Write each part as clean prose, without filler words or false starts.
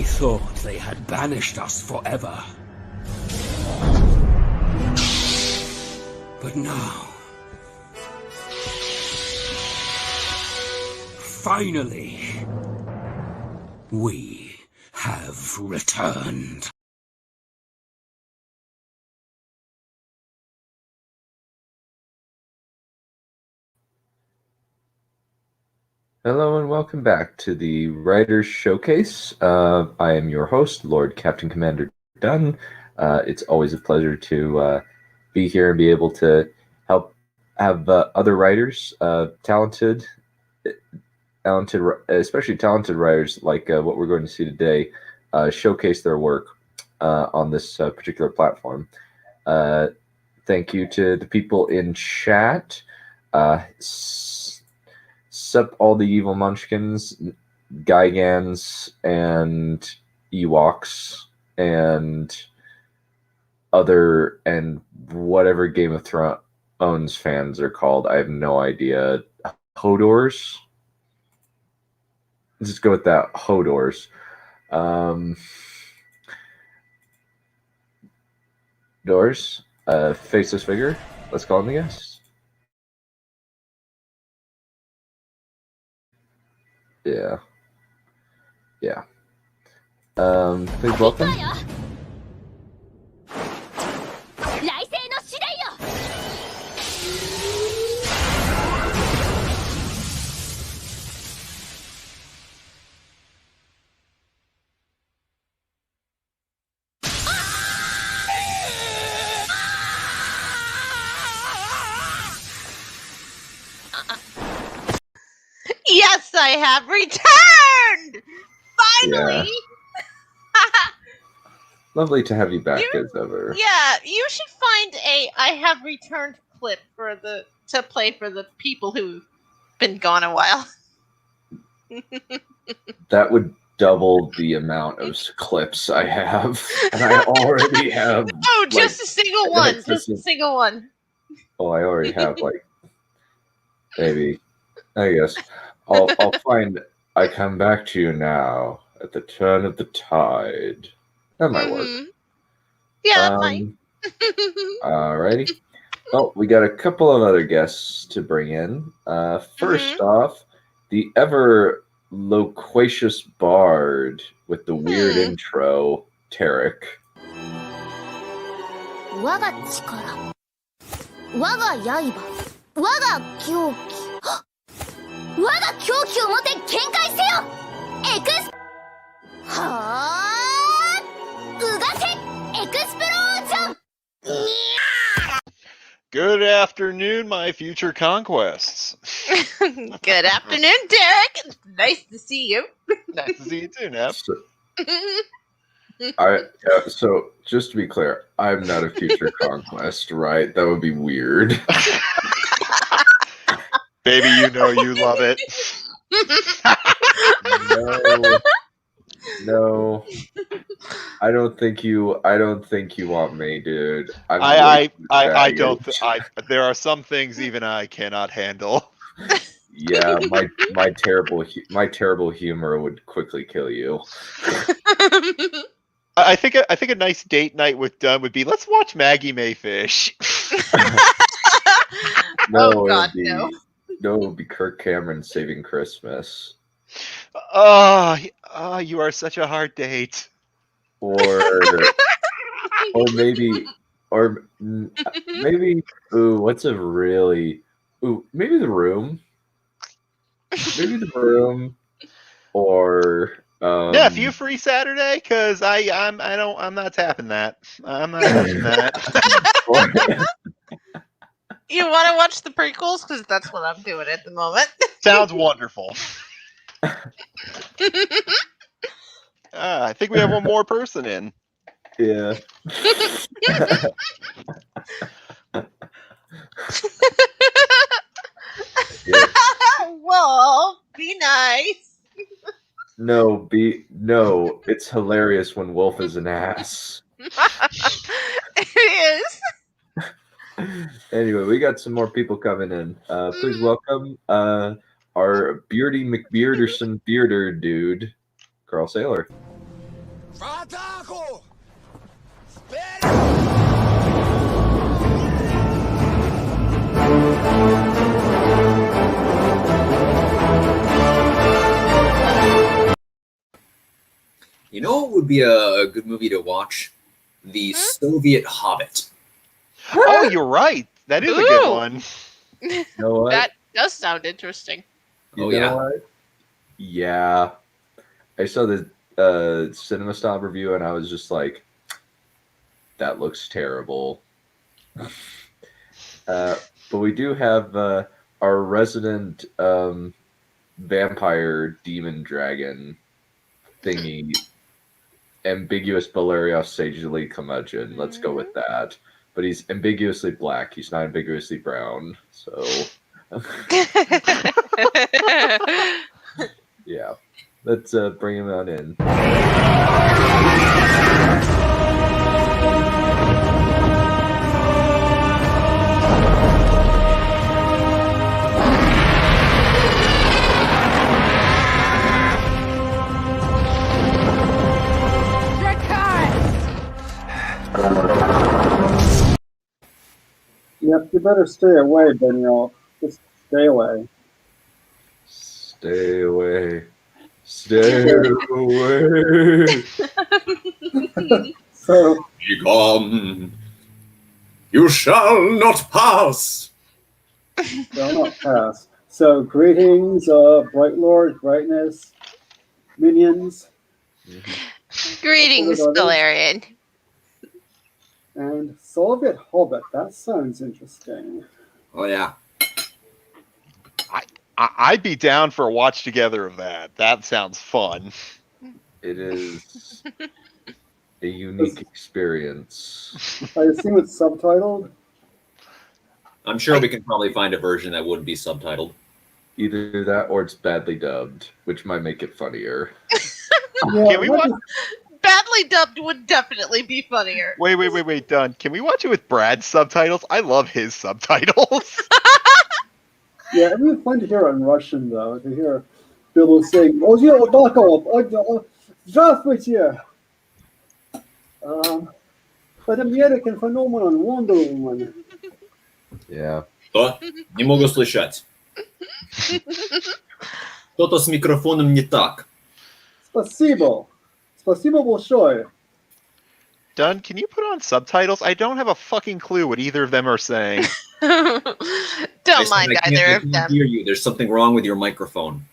thought they had banished us forever. But now, finally, we have returned. Hello and welcome back to the Writers' Showcase. I am your host, Lord Captain Commander Dunn. It's always a pleasure to be here and be able to help have other writers, talented, especially talented writers like what we're going to see today, showcase their work on this particular platform. Thank you to the people in chat. Sup all the evil munchkins, Gigans, and Ewoks, and other, and whatever Game of Thrones fans are called. I have no idea. Hodors? Let's just go with that. Hodors. Doors. Faceless figure. Let's call him the guest. Yeah. Yeah. Please welcome. Yes, I have returned! Finally! Yeah. Lovely to have you back as ever. Yeah, you should find a I have returned clip to play for the people who've been gone a while. That would double the amount of clips I have, and I already have. Oh, just a single one. Just a single one. Oh, I already have maybe. I guess I'll find. I come back to you now at the turn of the tide. That might work. Yeah, that might. Alrighty. Well, we got a couple of other guests to bring in. First off, the ever loquacious bard with the weird intro, Tarek. 我が力、我が刃、我が狂気、我が狂気をもて見解せよ。エクスはーうがせエクスプロージョン。 Good afternoon, my future conquests. Good afternoon, Derek. Nice to see you. Nice to see you too, Neph. So, just to be clear, I'm not a future conquest, right? That would be weird. Baby, you know you love it. No. I don't think you want me, dude. There are some things even I cannot handle. Yeah, my terrible humor would quickly kill you. I think a nice date night with Dunn would be, let's watch Maggie May fish. No, oh God, no. No, it would be Kirk Cameron Saving Christmas. Oh, you are such a hard date. Or maybe, what's a really, maybe The Room. Maybe The Room, or Neph, you free Saturday? Cause I'm not tapping that. I'm not touching that. You want to watch the prequels? Because that's what I'm doing at the moment. Sounds wonderful. I think we have one more person in. Yeah. Yeah. Well, be nice. No, it's hilarious when Wolf is an ass. It is. Anyway, we got some more people coming in. Please welcome our Beardy McBearderson Bearder dude, Carl Saylor. Fataco! You know what would be a good movie to watch? The Soviet Hobbit. Oh, you're right. That is a Ooh. good one. You know what? That does sound interesting. You Oh, know yeah. what? Yeah. I saw the Cinema Snob review and I was just like, that looks terrible. But we do have our resident vampire demon dragon thingy, ambiguous Belerios sagely curmudgeon. Let's go with that. But he's ambiguously black. He's not ambiguously brown. So, yeah. Let's bring him on in. Yep, you better stay away, Daniel. Just stay away. Stay away. Stay away. So, Begone! You shall not pass! shall not pass. So, greetings, Bright Lord, Brightness, minions, Greetings, Valerian. and Soviet Hobbit. That sounds interesting. Oh, yeah. I'd be down for a watch together of that. That sounds fun. It is a unique experience. I assume it's subtitled. I'm sure we can probably find a version that would be subtitled. Either that or it's badly dubbed, which might make it funnier. Yeah, Can we watch? Badly dubbed would definitely be funnier. Wait, Dunn. Can we watch it with Brad's subtitles? I love his subtitles. Yeah, it would be fun to hear it in Russian, though, to hear Bill saying, "Oh, yeah, здравствуйте!" But American phenomenon, Wonder Woman. Yeah. Что? Не могу слышать. Что-то с микрофоном не так. Спасибо. Спасибо большое. Dunn, can you put on subtitles? I don't have a fucking clue what either of them are saying. Don't mind either of them. Hear you. There's something wrong with your microphone.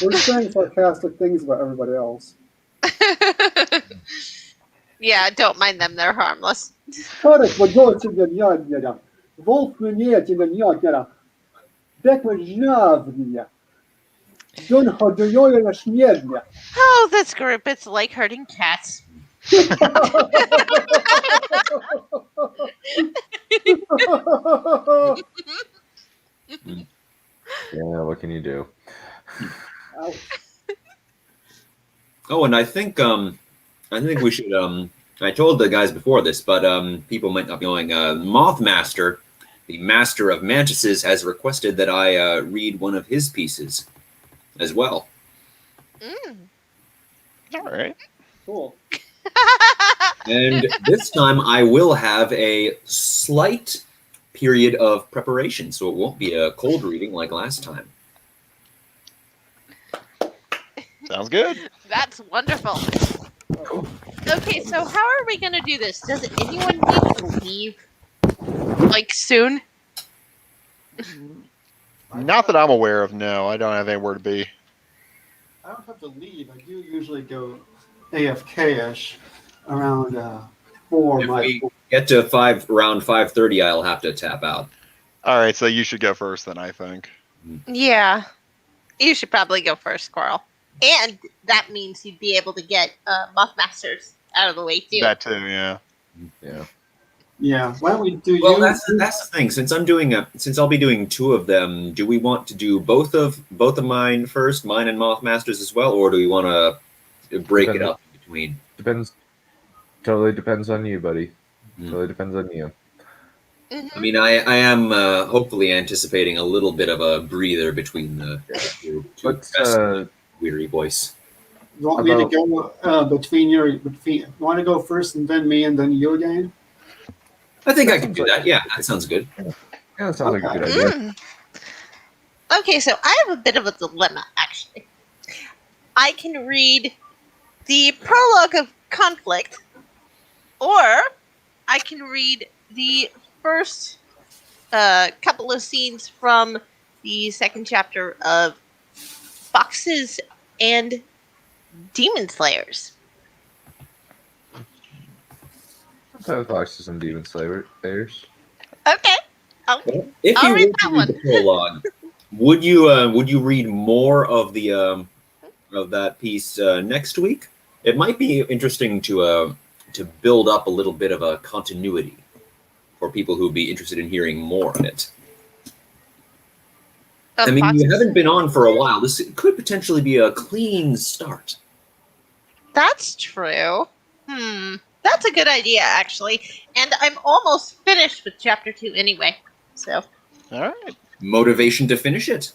We're saying sarcastic things about everybody else. Yeah, don't mind them. They're harmless. Tarek, what go to the yard, Wolf мне тебя не Дек мы жавния. Дон ходуёй на шмедня. Oh, this group, it's like herding cats. Yeah, what can you do? Oh, and I think we should I told the guys before this, but people might not be knowing. Mothmaster, the master of mantises, has requested that I read one of his pieces as well. All right. Cool. And this time I will have a slight period of preparation, so it won't be a cold reading like last time. Sounds good. That's wonderful. Okay, so how are we going to do this? Does anyone need to leave? Like, soon? Not that I'm aware of, no. I don't have anywhere to be. I don't have to leave. I do usually go AFK-ish around 4. If we get to around 5:30, I'll have to tap out. All right, so you should go first then, I think. Yeah. You should probably go first, Squirrel. And that means you'd be able to get Mothmasters out of the way, too. That too, yeah. Yeah. Yeah. Why don't we do Well, you? that's the thing. Since I'll be doing 2 of them, do we want to do both of mine first, mine and Mothmasters as well, or do we want to break it up in between? Depends. Totally depends on you, buddy. Totally depends on you. I mean, I am hopefully anticipating a little bit of a breather between the two Let's weary voice. You want me to go between? You want to go first and then me and then you again? I think I can do that. Yeah, that sounds good. Yeah, that sounds like a good idea. Okay, so I have a bit of a dilemma, actually. I can read the prologue of Conflict, or I can read the first couple of scenes from the second chapter of Foxes and Demon Slayers. Sometimes Foxes and Demon Slayers. Okay. If I'll you read were that to one. read the prologue, would you read more of the of that piece next week? It might be interesting to build up a little bit of a continuity for people who'd be interested in hearing more of it. I mean, you haven't been on for a while. This could potentially be a clean start. That's true. That's a good idea, actually. And I'm almost finished with chapter 2 anyway. So. All right. Motivation to finish it.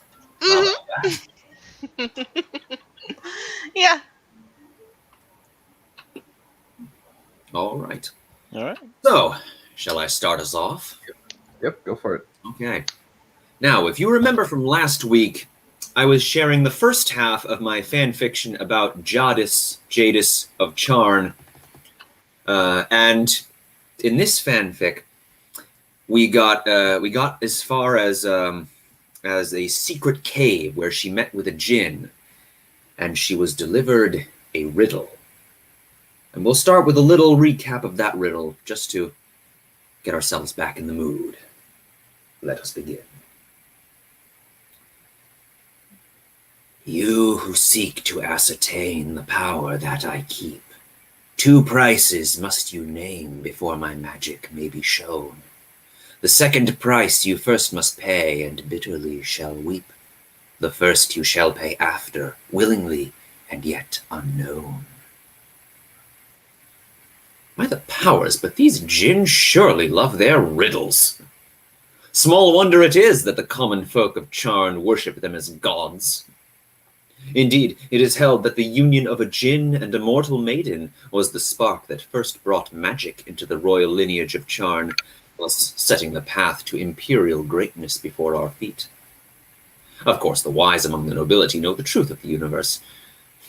Yeah. All right. All right. So, shall I start us off? Yep, go for it. Okay. Now, if you remember from last week, I was sharing the first half of my fan fiction about Jadis of Charn. And in this fanfic, we got as far as a secret cave where she met with a djinn, and she was delivered a riddle. And we'll start with a little recap of that riddle, just to get ourselves back in the mood. Let us begin. You who seek to ascertain the power that I keep, 2 prices must you name before my magic may be shown. The second price you first must pay, and bitterly shall weep. The first you shall pay after, willingly, and yet unknown. By the powers, but these djinn surely love their riddles. Small wonder it is that the common folk of Charn worship them as gods. Indeed, it is held that the union of a djinn and a mortal maiden was the spark that first brought magic into the royal lineage of Charn, thus setting the path to imperial greatness before our feet. Of course, the wise among the nobility know the truth of the universe.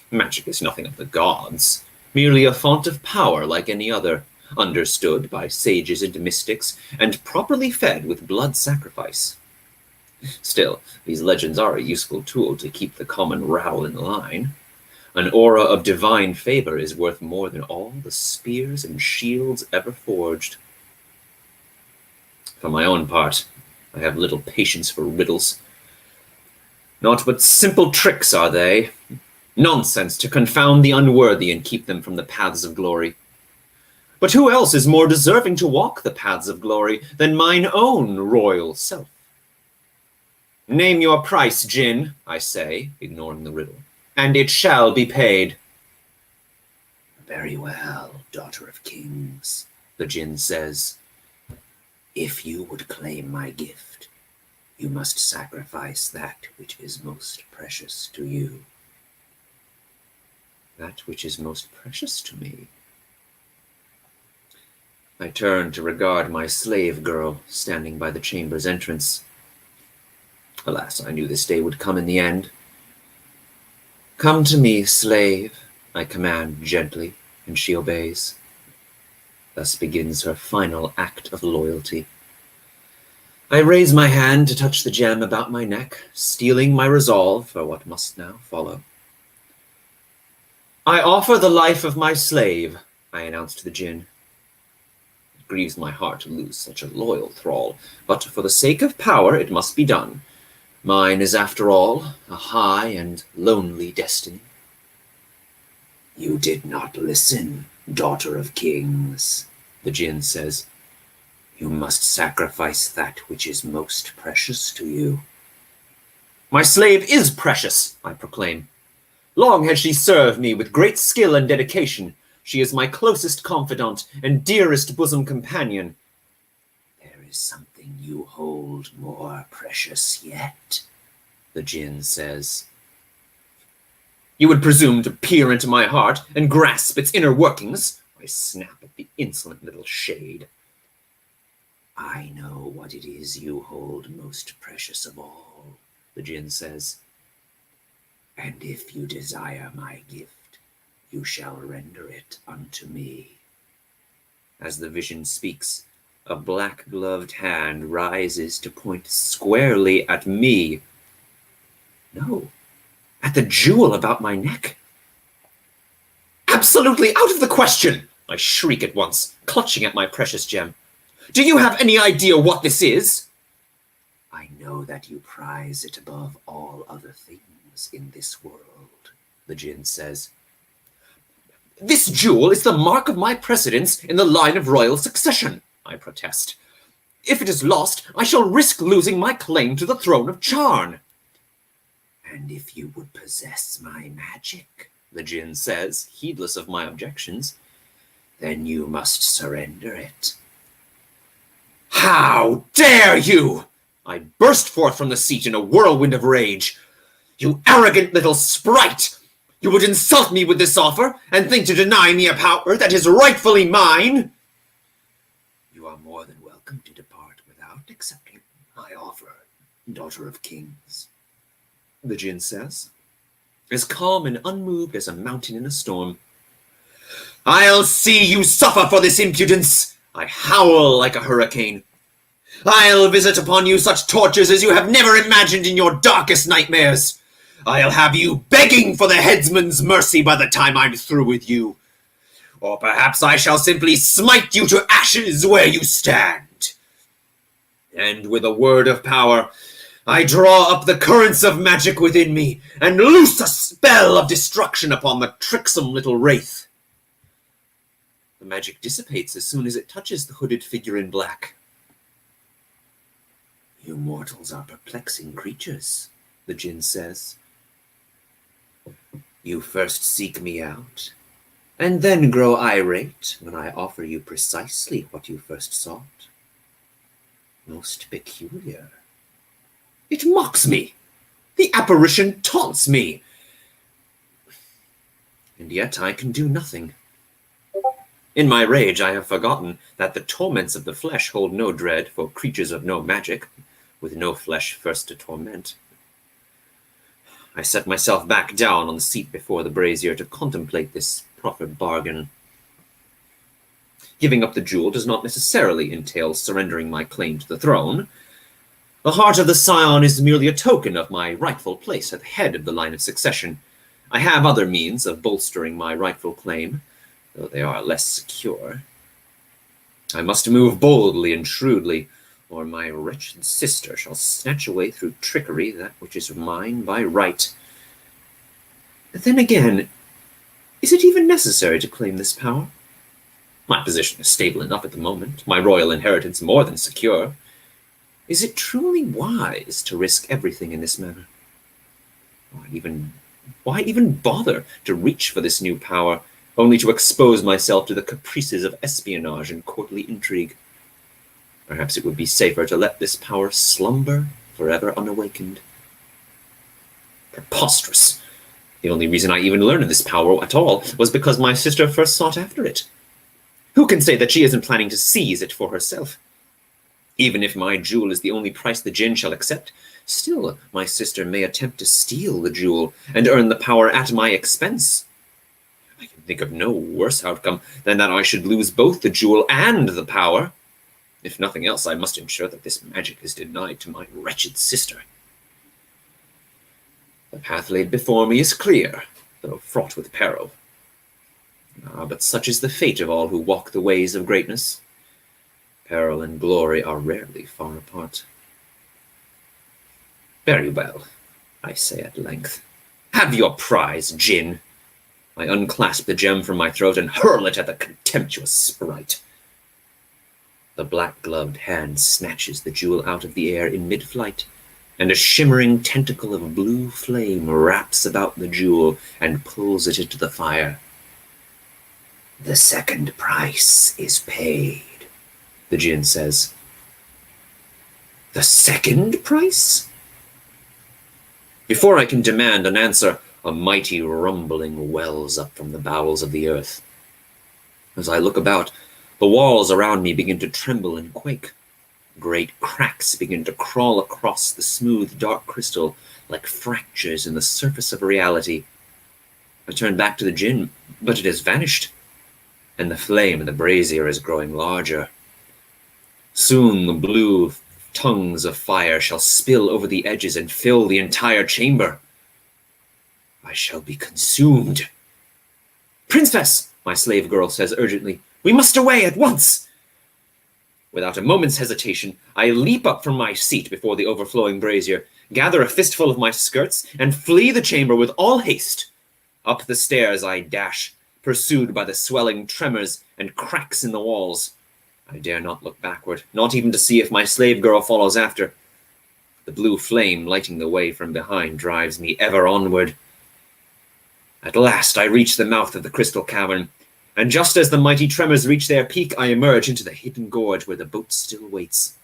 Magic is nothing of the gods, merely a font of power like any other, understood by sages and mystics, and properly fed with blood sacrifice. Still, these legends are a useful tool to keep the common rabble in line. An aura of divine favor is worth more than all the spears and shields ever forged. For my own part, I have little patience for riddles. Naught but simple tricks are they. Nonsense to confound the unworthy and keep them from the paths of glory. But who else is more deserving to walk the paths of glory than mine own royal self? Name your price, djinn, I say, ignoring the riddle, and it shall be paid. Very well, daughter of kings, the djinn says. If you would claim my gift, you must sacrifice that which is most precious to you. That which is most precious to me. I turned to regard my slave girl standing by the chamber's entrance. Alas, I knew this day would come in the end. Come to me, slave, I command gently, and she obeys. Thus begins her final act of loyalty. I raise my hand to touch the gem about my neck, steeling my resolve for what must now follow. I offer the life of my slave, I announce to the djinn. It grieves my heart to lose such a loyal thrall, but for the sake of power it must be done. Mine is, after all, a high and lonely destiny. You did not listen, daughter of kings, the djinn says. You must sacrifice that which is most precious to you. My slave is precious, I proclaim. Long has she served me with great skill and dedication. She is my closest confidant and dearest bosom companion. There is something you hold more precious yet, the djinn says. You would presume to peer into my heart and grasp its inner workings? I snap at the insolent little shade. I know what it is you hold most precious of all, the Djinn says. And if you desire my gift, you shall render it unto me. As the vision speaks, a black-gloved hand rises to point squarely at me. No, at the jewel about my neck. Absolutely out of the question! I shriek at once, clutching at my precious gem. Do you have any idea what this is? I know that you prize it above all other things in this world, the Djinn says. This jewel is the mark of my precedence in the line of royal succession, I protest. If it is lost, I shall risk losing my claim to the throne of Charn. And if you would possess my magic, the Djinn says, heedless of my objections, then you must surrender it. How dare you! I burst forth from the seat in a whirlwind of rage. You arrogant little sprite! You would insult me with this offer and think to deny me a power that is rightfully mine? You are more than welcome to depart without accepting my offer, daughter of kings, the Djinn says, as calm and unmoved as a mountain in a storm. I'll see you suffer for this impudence! I howl like a hurricane. I'll visit upon you such tortures as you have never imagined in your darkest nightmares. I'll have you begging for the headsman's mercy by the time I'm through with you. Or perhaps I shall simply smite you to ashes where you stand. And with a word of power, I draw up the currents of magic within me and loose a spell of destruction upon the tricksome little wraith. The magic dissipates as soon as it touches the hooded figure in black. You mortals are perplexing creatures, the Djinn says. You first seek me out, and then grow irate when I offer you precisely what you first sought. Most peculiar. It mocks me. The apparition taunts me. And yet I can do nothing. In my rage, I have forgotten that the torments of the flesh hold no dread for creatures of no magic, with no flesh first to torment. I set myself back down on the seat before the brazier to contemplate this proffered bargain. Giving up the jewel does not necessarily entail surrendering my claim to the throne. The heart of the scion is merely a token of my rightful place at the head of the line of succession. I have other means of bolstering my rightful claim, though they are less secure. I must move boldly and shrewdly, or my wretched sister shall snatch away through trickery that which is mine by right. Then again, is it even necessary to claim this power? My position is stable enough at the moment, my royal inheritance more than secure. Is it truly wise to risk everything in this manner? Why even bother to reach for this new power, only to expose myself to the caprices of espionage and courtly intrigue? Perhaps it would be safer to let this power slumber forever unawakened. Preposterous. The only reason I even learned of this power at all was because my sister first sought after it. Who can say that she isn't planning to seize it for herself? Even if my jewel is the only price the Djinn shall accept, still my sister may attempt to steal the jewel and earn the power at my expense. I can think of no worse outcome than that I should lose both the jewel and the power. If nothing else, I must ensure that this magic is denied to my wretched sister. The path laid before me is clear, though fraught with peril. But such is the fate of all who walk the ways of greatness. Peril and glory are rarely far apart. Very well, I say at length. Have your prize, Djinn. I unclasp the gem from my throat and hurl it at the contemptuous sprite. The black-gloved hand snatches the jewel out of the air in mid-flight, and a shimmering tentacle of blue flame wraps about the jewel and pulls it into the fire. The second price is paid, the Djinn says. The second price? Before I can demand an answer, A mighty rumbling wells up from the bowels of the earth. As I look about, the walls around me begin to tremble and quake. Great cracks begin to crawl across the smooth, dark crystal like fractures in the surface of reality. I turn back to the djinn, but it has vanished, and the flame in the brazier is growing larger. Soon the blue tongues of fire shall spill over the edges and fill the entire chamber. I shall be consumed. "Princess," my slave girl says urgently, "we must away at once." Without a moment's hesitation, I leap up from my seat before the overflowing brazier, gather a fistful of my skirts, and flee the chamber with all haste. Up the stairs I dash, pursued by the swelling tremors and cracks in the walls. I dare not look backward, not even to see if my slave girl follows after. The blue flame lighting the way from behind drives me ever onward. At last I reach the mouth of the crystal cavern, and just as the mighty tremors reach their peak, I emerge into the hidden gorge where the boat still waits.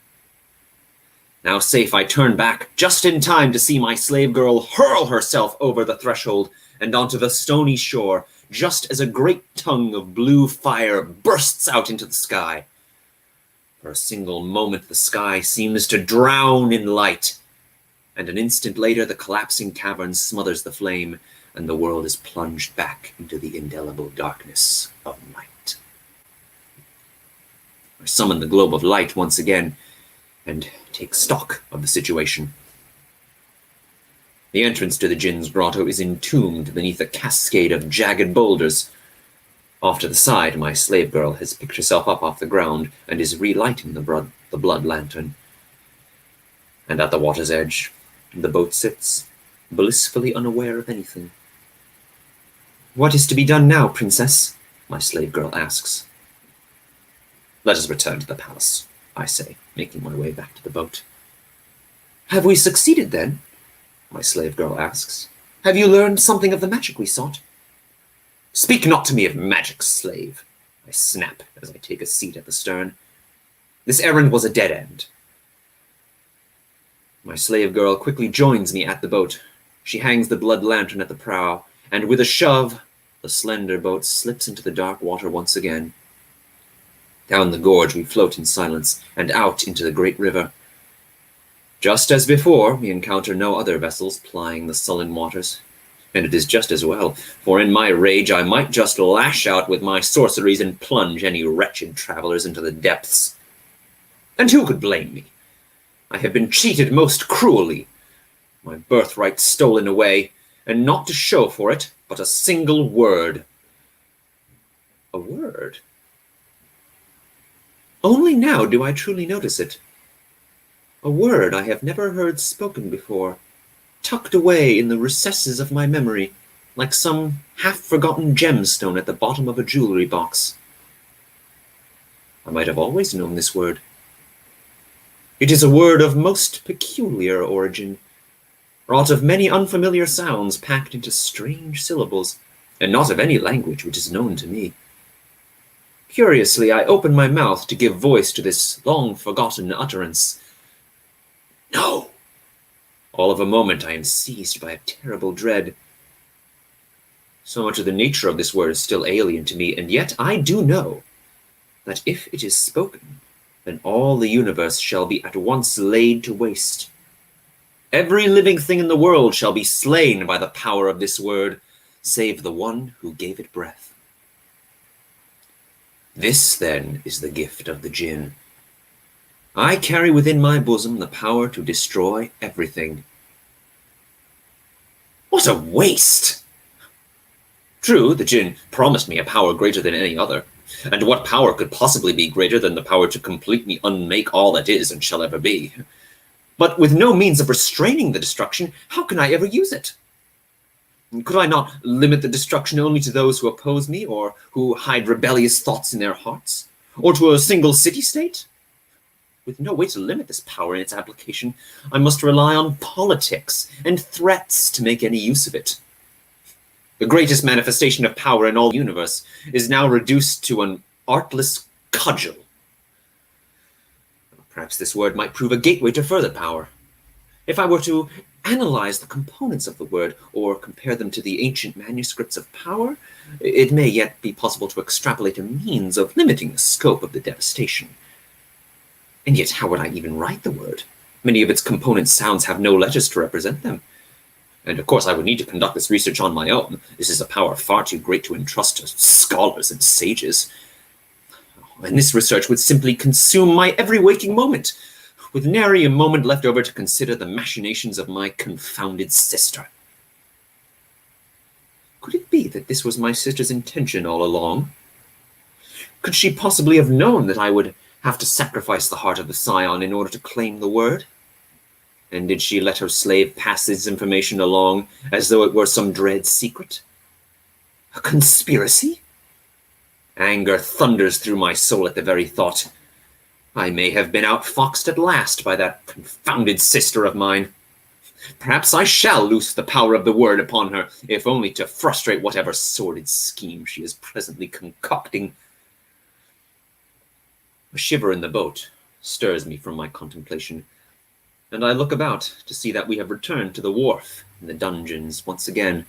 Now safe, I turn back, just in time to see my slave girl hurl herself over the threshold and onto the stony shore, just as a great tongue of blue fire bursts out into the sky. For a single moment, the sky seems to drown in light, and an instant later, the collapsing cavern smothers the flame, and the world is plunged back into the indelible darkness of night. I summon the globe of light once again, and take stock of the situation. The entrance to the djinn's grotto is entombed beneath a cascade of jagged boulders. Off to the side, my slave girl has picked herself up off the ground and is relighting the blood lantern. And at the water's edge, the boat sits, blissfully unaware of anything. "What is to be done now, princess?" my slave girl asks. "Let us return to the palace," I say, making my way back to the boat. "Have we succeeded then?" my slave girl asks. "Have you learned something of the magic we sought?" "Speak not to me of magic, slave," I snap as I take a seat at the stern. "This errand was a dead end." My slave girl quickly joins me at the boat. She hangs the blood lantern at the prow, and with a shove, the slender boat slips into the dark water once again. Down the gorge we float in silence, and out into the great river. Just as before, we encounter no other vessels plying the sullen waters. And it is just as well, for in my rage I might just lash out with my sorceries and plunge any wretched travelers into the depths. And who could blame me? I have been cheated most cruelly, my birthright stolen away, and not to show for it, but a single word. A word? Only now do I truly notice it. A word I have never heard spoken before, tucked away in the recesses of my memory, like some half-forgotten gemstone at the bottom of a jewelry box. I might have always known this word. It is a word of most peculiar origin, wrought of many unfamiliar sounds packed into strange syllables, and not of any language which is known to me. Curiously, I open my mouth to give voice to this long-forgotten utterance. No! All of a moment I am seized by a terrible dread. So much of the nature of this word is still alien to me, and yet I do know that if it is spoken, then all the universe shall be at once laid to waste. Every living thing in the world shall be slain by the power of this word, save the one who gave it breath. This, then, is the gift of the djinn. I carry within my bosom the power to destroy everything. What a waste! True, the djinn promised me a power greater than any other, and what power could possibly be greater than the power to completely unmake all that is and shall ever be? But with no means of restraining the destruction, how can I ever use it? Could I not limit the destruction only to those who oppose me, or who hide rebellious thoughts in their hearts, or to a single city-state? With no way to limit this power in its application, I must rely on politics and threats to make any use of it. The greatest manifestation of power in all the universe is now reduced to an artless cudgel. Perhaps this word might prove a gateway to further power. If I were to analyze the components of the word or compare them to the ancient manuscripts of power, it may yet be possible to extrapolate a means of limiting the scope of the devastation. And yet, how would I even write the word? Many of its component sounds have no letters to represent them. And of course, I would need to conduct this research on my own. This is a power far too great to entrust to scholars and sages. And this research would simply consume my every waking moment, with nary a moment left over to consider the machinations of my confounded sister. Could it be that this was my sister's intention all along? Could she possibly have known that I would have to sacrifice the heart of the scion in order to claim the word? And did she let her slave pass this information along as though it were some dread secret? A conspiracy? Anger thunders through my soul at the very thought. I may have been outfoxed at last by that confounded sister of mine. Perhaps I shall loose the power of the word upon her, if only to frustrate whatever sordid scheme she is presently concocting. A shiver in the boat stirs me from my contemplation, and I look about to see that we have returned to the wharf and the dungeons once again.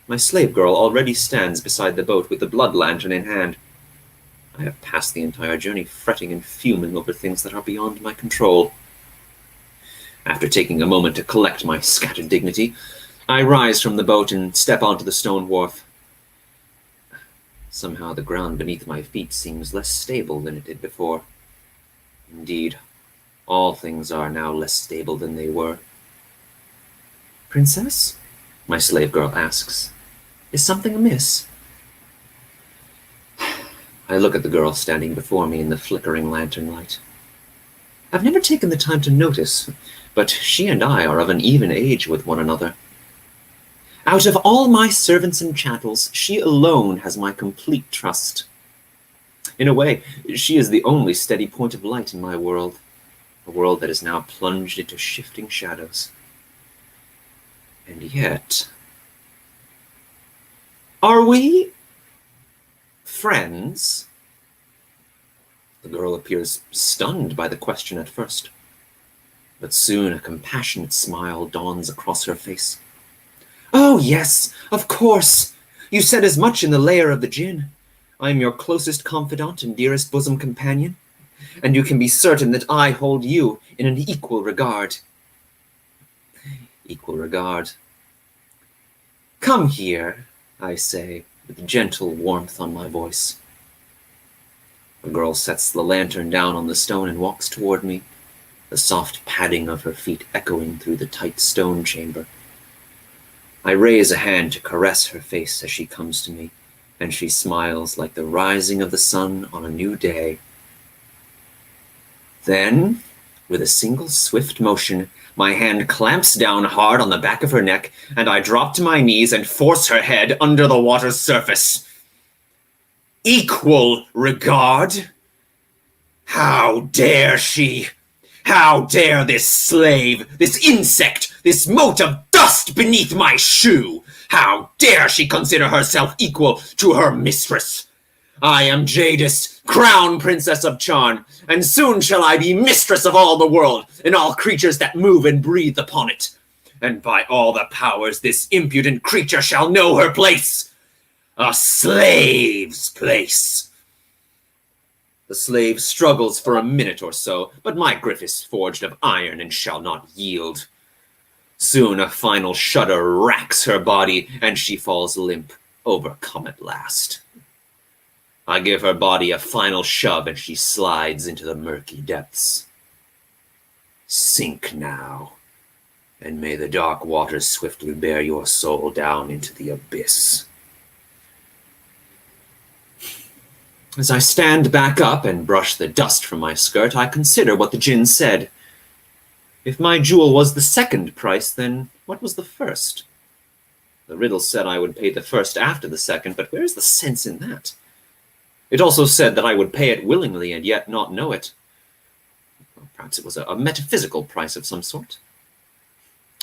My slave girl already stands beside the boat with the blood lantern in hand. I have passed the entire journey fretting and fuming over things that are beyond my control. After taking a moment to collect my scattered dignity, I rise from the boat and step onto the stone wharf. Somehow the ground beneath my feet seems less stable than it did before. Indeed, all things are now less stable than they were. "Princess?" my slave girl asks. "Is something amiss?" I look at the girl standing before me in the flickering lantern light. I've never taken the time to notice, but she and I are of an even age with one another. Out of all my servants and chattels, she alone has my complete trust. In a way, she is the only steady point of light in my world, a world that is now plunged into shifting shadows. And yet... Are we... friends? The girl appears stunned by the question at first, but soon a compassionate smile dawns across her face. "Oh, yes, of course. You said as much in the lair of the Jinn. I am your closest confidant and dearest bosom companion, and you can be certain that I hold you in an equal regard." Equal regard. "Come here," I say, with gentle warmth on my voice. The girl sets the lantern down on the stone and walks toward me, the soft padding of her feet echoing through the tight stone chamber. I raise a hand to caress her face as she comes to me, and she smiles like the rising of the sun on a new day. Then, with a single swift motion, my hand clamps down hard on the back of her neck, and I drop to my knees and force her head under the water's surface. Equal regard? How dare she? How dare this slave, this insect, this mote of dust beneath my shoe? How dare she consider herself equal to her mistress? I am Jadis, crown princess of Charn, and soon shall I be mistress of all the world, and all creatures that move and breathe upon it. And by all the powers, this impudent creature shall know her place. A slave's place. The slave struggles for a minute or so, but my grip is forged of iron and shall not yield. Soon a final shudder racks her body, and she falls limp, overcome at last. I give her body a final shove, and she slides into the murky depths. Sink now, and may the dark waters swiftly bear your soul down into the abyss. As I stand back up and brush the dust from my skirt, I consider what the Jinn said. If my jewel was the second price, then what was the first? The riddle said I would pay the first after the second, but where's the sense in that? It also said that I would pay it willingly and yet not know it. Well, perhaps it was a metaphysical price of some sort.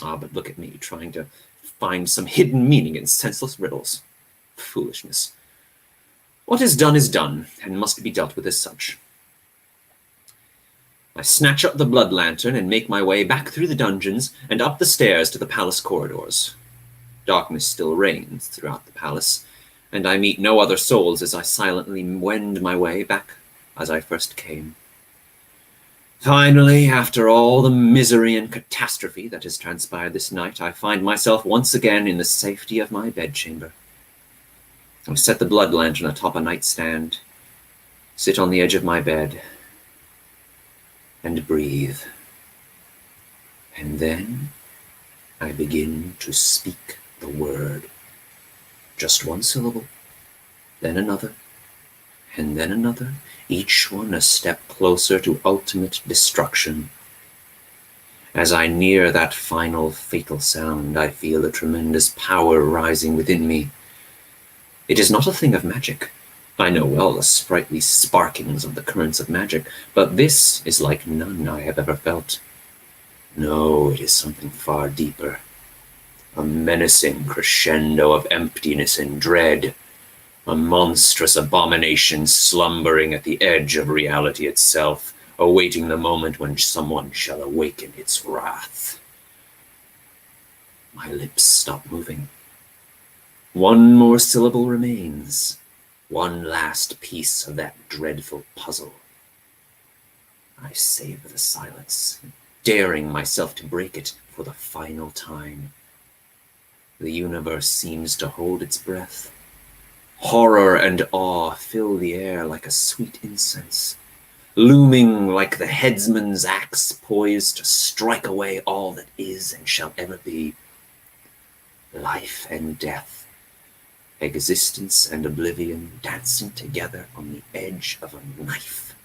But look at me, trying to find some hidden meaning in senseless riddles. Foolishness. What is done, and must be dealt with as such. I snatch up the blood lantern and make my way back through the dungeons and up the stairs to the palace corridors. Darkness still reigns throughout the palace, and I meet no other souls as I silently wend my way back as I first came. Finally, after all the misery and catastrophe that has transpired this night, I find myself once again in the safety of my bedchamber. I set the blood lantern atop a nightstand, sit on the edge of my bed, and breathe. And then I begin to speak the word. Just one syllable, then another, and then another, each one a step closer to ultimate destruction. As I near that final fatal sound, I feel a tremendous power rising within me. It is not a thing of magic. I know well the sprightly sparkings of the currents of magic, but this is like none I have ever felt. No, it is something far deeper. A menacing crescendo of emptiness and dread. A monstrous abomination slumbering at the edge of reality itself, awaiting the moment when someone shall awaken its wrath. My lips stop moving. One more syllable remains. One last piece of that dreadful puzzle. I savor the silence, daring myself to break it for the final time. The universe seems to hold its breath. Horror and awe fill the air like a sweet incense, looming like the headsman's axe poised to strike away all that is and shall ever be. Life and death, existence and oblivion dancing together on the edge of a knife.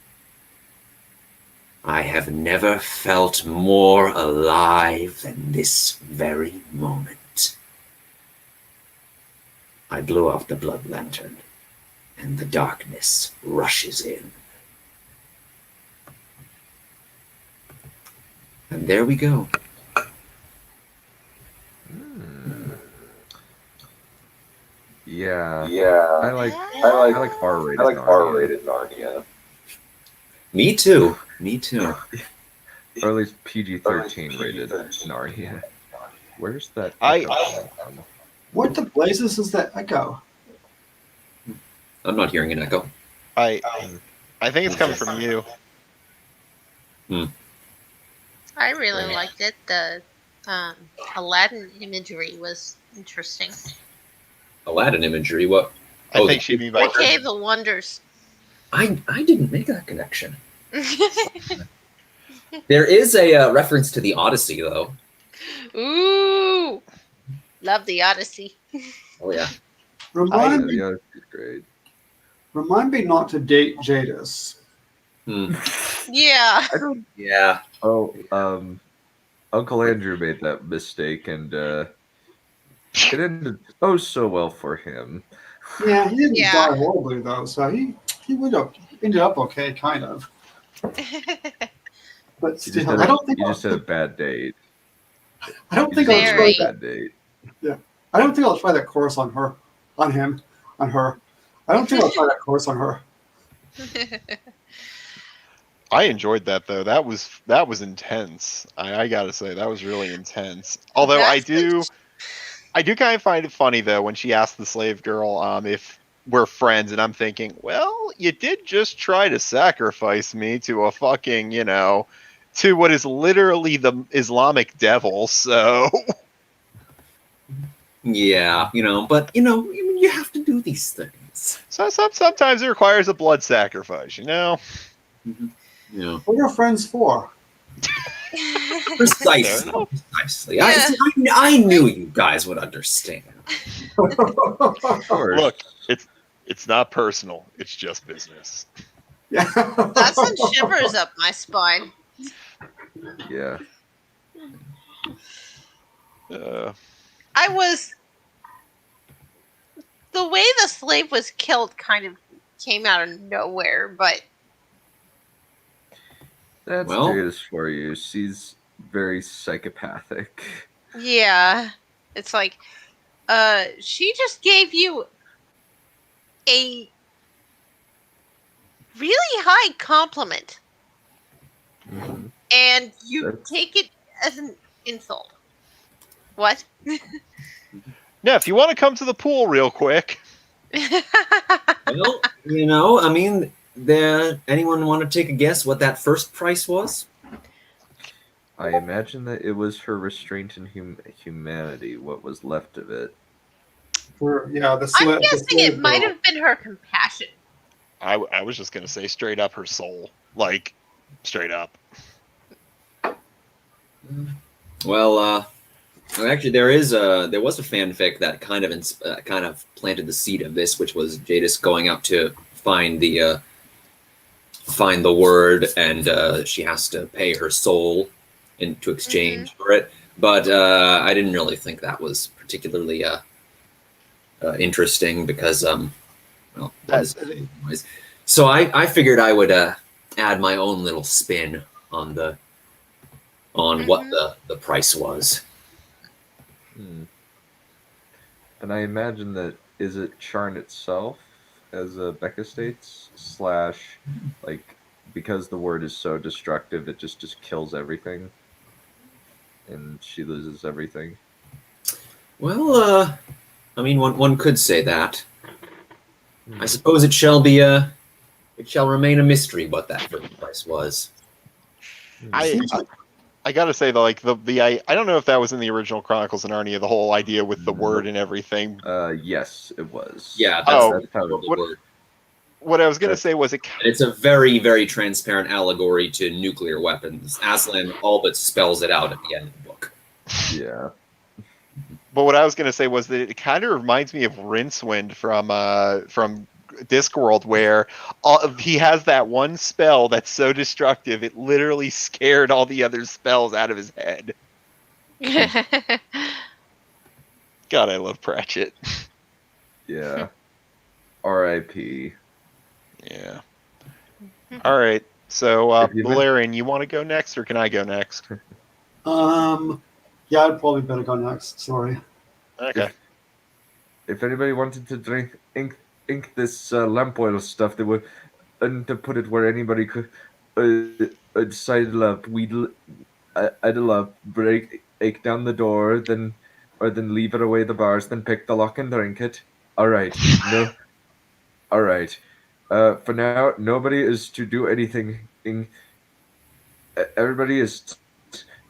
I have never felt more alive than this very moment. I blow out the blood lantern, and the darkness rushes in. And there we go. Yeah. I like R-rated Narnia. Me too. Or at least PG-13 rated Narnia. Where's that? What the blazes is that echo? I'm not hearing an echo. I think it's coming from you. I really liked it. The Aladdin imagery was interesting. Aladdin imagery? What? I think she'd be by Okay, the wonders. I didn't make that connection. There is a reference to the Odyssey, though. Ooh, love the Odyssey. Oh yeah. Remind me, The other is great. remind me not to date Jadis. Yeah. I don't. Yeah. Oh, Uncle Andrew made that mistake, and it ended so well for him. Yeah, he didn't Yeah. die horribly though, so he would have ended up okay, kind of. But He still, I don't think just had a bad date. I don't He think just I'll had try Very. a that. bad date. I don't think I'll try that course on her, on him, on her. I don't think I'll try that course on her. I enjoyed that though. That was intense. I gotta say that was really intense. Although I do kind of find it funny though when she asked the slave girl if we're friends, and I'm thinking, well, you did just try to sacrifice me to a fucking, to what is literally the Islamic devil. So Yeah, but you have to do these things. sometimes it requires a blood sacrifice, Yeah. What are friends for? Precisely. Yeah. I knew you guys would understand. Of course. look, it's not personal. It's just business. Yeah. That sent shivers up my spine. Yeah. The way the slave was killed kind of came out of nowhere, but That's Well- Jadis for you. She's very psychopathic. yeah, it's like, she just gave you a really high compliment. Mhm. and you That's- take it as an insult. What? Neph, you want to come to the pool real quick? Well, I mean, anyone want to take a guess what that first price was? I imagine that it was her restraint in humanity, what was left of it. The I'm slave. guessing it might have been her compassion. I was just gonna say straight up her soul, like straight up. Well, actually, there was a fanfic that kind of planted the seed of this, which was Jadis going out to find the word, and she has to pay her soul to exchange for it. But I didn't really think that was particularly interesting because anyways. So I figured I would add my own little spin on what the price was. And I imagine that is it Charn itself, as Becca states, / like because the word is so destructive, it just kills everything, and she loses everything. Well, I mean, one could say that. I suppose it shall remain a mystery what that first price was. I gotta say though, like I don't know if that was in the original Chronicles of Narnia, the whole idea with the word and everything. Yes, it was. Yeah, that's how the word. What I was gonna say was it's a very, very transparent allegory to nuclear weapons. Aslan all but spells it out at the end of the book. Yeah. But what I was gonna say was that it kind of reminds me of Rincewind from Discworld, where he has that one spell that's so destructive it literally scared all the other spells out of his head. God, I love Pratchett. Yeah. R.I.P. Yeah. All right. So, Valerian, you want to go next, or can I go next? Yeah, I'd probably better go next. Sorry. Okay. If anybody wanted to drink ink this lamp oil stuff, they would, and to put it where anybody could sidle up, I'd love break down the door, then leave it away the bars, then pick the lock and drink it. All right, no, all right. For now, nobody is to do anything. Everybody is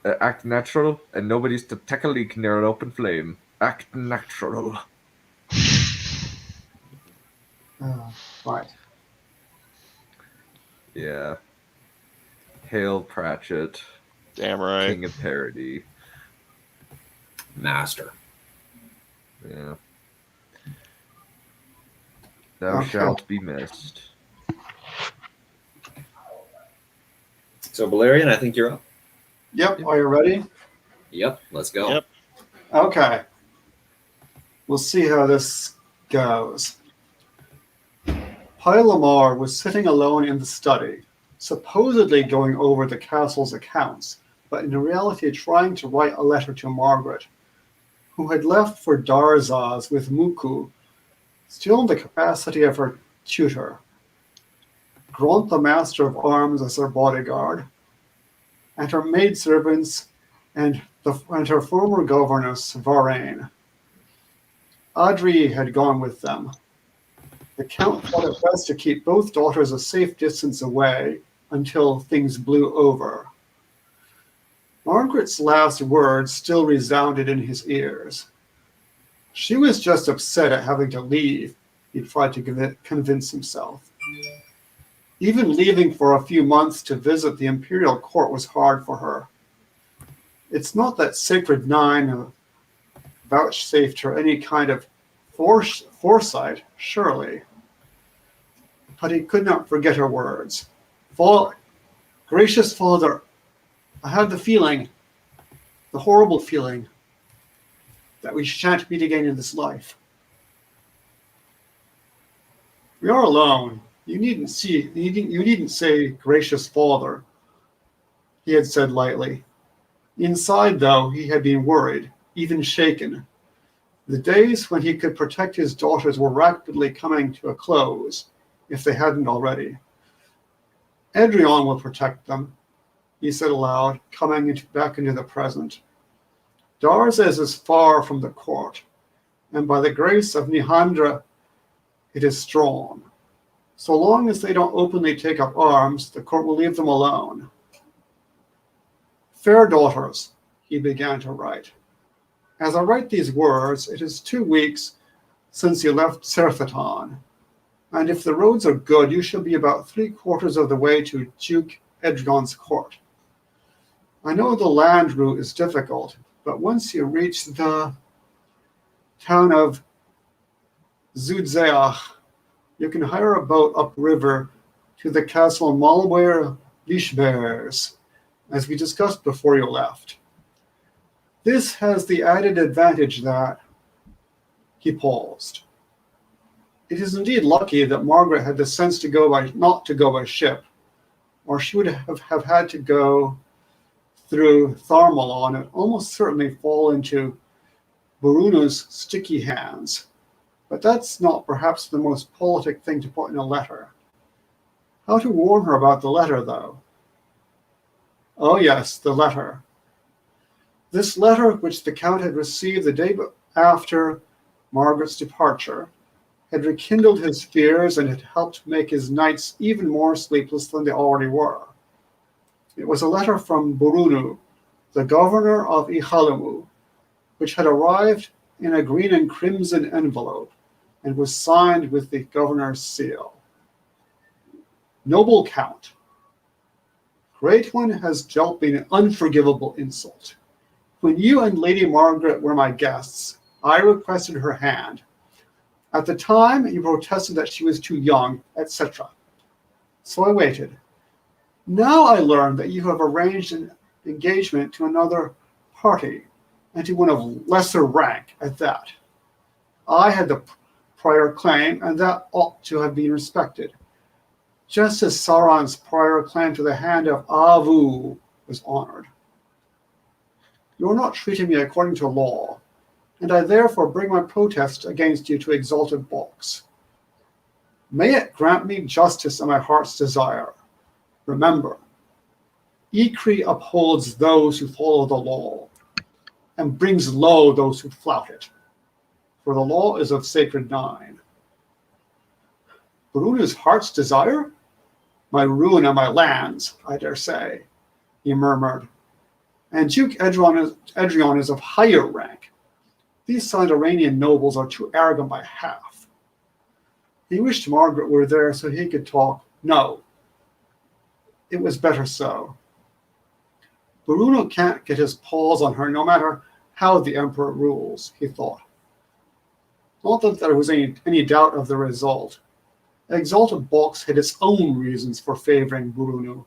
act natural, and nobody's to take a leak near an open flame. Act natural. Right. Yeah. Hail Pratchett. Damn right. King of parody. Master. Yeah. Thou shalt be missed. So, Valerian, I think you're up. Yep. Are you ready? Yep. Let's go. Yep. Okay. We'll see how this goes. Pylamar was sitting alone in the study, supposedly going over the castle's accounts, but in reality trying to write a letter to Margaret, who had left for Darzaz with Muku, still in the capacity of her tutor. Grant the Master of Arms as her bodyguard, and her maidservants and her former governess, Varane. Adri had gone with them. The Count thought it best to keep both daughters a safe distance away until things blew over. Margaret's last words still resounded in his ears. She was just upset at having to leave, he tried to convince himself. Even leaving for a few months to visit the Imperial Court was hard for her. It's not that Sacred Nine vouchsafed her any kind of foresight, surely. But he could not forget her words. Gracious Father, I have the horrible feeling, that we shan't meet again in this life. We are alone. You needn't say gracious Father, he had said lightly. Inside, though, he had been worried, even shaken. The days when he could protect his daughters were rapidly coming to a close, if they hadn't already. Edrion will protect them. he said aloud, coming back into the present. Darzes is far from the court, and by the grace of Nihandra, it is strong. So long as they don't openly take up arms, the court will leave them alone. Fair daughters, he began to write. As I write these words, it is 2 weeks since you left Serthaton, and if the roads are good, you shall be about 3/4 of the way to Duke Edrion's court. I know the land route is difficult, but once you reach the town of Zudzeach, you can hire a boat upriver to the castle Malware Lishbears, as we discussed before you left. This has the added advantage that... He paused. It is indeed lucky that Margaret had the sense not to go by ship, or she would have had to go through Tharmalon and almost certainly fall into Burunu's sticky hands. But that's not perhaps the most politic thing to put in a letter. How to warn her about the letter, though? Oh yes, the letter. This letter, which the Count had received the day after Margaret's departure, had rekindled his fears and had helped make his nights even more sleepless than they already were. It was a letter from Burunu, the governor of Ihalumu, which had arrived in a green and crimson envelope and was signed with the governor's seal. Noble Count, Great One has dealt me an unforgivable insult. When you and Lady Margaret were my guests, I requested her hand. At the time, you protested that she was too young, etc. So I waited. Now I learn that you have arranged an engagement to another party, and to one of lesser rank at that. I had the prior claim, and that ought to have been respected, just as Sauron's prior claim to the hand of Avu was honored. You are not treating me according to law, and I therefore bring my protest against you to Exalted Box. May it grant me justice and my heart's desire. Remember, Ikri upholds those who follow the law, and brings low those who flout it, for the law is of Sacred Nine. Burunu's heart's desire? My ruin and my lands, I dare say, he murmured. And Duke Edrion is of higher rank. These Sandoranian nobles are too arrogant by half. He wished Margaret were there so he could talk. No, it was better so. Burunu can't get his paws on her no matter how the Emperor rules, he thought. Not that there was any doubt of the result. Exalted Box had its own reasons for favoring Burunu,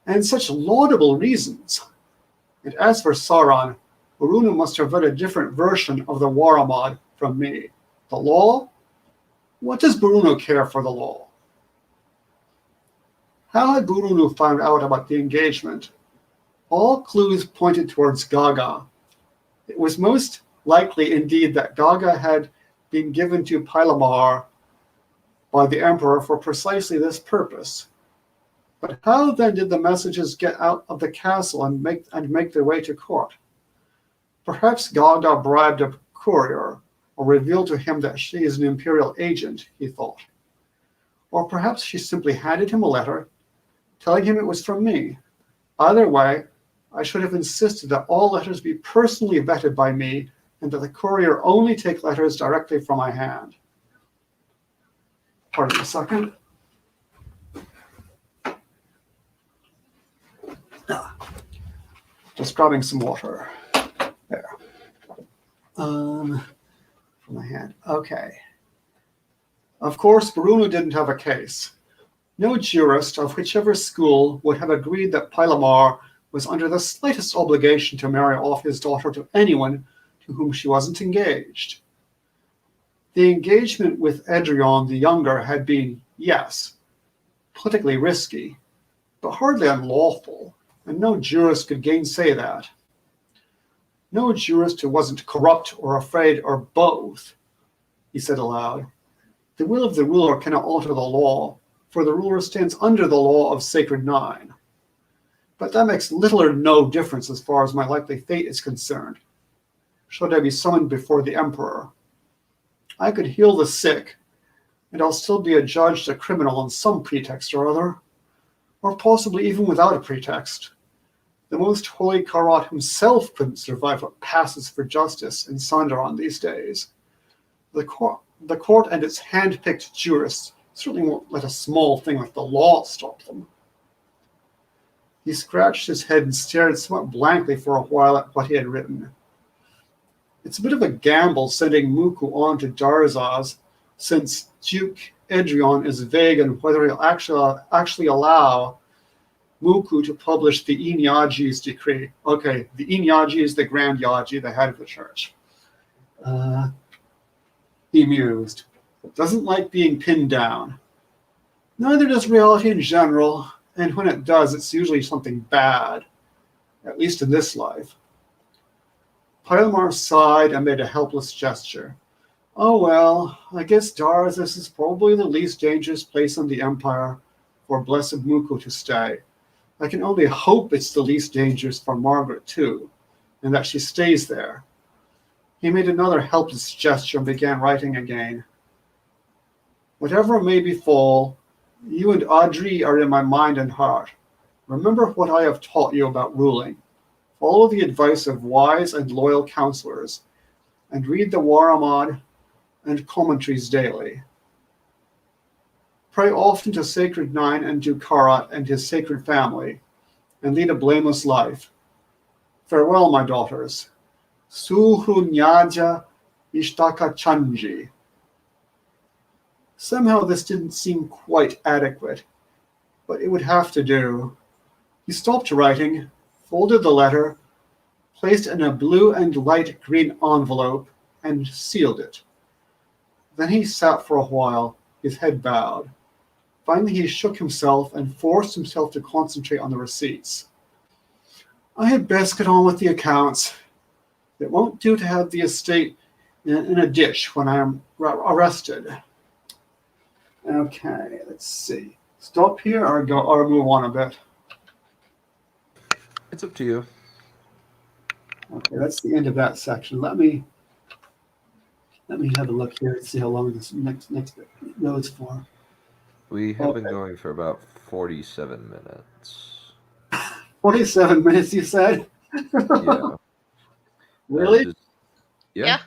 and such laudable reasons. And as for Sauron, Burunu must have read a different version of the Waramod from me. The law? What does Burunu care for the law? How had Burunu found out about the engagement? All clues pointed towards Gaga. It was most likely indeed that Gaga had been given to Pylamar by the Emperor for precisely this purpose. But how then did the messages get out of the castle and make their way to court? Perhaps Gaga bribed a courier, or revealed to him that she is an imperial agent, he thought. Or perhaps she simply handed him a letter, telling him it was from me. Either way, I should have insisted that all letters be personally vetted by me, and that the courier only take letters directly from my hand. Pardon a second. Just grabbing some water. There. From my hand. Okay. Of course, Burunu didn't have a case. No jurist of whichever school would have agreed that Pylamar was under the slightest obligation to marry off his daughter to anyone to whom she wasn't engaged. The engagement with Edrion the Younger had been, yes, politically risky, but hardly unlawful, and no jurist could gainsay that. No jurist who wasn't corrupt or afraid or both, he said aloud. The will of the ruler cannot alter the law, for the ruler stands under the law of Sacred Nine. But that makes little or no difference as far as my likely fate is concerned. Should I be summoned before the Emperor, I could heal the sick, and I'll still be adjudged a criminal on some pretext or other, or possibly even without a pretext. The most holy Karat himself couldn't survive what passes for justice in Sandaron these days. The court and its hand-picked jurists certainly won't let a small thing like the law stop them. He scratched his head and stared somewhat blankly for a while at what he had written. It's a bit of a gamble sending Muku on to Darzaz, since Duke Edrion is vague on whether he'll actually allow Muku to publish the Inyaji's decree. Okay, the Inyaji is the Grand Yaji, the head of the church. He mused. Doesn't like being pinned down. Neither does reality in general, and when it does, it's usually something bad, at least in this life. Pylemar sighed and made a helpless gesture. Oh well, I guess Darzas is probably the least dangerous place in the Empire for Blessed Muku to stay. I can only hope it's the least dangerous for Margaret, too, and that she stays there. He made another helpless gesture and began writing again. Whatever may befall, you and Audrey are in my mind and heart. Remember what I have taught you about ruling. Follow the advice of wise and loyal counselors, and read the Waramad and commentaries daily. Pray often to Sacred Nine and to Karat and his sacred family, and lead a blameless life. Farewell, my daughters. Suhrunyaja Ishtaka Chanji. Somehow this didn't seem quite adequate, but it would have to do. He stopped writing, folded the letter, placed it in a blue and light green envelope, and sealed it. Then he sat for a while, his head bowed. Finally he shook himself and forced himself to concentrate on the receipts. I had best get on with the accounts. It won't do to have the estate in a ditch when I am arrested. Okay, let's see. Stop here or move on a bit? It's up to you. Okay, that's the end of that section. Let me have a look here and see how long this next bit goes for. We have been going for about 47 minutes. 47 minutes, you said? Yeah. Really? Yeah.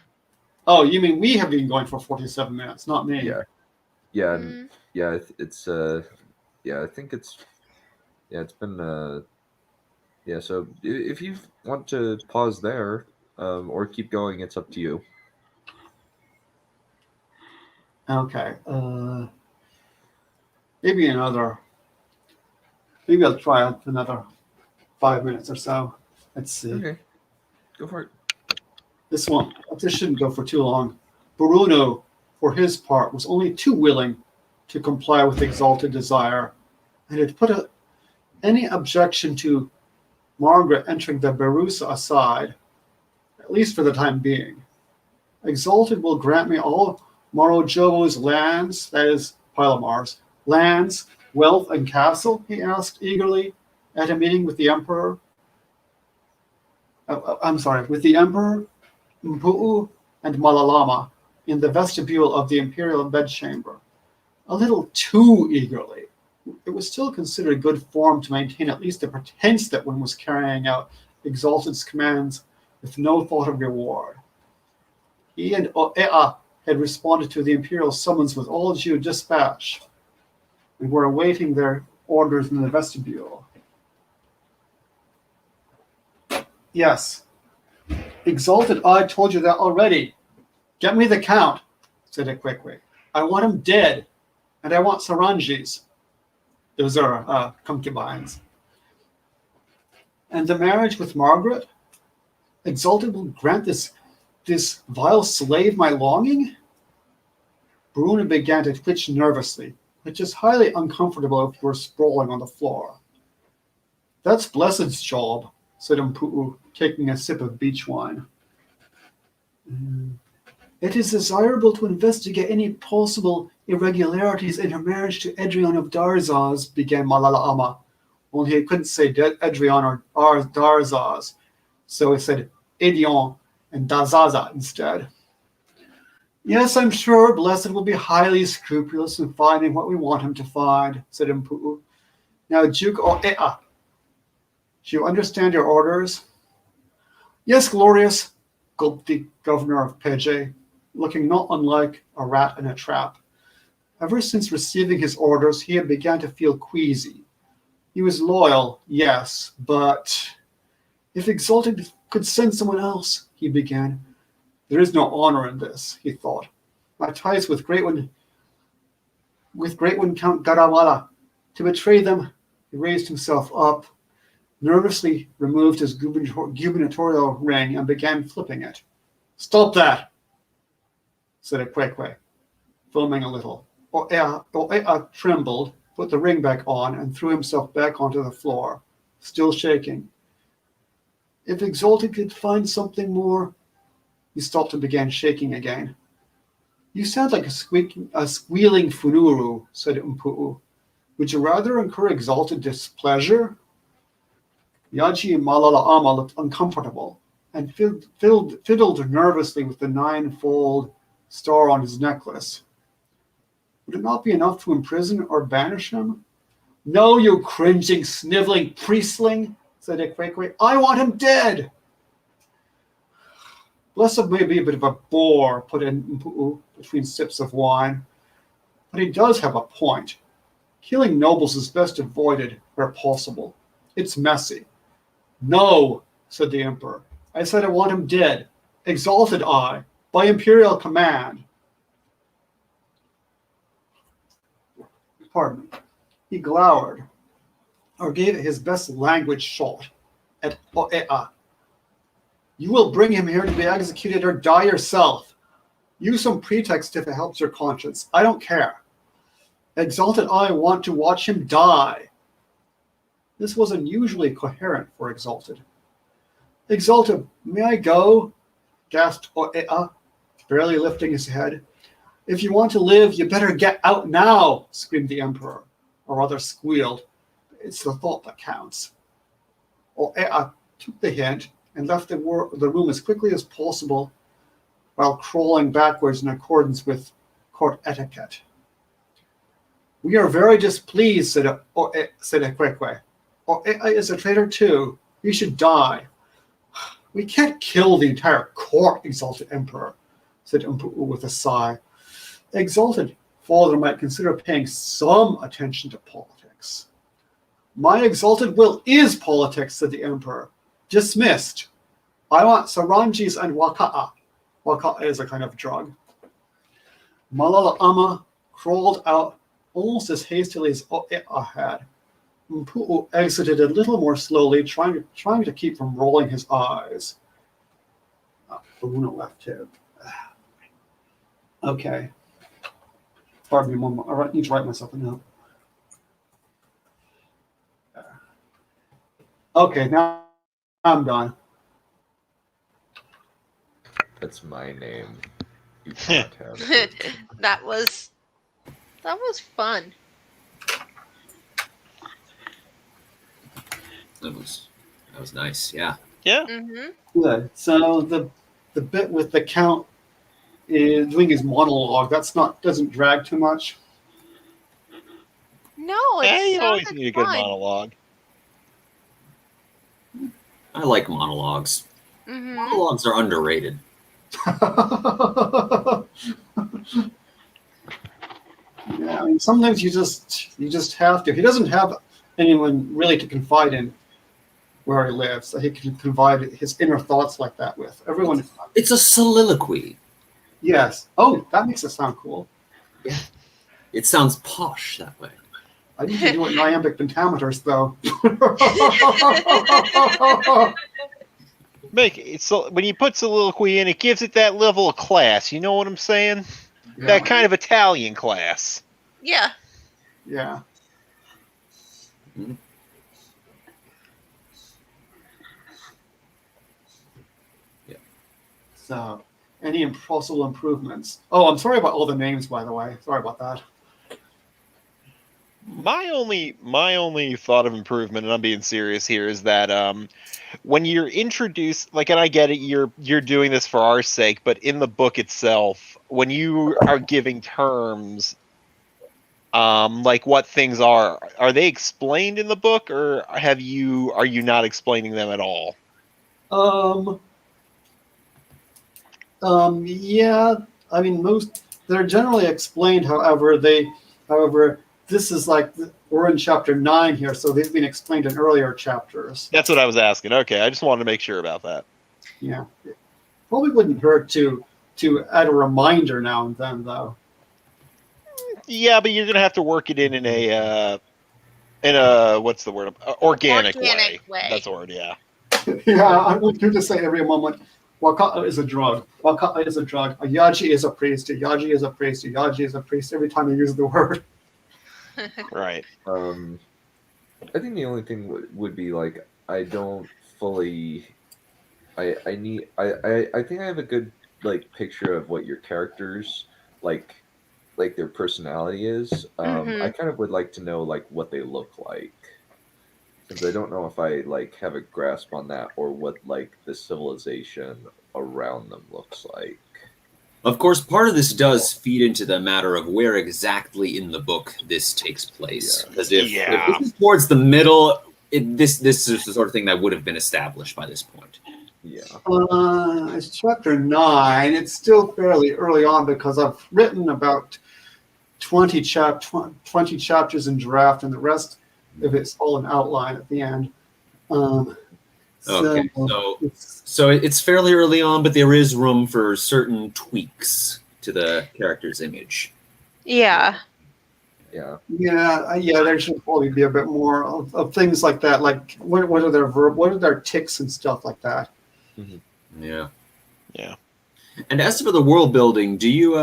Oh, you mean we have been going for 47 minutes, not me? Yeah. Yeah. Yeah. It's yeah. I think it's. Yeah. It's been. Yeah. So if you want to pause there, or keep going, it's up to you. Okay. Maybe I'll try it for another 5 minutes or so. Let's see. Okay. Go for it. This shouldn't go for too long. Bruno, for his part, was only too willing to comply with Exalted Desire, and had put any objection to Margaret entering the Berusa aside, at least for the time being. Exalted will grant me all Morojobo's lands, that is, Pylemar's, lands, wealth, and castle, he asked eagerly at a meeting with the Emperor. With the Emperor, Mpu'u, and Malalama in the vestibule of the Imperial Bedchamber. A little too eagerly. It was still considered good form to maintain at least the pretense that one was carrying out Exalted's commands with no thought of reward. He and Ea had responded to the Imperial summons with all due dispatch, and were awaiting their orders in the vestibule. Yes. Exalted, I told you that already. Get me the Count, said it quickly. I want him dead, and I want Saranjis. Those are concubines. And the marriage with Margaret? Exalted will grant this vile slave my longing? Bruno began to twitch nervously, which is highly uncomfortable if you were sprawling on the floor. That's Blessed's job, said Mpu'u, taking a sip of beach wine. It is desirable to investigate any possible irregularities in her marriage to Edrion of Darzaz, began Malala Ama, Only he couldn't say Edrion or Darzaz, so he said Edion and Dazaza instead. Yes, I'm sure Blessed will be highly scrupulous in finding what we want him to find, said Mpu'u. Now, Duke O'Ea, do you understand your orders? Yes, Glorious, gulped the governor of Peje, looking not unlike a rat in a trap. Ever since receiving his orders, he had begun to feel queasy. He was loyal, yes, but if Exalted could send someone else, he began. There is no honor in this, he thought. My ties with Great One Count Garawala. To betray them, he raised himself up, nervously removed his gubernatorial ring, and began flipping it. Stop that, said Ekwekwe, foaming a little. O'Ea trembled, put the ring back on, and threw himself back onto the floor, still shaking. If Exalted could find something more... He stopped and began shaking again. You sound like a squealing funuru, said Mpu'u. Would you rather incur Exalted displeasure? Yaji Malala Ama looked uncomfortable and fiddled nervously with the 9-fold star on his necklace. Would it not be enough to imprison or banish him? No, you cringing, sniveling priestling, said Ekwekwe. I want him dead. Blessed may be a bit of a bore, put in Mpu'u between sips of wine, but he does have a point. Killing nobles is best avoided where possible. It's messy. No, said the emperor. I said I want him dead. Exalted I, by imperial command. Pardon me. He glowered, or gave it his best language shot at O'Ea. You will bring him here to be executed or die yourself. Use some pretext if it helps your conscience. I don't care. Exalted I want to watch him die. This was unusually coherent for Exalted. Exalted, may I go? Gasped O'Ea, barely lifting his head. If you want to live, you better get out now, screamed the emperor, or rather squealed. It's the thought that counts. O'Ea took the hint and left the room as quickly as possible while crawling backwards in accordance with court etiquette. We are very displeased, said Ekwekwe. O'Ea is a traitor too. He should die. We can't kill the entire court, Exalted Emperor, said Mpu'u with a sigh. Exalted Father might consider paying some attention to politics. My exalted will is politics, said the Emperor. Dismissed. I want Saranjis and Waka'a. Waka'a is a kind of drug. Malala Ama crawled out almost as hastily as O'Ea had. Mpu'u exited a little more slowly, trying to keep from rolling his eyes. Luna left too. Okay. Pardon me, one more. I need to write myself a note. Okay, now I'm done. That's my name. You can't have it. That was fun. That was nice. Yeah. Yeah. Mm-hmm. Good. So the bit with the count is doing his monologue. Doesn't drag too much. No, it's Yeah, you always need a good fun. monologue. I like monologues. Mm-hmm. Monologues are underrated. Yeah, I mean, sometimes you just have to. He doesn't have anyone really to confide in where he lives, so he can confide his inner thoughts like that with everyone. It's a soliloquy. Yes. Oh, that makes it sound cool. Yeah. It sounds posh that way. I need to do it in iambic pentameters, though. Make it so when you put soliloquy in, it gives it that level of class. You know what I'm saying? Yeah. That kind of Italian class. Yeah. Yeah. Mhm. Yeah. So, any possible improvements? Oh, I'm sorry about all the names, by the way. Sorry about that. My only thought of improvement, and I'm being serious here, is that when you're introduced, like, and I get it, you're doing this for our sake, but in the book itself, when you are giving terms, like what things are they explained in the book, or are you not explaining them at all? Yeah, I mean, they're generally explained. However, this is like we're in chapter 9 here, so they've been explained in earlier chapters. That's what I was asking. Okay, I just wanted to make sure about that. Yeah, probably wouldn't hurt to add a reminder now and then, though. Yeah, but you're gonna have to work it in a what's the word? Organic way. That's the word. Yeah. Yeah, I would do to say every moment. Wakata is a drug. Wakata is a drug. A Yaji is a priest. A Yaji is a priest. A Yaji is a priest. Every time I use the word. Right. I think the only thing would be like I don't fully. I think I have a good like picture of what your characters like their personality is. I kind of would like to know like what they look like. Since I don't know if I like have a grasp on that or what like the civilization around them looks like. Of course, part of this does feed into the matter of where exactly in the book this takes place. Because if this is towards the middle, this is the sort of thing that would have been established by this point. Yeah. It's chapter 9. It's still fairly early on because I've written about 20 chapters in draft, and the rest of it's all an outline at the end. Okay, so it's fairly early on, but there is room for certain tweaks to the character's image. Yeah. Yeah. There should probably be a bit more of things like that. Like what are their tics and stuff like that. Mm-hmm. Yeah. And as for the world building, do you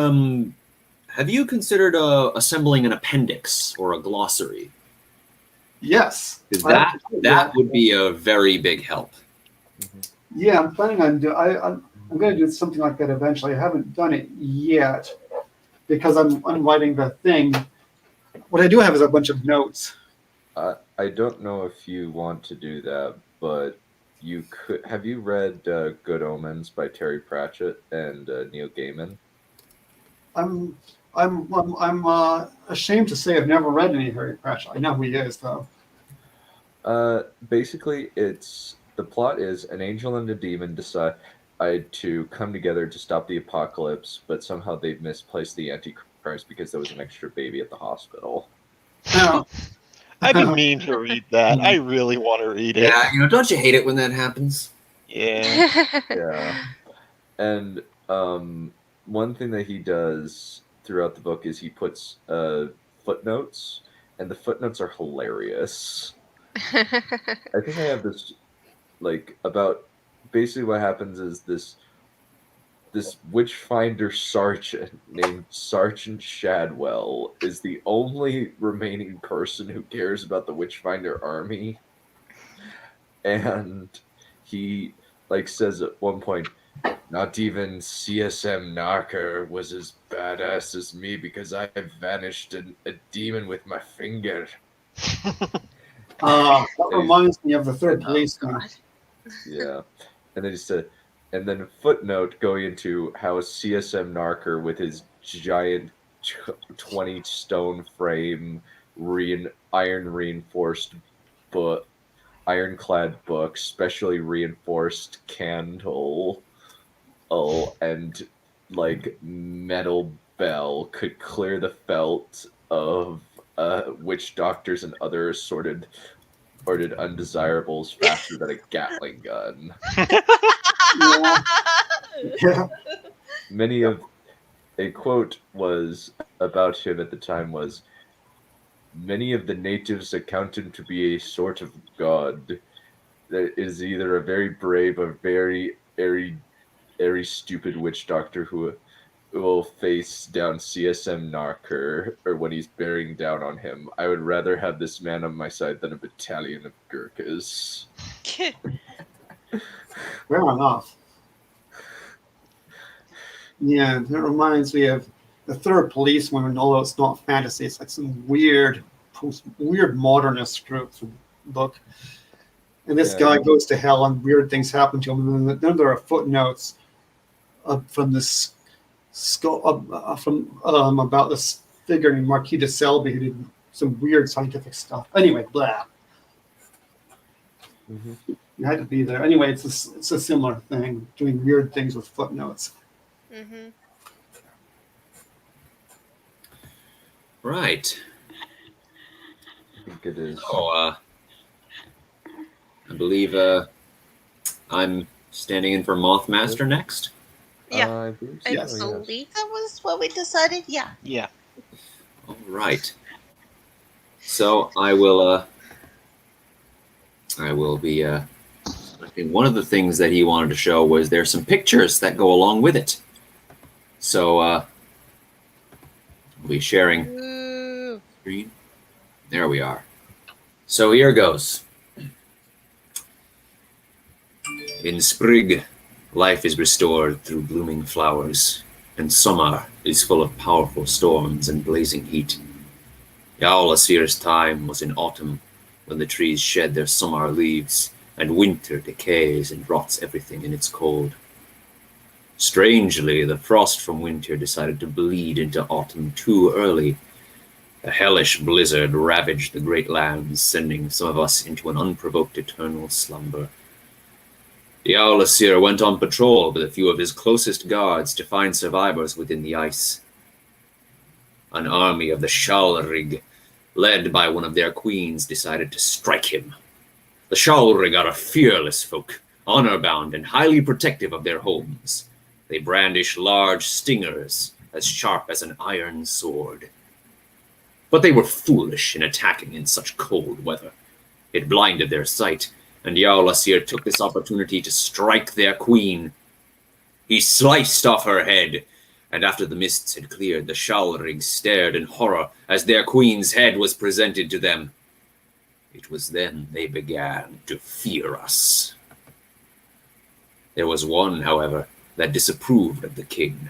have you considered assembling an appendix or a glossary? Yes. That would be a very big help. Mm-hmm. Yeah, I'm planning on I'm going to do something like that eventually. I haven't done it yet because I'm writing the thing. What I do have is a bunch of notes. I don't know if you want to do that, but you could. Have you read Good Omens by Terry Pratchett and Neil Gaiman? I'm ashamed to say I've never read any Terry Pratchett. I know who he is though. Basically, the plot is an angel and a demon decide to come together to stop the apocalypse, but somehow they've misplaced the Antichrist because there was an extra baby at the hospital. Now, I've been meaning to read that. I really want to read it. Yeah, don't you hate it when that happens? Yeah. Yeah. And one thing that he does throughout the book is he puts footnotes, and the footnotes are hilarious. I think I have this like about basically what happens is this witchfinder sergeant named Sergeant Shadwell is the only remaining person who cares about the witchfinder army, and he like says at one point, not even CSM Knocker was as badass as me because I vanished a demon with my finger. that reminds me of the third policeman. Yeah, and then he said, and then a footnote going into how CSM Narker with his giant 20 stone frame, iron reinforced book, ironclad book, specially reinforced candle, and like metal bell could clear the felt of witch doctors and other assorted undesirables faster than a Gatling gun. Yeah. A quote was about him at the time was, many of the natives account him to be a sort of god that is either a very brave or very stupid witch doctor who will face down CSM Narker, or when he's bearing down on him. I would rather have this man on my side than a battalion of Gurkhas. Fair enough. Yeah, that reminds me of the third policewoman, although it's not fantasy. It's like some weird weird modernist groups book. And this guy goes to hell, and weird things happen to him. And then there are footnotes from this about this figure named Marquis de Selby who did some weird scientific stuff. Anyway, blah. Mm-hmm. You had to be there. Anyway, it's a similar thing, doing weird things with footnotes. Mm-hmm. Right. I think it is. Oh, I believe I'm standing in for Mothmaster next. Yeah. I believe so, I yes. believe that was what we decided. Yeah. Yeah. All right. So I will be. I think one of the things that he wanted to show was there's some pictures that go along with it. So we'll be sharing Ooh. screen. There we are. So here goes. In spring, life is restored through blooming flowers, and summer is full of powerful storms and blazing heat. Jarl Asir's time was in autumn, when the trees shed their summer leaves, and winter decays and rots everything in its cold. Strangely, the frost from winter decided to bleed into autumn too early. A hellish blizzard ravaged the great lands, sending some of us into an unprovoked eternal slumber. Jarl Asir went on patrol with a few of his closest guards to find survivors within the ice. An army of the Shalrig, led by one of their queens, decided to strike him. The Shalrig are a fearless folk, honor-bound and highly protective of their homes. They brandish large stingers, as sharp as an iron sword. But they were foolish in attacking in such cold weather. It blinded their sight, and Jarl Asir took this opportunity to strike their queen. He sliced off her head, and after the mists had cleared, the Shalrig stared in horror as their queen's head was presented to them. It was then they began to fear us. There was one, however, that disapproved of the king.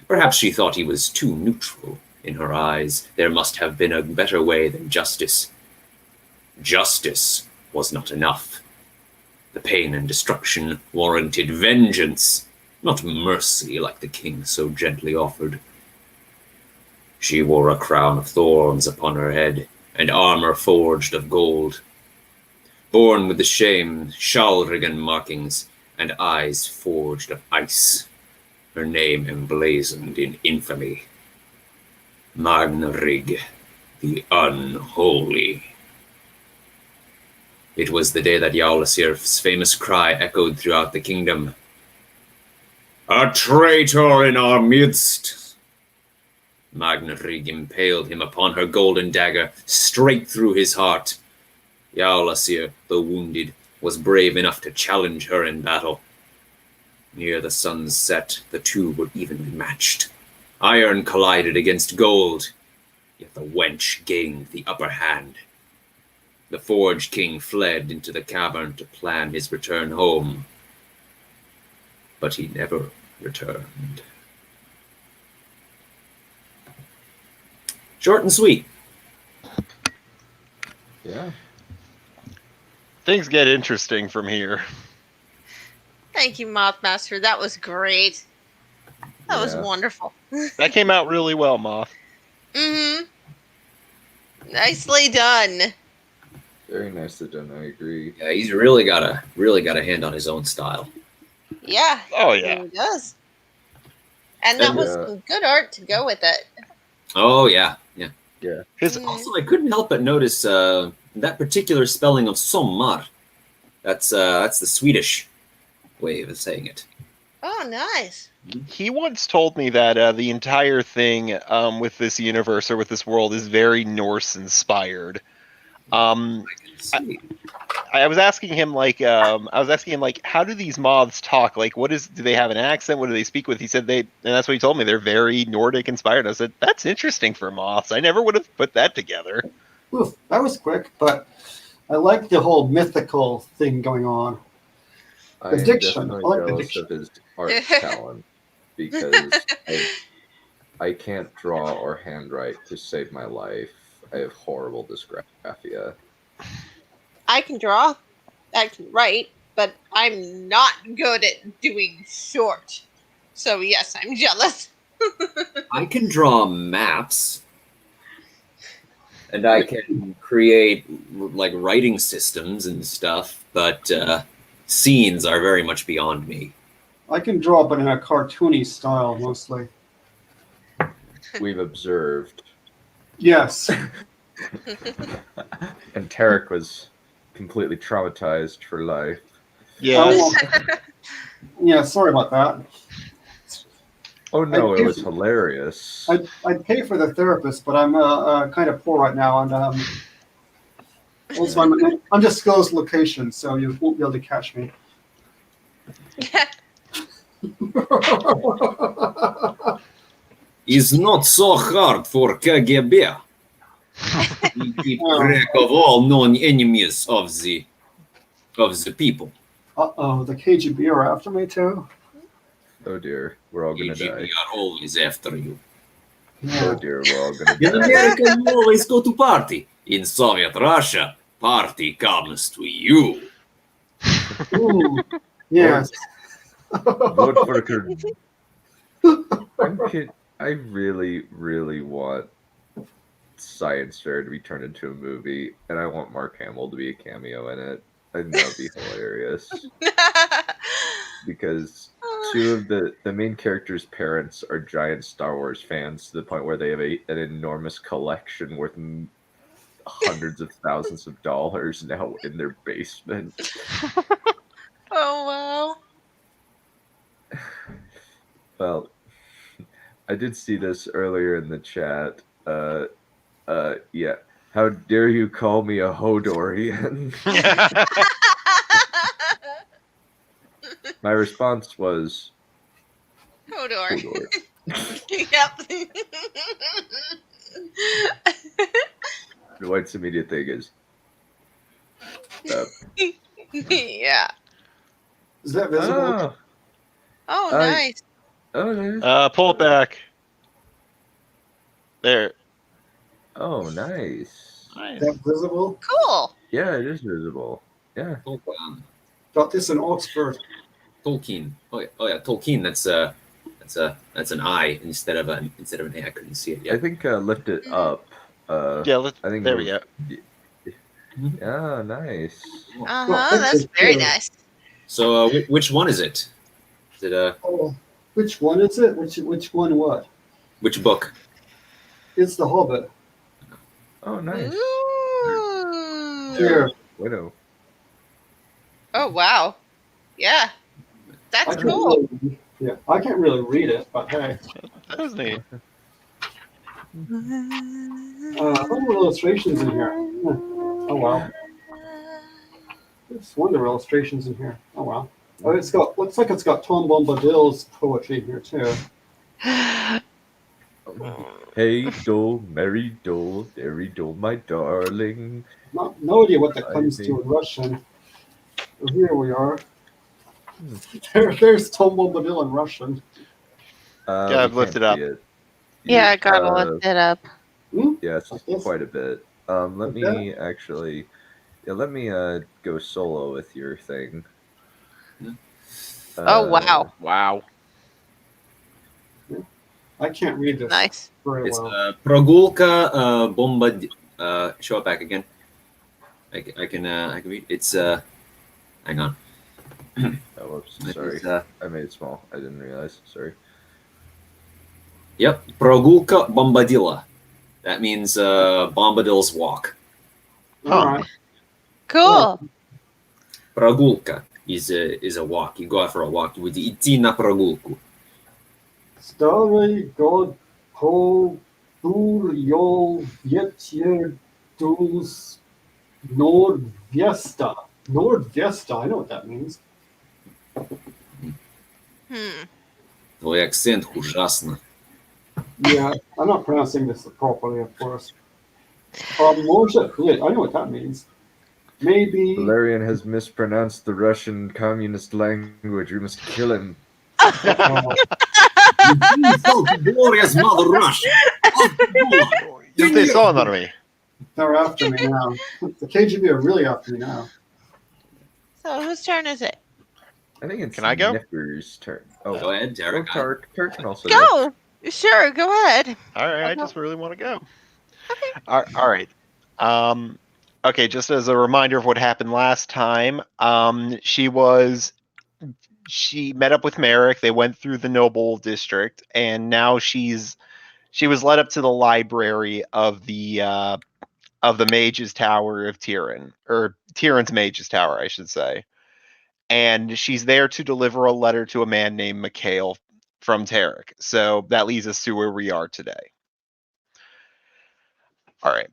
Perhaps she thought he was too neutral. In her eyes, there must have been a better way than justice. Justice was not enough. The pain and destruction warranted vengeance, not mercy like the king so gently offered. She wore a crown of thorns upon her head, and armor forged of gold. Born with the shame, Shalrigan markings, and eyes forged of ice, her name emblazoned in infamy. Magnarig, the Unholy. It was the day that Jarl Asir's famous cry echoed throughout the kingdom. A traitor in our midst! Magnarig impaled him upon her golden dagger, straight through his heart. Jarl Asir, though wounded, was brave enough to challenge her in battle. Near the sun's set, the two were evenly matched. Iron collided against gold, yet the wench gained the upper hand. The Forge King fled into the cavern to plan his return home, but he never returned. Short and sweet. Yeah. Things get interesting from here. Thank you, Mothmaster. That was great. That was wonderful. That came out really well, Moth. Mm-hmm. Nicely done. Very nicely done. I agree. Yeah, he's really got a hand on his own style. Yeah. Oh, yeah. He does. And that was some good art to go with it. Oh yeah, yeah. Yeah. Also, I couldn't help but notice that particular spelling of sommar. That's the Swedish way of saying it. Oh, nice. He once told me that the entire thing with this universe or with this world is very Norse inspired. I was asking him how do these moths talk? Like, do they have an accent? What do they speak with? He said and that's what he told me. They're very Nordic inspired. I said, that's interesting for moths. I never would have put that together. Ooh, that was quick, but I like the whole mythical thing going on. I am diction. definitely I like the jealous diction. of his art talent because I can't draw or handwrite to save my life. I have horrible dysgraphia. I can draw, I can write, but I'm not good at doing short. So yes, I'm jealous. I can draw maps, and I can create like writing systems and stuff, but scenes are very much beyond me. I can draw, but in a cartoony style mostly. We've observed. Yes. And Tarek was completely traumatized for life. Yes. Yeah, sorry about that. Oh no, it was hilarious. I'd pay for the therapist, but I'm kind of poor right now, and also I'm in an undisclosed location, so you won't be able to catch me. Is not so hard for KGB. We keep track of all known enemies of the people. Uh-oh, the KGB are after me too? Oh dear, we're all gonna KGB die. are always after you. Oh dear, we're all gonna In die. America, you always go to party. In Soviet Russia, party comes to you. Ooh, yes. Vote for Kurd. I really, really want Science Fair to be turned into a movie, and I want Mark Hamill to be a cameo in it. I think that would be hilarious. Because two of the main characters' parents are giant Star Wars fans to the point where they have an enormous collection worth hundreds of thousands of dollars now in their basement. Oh wow. Well, I did see this earlier in the chat. Yeah. How dare you call me a Hodorian? My response was Hodor. Hodor. Yep. The White's immediate thing is Yeah. Is that visible? Oh, Uh, nice. oh, Pull it back. There. oh, nice. Is that visible? Cool. Yeah, it is visible. Yeah. Got this in Oxford. Tolkien. Oh yeah, Tolkien. That's an I instead of an A. I couldn't see it I yet. think lift it up. Yeah, I think there we go. Yeah, nice. That's very nice. So which one is it? Is it Oh, which one is it? Which one what? which book? It's the Hobbit. Oh, nice. Ooh. Here. Widow. Oh wow. Yeah. I That's can't cool. really, I can't really read it, but hey. That was neat. Little illustrations in here. Oh wow. There's wonder illustrations in here. Oh wow. Oh, looks like it's got Tom Bombadil's poetry here too. Hey, Dole, Mary Dole, Derry Dole, my darling. No idea what that comes to in Russian. Oh, here we are. There's Tom Bombadil in Russian. Yeah, I've lifted up. Yeah, I gotta lift it up. Yes, quite a bit. Let me actually, let me go solo with your thing. Oh wow. Wow. I can't read this Nice. very It's well. Прогулка Bombad. Show it back again. I can read. It's hang on. Oh, whoops, sorry. It's, I made it small. I didn't realize. Sorry. Yep, Прогулка Bombadilla. That means Bombadil's walk. All right. Cool. Прогулка is a walk. You go out for a walk. You would идти на прогулку. Starry God Ho Dur Yol Yetjer Dus Nordvesta. Nordvesta, I know what that means. Твой акцент ужасно. Yeah, I'm not pronouncing this properly, of course. Может быть, I know what that means. Maybe. Valerian has mispronounced the Russian communist language. We must kill him. Glorious mother Russia. Just they saw on me. They're after me now. The KGB are really after me now. So whose turn is it? I think it's Can I go? Nipper's turn. Oh, Go ahead, Tarek. Tarek can also go. Go! Sure, go ahead. All right, I Okay. just really want to go. Okay. All right. Okay, just as a reminder of what happened last time, she met up with Merrick. They went through the noble district, and now she was led up to the library of the Mage's Tower of Tyrion, or Tyrion's Mage's Tower, I should say. And she's there to deliver a letter to a man named Mikhail from Tarek. So that leads us to where we are today. All right.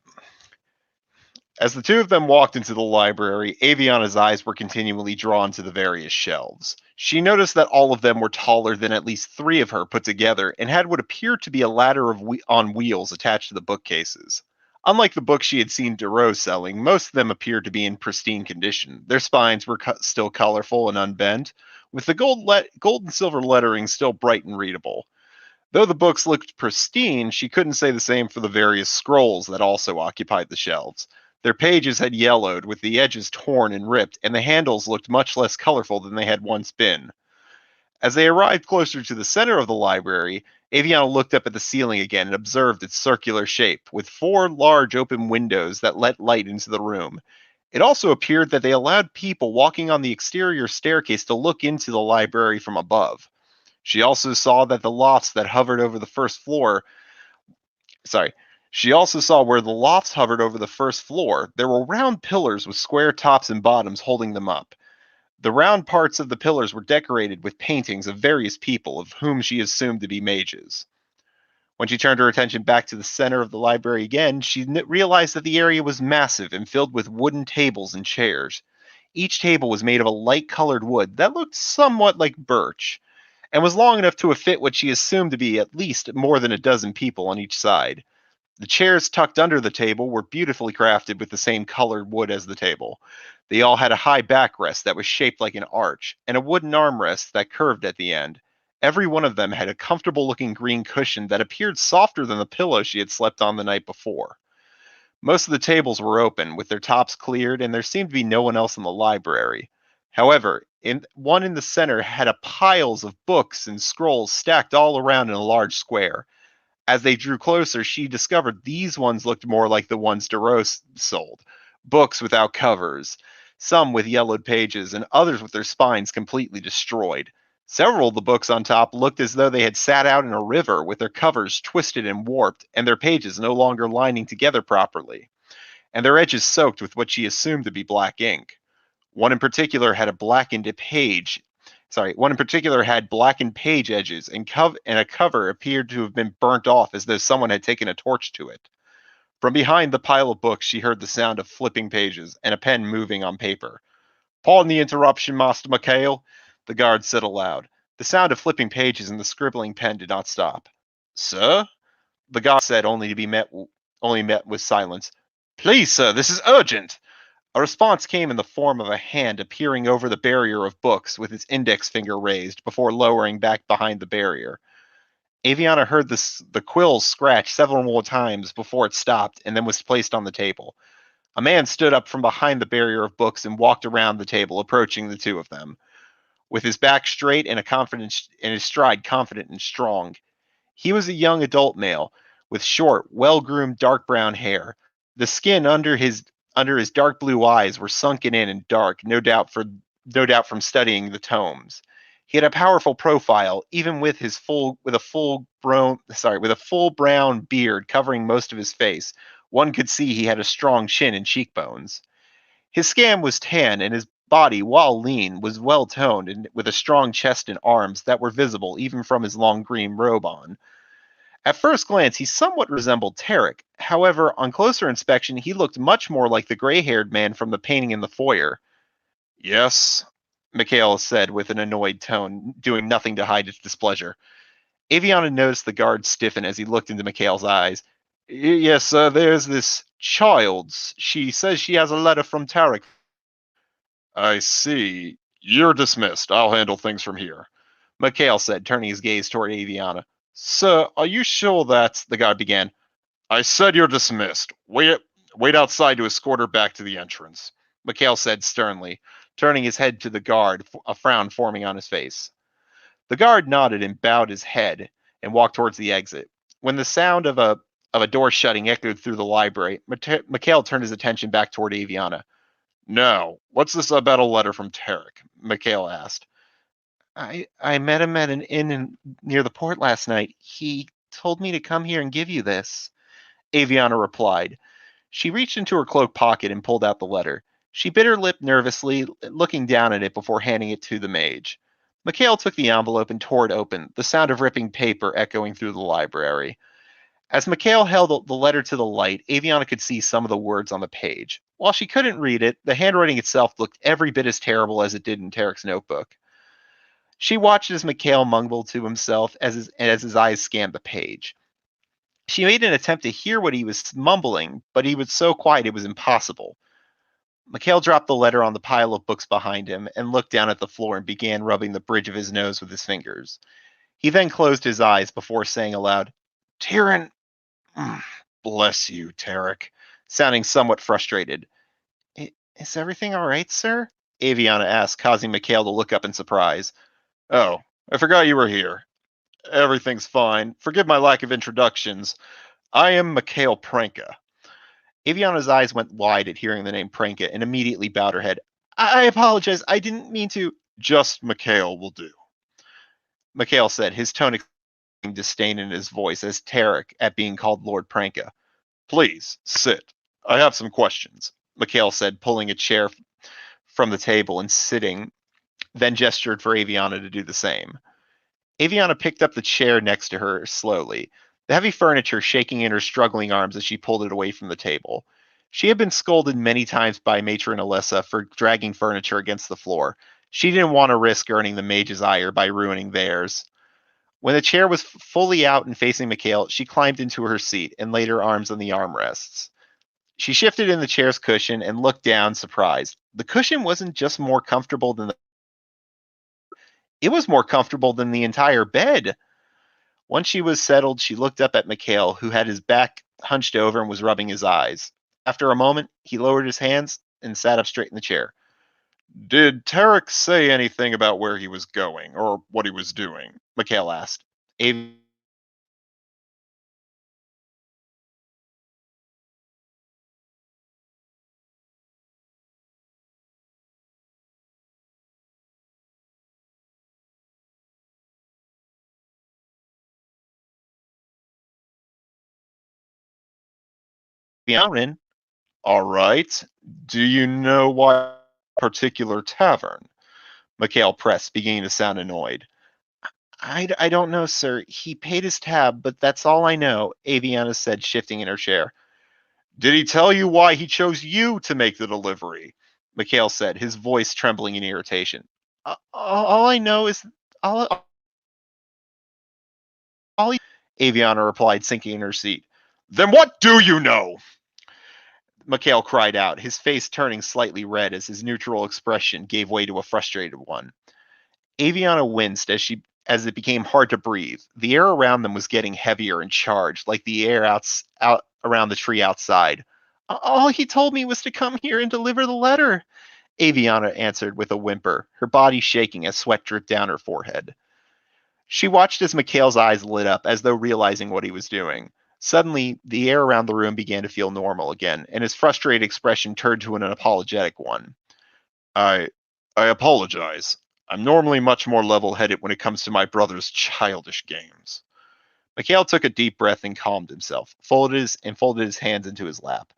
As the two of them walked into the library, Aviana's eyes were continually drawn to the various shelves. She noticed that all of them were taller than at least 3 of her put together and had what appeared to be a ladder on wheels attached to the bookcases. Unlike the books she had seen Duro selling, most of them appeared to be in pristine condition. Their spines were still colorful and unbent, with the gold and silver lettering still bright and readable. Though the books looked pristine, she couldn't say the same for the various scrolls that also occupied the shelves. Their pages had yellowed, with the edges torn and ripped, and the handles looked much less colorful than they had once been. As they arrived closer to the center of the library, Aviana looked up at the ceiling again and observed its circular shape, with 4 large open windows that let light into the room. It also appeared that they allowed people walking on the exterior staircase to look into the library from above. She also saw that the lofts that hovered over the first floor... She also saw where the lofts hovered over the first floor, there were round pillars with square tops and bottoms holding them up. The round parts of the pillars were decorated with paintings of various people, of whom she assumed to be mages. When she turned her attention back to the center of the library again, she realized that the area was massive and filled with wooden tables and chairs. Each table was made of a light-colored wood that looked somewhat like birch, and was long enough to have fit what she assumed to be at least more than a dozen people on each side. The chairs tucked under the table were beautifully crafted with the same colored wood as the table. They all had a high backrest that was shaped like an arch, and a wooden armrest that curved at the end. Every one of them had a comfortable-looking green cushion that appeared softer than the pillow she had slept on the night before. Most of the tables were open, with their tops cleared, and there seemed to be no one else in the library. However, one in the center had piles of books and scrolls stacked all around in a large square. As they drew closer, she discovered these ones looked more like the ones DeRose sold. Books without covers, some with yellowed pages, and others with their spines completely destroyed. Several of the books on top looked as though they had sat out in a river, with their covers twisted and warped, and their pages no longer lining together properly, and their edges soaked with what she assumed to be black ink. One in particular had blackened page edges, and a cover appeared to have been burnt off as though someone had taken a torch to it. From behind the pile of books, she heard the sound of flipping pages and a pen moving on paper. "Pardon the interruption, Master Mikhail," the guard said aloud. The sound of flipping pages and the scribbling pen did not stop. "Sir?" the guard said, only met with silence. "Please, sir, this is urgent." A response came in the form of a hand appearing over the barrier of books with its index finger raised before lowering back behind the barrier. Aviana heard the quills scratch several more times before it stopped and then was placed on the table. A man stood up from behind the barrier of books and walked around the table, approaching the two of them, with his back straight and his stride confident and strong. He was a young adult male with short, well-groomed dark brown hair. The skin under his dark blue eyes were sunken in and dark, no doubt from studying the tomes. He had a powerful profile, even with a full brown beard covering most of his face. One could see he had a strong chin and cheekbones. His skin was tan, and his body, while lean, was well toned and with a strong chest and arms that were visible even from his long green robe on. At first glance, he somewhat resembled Tarek. However, on closer inspection, he looked much more like the gray-haired man from the painting in the foyer. "Yes," Mikhail said with an annoyed tone, doing nothing to hide his displeasure. Aviana noticed the guard stiffen as he looked into Mikhail's eyes. "Yes, sir, there's this child. She says she has a letter from Tarek." "I see. You're dismissed. I'll handle things from here," Mikhail said, turning his gaze toward Aviana. "Sir, are you sure that—" the guard began. "I said you're dismissed. Wait outside to escort her back to the entrance, Mikhail said sternly, turning his head to the guard, a frown forming on his face. The guard nodded and bowed his head and walked towards the exit. When the sound of a door shutting echoed through the library, Mikhail turned his attention back toward Aviana. "Now, what's this about a letter from Tarek?" Mikhail asked. I met him at an inn near the port last night. He told me to come here and give you this, Aviana replied. She reached into her cloak pocket and pulled out the letter. She bit her lip nervously, looking down at it before handing it to the mage. Mikhail took the envelope and tore it open, the sound of ripping paper echoing through the library. As Mikhail held the letter to the light, Aviana could see some of the words on the page. While she couldn't read it, the handwriting itself looked every bit as terrible as it did in Tarek's notebook. She watched as Mikhail mumbled to himself as his eyes scanned the page. She made an attempt to hear what he was mumbling, but he was so quiet it was impossible. Mikhail dropped the letter on the pile of books behind him and looked down at the floor and began rubbing the bridge of his nose with his fingers. He then closed his eyes before saying aloud, "Tyrion, bless you, Tarek," sounding somewhat frustrated. Is everything all right, sir?" Aviana asked, causing Mikhail to look up in surprise. "Oh, I forgot you were here. Everything's fine. Forgive my lack of introductions. I am Mikhail Pranka." Aviana's eyes went wide at hearing the name Pranka and immediately bowed her head. I apologize. I didn't mean to. "Just Mikhail will do," Mikhail said, his tone expressing disdain in his voice as Tarek at being called Lord Pranka. "Please, sit. I have some questions," Mikhail said, pulling a chair from the table and sitting, then gestured for Aviana to do the same. Aviana picked up the chair next to her slowly, the heavy furniture shaking in her struggling arms as she pulled it away from the table. She had been scolded many times by Matron Alyssa for dragging furniture against the floor. She didn't want to risk earning the mage's ire by ruining theirs. When the chair was fully out and facing Mikhail, she climbed into her seat and laid her arms on the armrests. She shifted in the chair's cushion and looked down, surprised. The cushion wasn't just more comfortable than it was more comfortable than the entire bed. Once she was settled, she looked up at Mikhail, who had his back hunched over and was rubbing his eyes. After a moment, he lowered his hands and sat up straight in the chair. "Did Tarek say anything about where he was going, or what he was doing?" Mikhail asked. Aviana, "All right. Do you know why particular tavern?" Mikhail pressed, beginning to sound annoyed. I don't know, sir. He paid his tab, but that's all I know," Aviana said, shifting in her chair. "Did he tell you why he chose you to make the delivery?" Mikhail said, his voice trembling in irritation. All I know is all Aviana replied, sinking in her seat. "Then what do you know?" Mikhail cried out, his face turning slightly red as his neutral expression gave way to a frustrated one. Aviana winced as it became hard to breathe. The air around them was getting heavier and charged, like the air out around the tree outside. "All he told me was to come here and deliver the letter," Aviana answered with a whimper, her body shaking as sweat dripped down her forehead. She watched as Mikhail's eyes lit up, as though realizing what he was doing. Suddenly, the air around the room began to feel normal again, and his frustrated expression turned to an apologetic one. I apologize. I'm normally much more level-headed when it comes to my brother's childish games." Mikhail took a deep breath and calmed himself, folded his hands into his lap.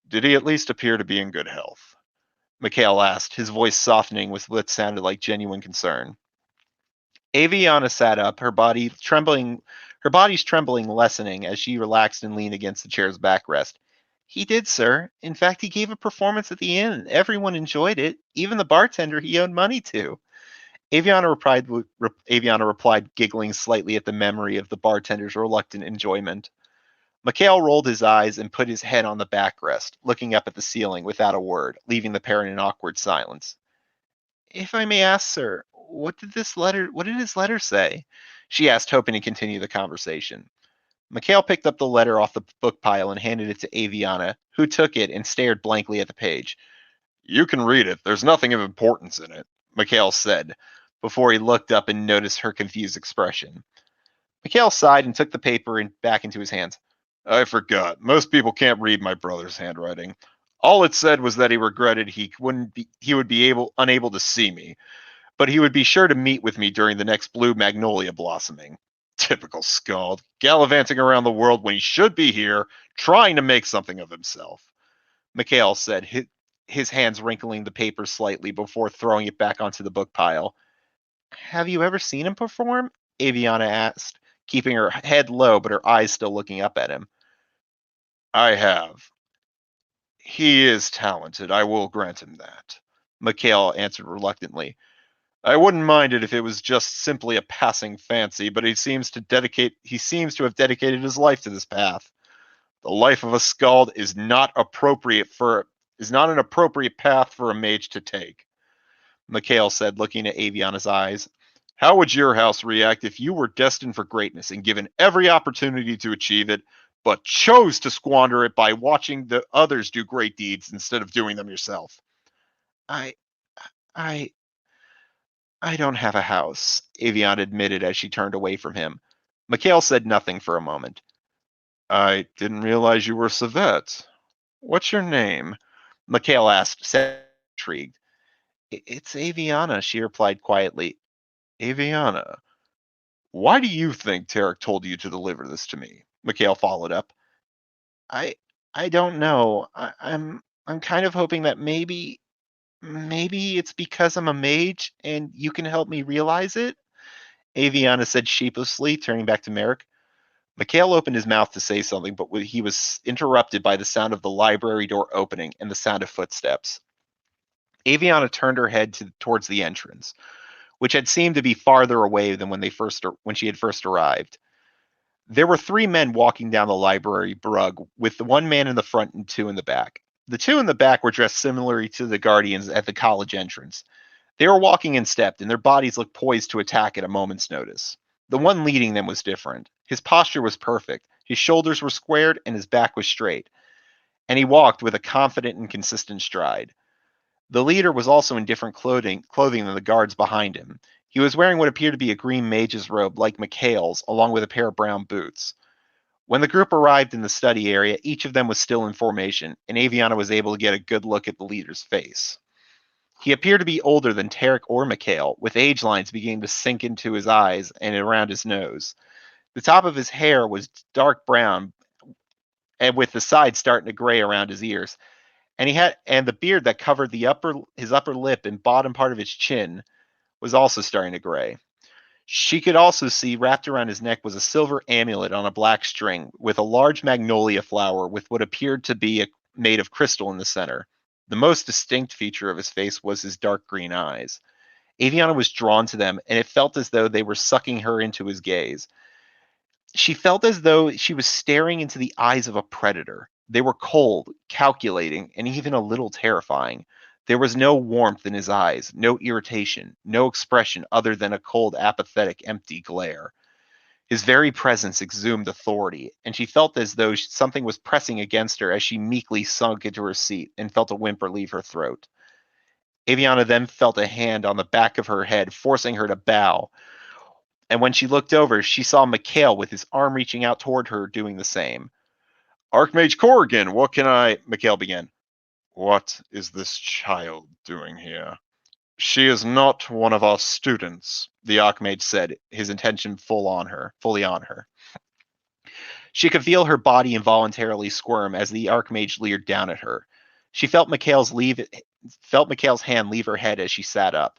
"Did he at least appear to be in good health?" Mikhail asked, his voice softening with what sounded like genuine concern. Aviana sat up, her body's trembling lessening as she relaxed and leaned against the chair's backrest. "He did, sir. In fact, he gave a performance at the inn. Everyone enjoyed it, even the bartender he owed money to." Aviana replied, giggling slightly at the memory of the bartender's reluctant enjoyment. Mikhail rolled his eyes and put his head on the backrest, looking up at the ceiling without a word, leaving the pair in an awkward silence. "If I may ask, sir, what did his letter say?" she asked, hoping to continue the conversation. Mikhail picked up the letter off the book pile and handed it to Aviana, who took it and stared blankly at the page. You can read it. There's nothing of importance in it, Mikhail said, before he looked up and noticed her confused expression. Mikhail sighed and took the paper back into his hands. I forgot. Most people can't read my brother's handwriting. All it said was that he regretted he would be unable to see me, but he would be sure to meet with me during the next blue magnolia blossoming. Typical Scald, gallivanting around the world when he should be here, trying to make something of himself, Mikhail said, his hands wrinkling the paper slightly before throwing it back onto the book pile. Have you ever seen him perform? Aviana asked, keeping her head low but her eyes still looking up at him. I have. He is talented, I will grant him that, Mikhail answered reluctantly. I wouldn't mind it if it was just simply a passing fancy, but he seems to have dedicated his life to this path. The life of a Skald is not an appropriate path for a mage to take, Mikhail said, looking at Aviana's eyes. How would your house react if you were destined for greatness and given every opportunity to achieve it, but chose to squander it by watching the others do great deeds instead of doing them yourself? I don't have a house, Aviana admitted as she turned away from him. Mikhail said nothing for a moment. I didn't realize you were Savette. What's your name? Mikhail asked, intrigued. It's Aviana, she replied quietly. Aviana. Why do you think Tarek told you to deliver this to me? Mikhail followed up. I don't know. I'm kind of hoping that maybe it's because I'm a mage and you can help me realize it, Aviana said sheepishly, turning back to Merrick. Mikhail opened his mouth to say something, but he was interrupted by the sound of the library door opening and the sound of footsteps. Aviana turned her head towards the entrance, which had seemed to be farther away than when she had first arrived. There were 3 men walking down the library brug, with the 1 man in the front and 2 in the back. The 2 in the back were dressed similarly to the guardians at the college entrance. They were walking in step, and their bodies looked poised to attack at a moment's notice. The one leading them was different. His posture was perfect, his shoulders were squared, and his back was straight, and he walked with a confident and consistent stride. The leader was also in different clothing than the guards behind him. He was wearing what appeared to be a green mage's robe like Mikhail's, along with a pair of brown boots. When the group arrived in the study area, each of them was still in formation, and Aviana was able to get a good look at the leader's face. He appeared to be older than Tarek or Mikhail, with age lines beginning to sink into his eyes and around his nose. The top of his hair was dark brown, and with the sides starting to gray around his ears. And the beard that covered his upper lip and bottom part of his chin was also starting to gray. She could also see wrapped around his neck was a silver amulet on a black string with a large magnolia flower with what appeared to be made of crystal in the center. The most distinct feature of his face was his dark green eyes. Aviana was drawn to them, and it felt as though they were sucking her into his gaze. She felt as though she was staring into the eyes of a predator. They were cold, calculating, and even a little terrifying. There was no warmth in his eyes, no irritation, no expression other than a cold, apathetic, empty glare. His very presence exhumed authority, and she felt as though something was pressing against her as she meekly sunk into her seat and felt a whimper leave her throat. Aviana then felt a hand on the back of her head, forcing her to bow. And when she looked over, she saw Mikhail with his arm reaching out toward her, doing the same. Archmage Corrigan, Mikhail began. What is this child doing here? She is not one of our students, the Archmage said, his intention fully on her. She could feel her body involuntarily squirm as the Archmage leered down at her. She felt Mikhail's hand leave her head as she sat up.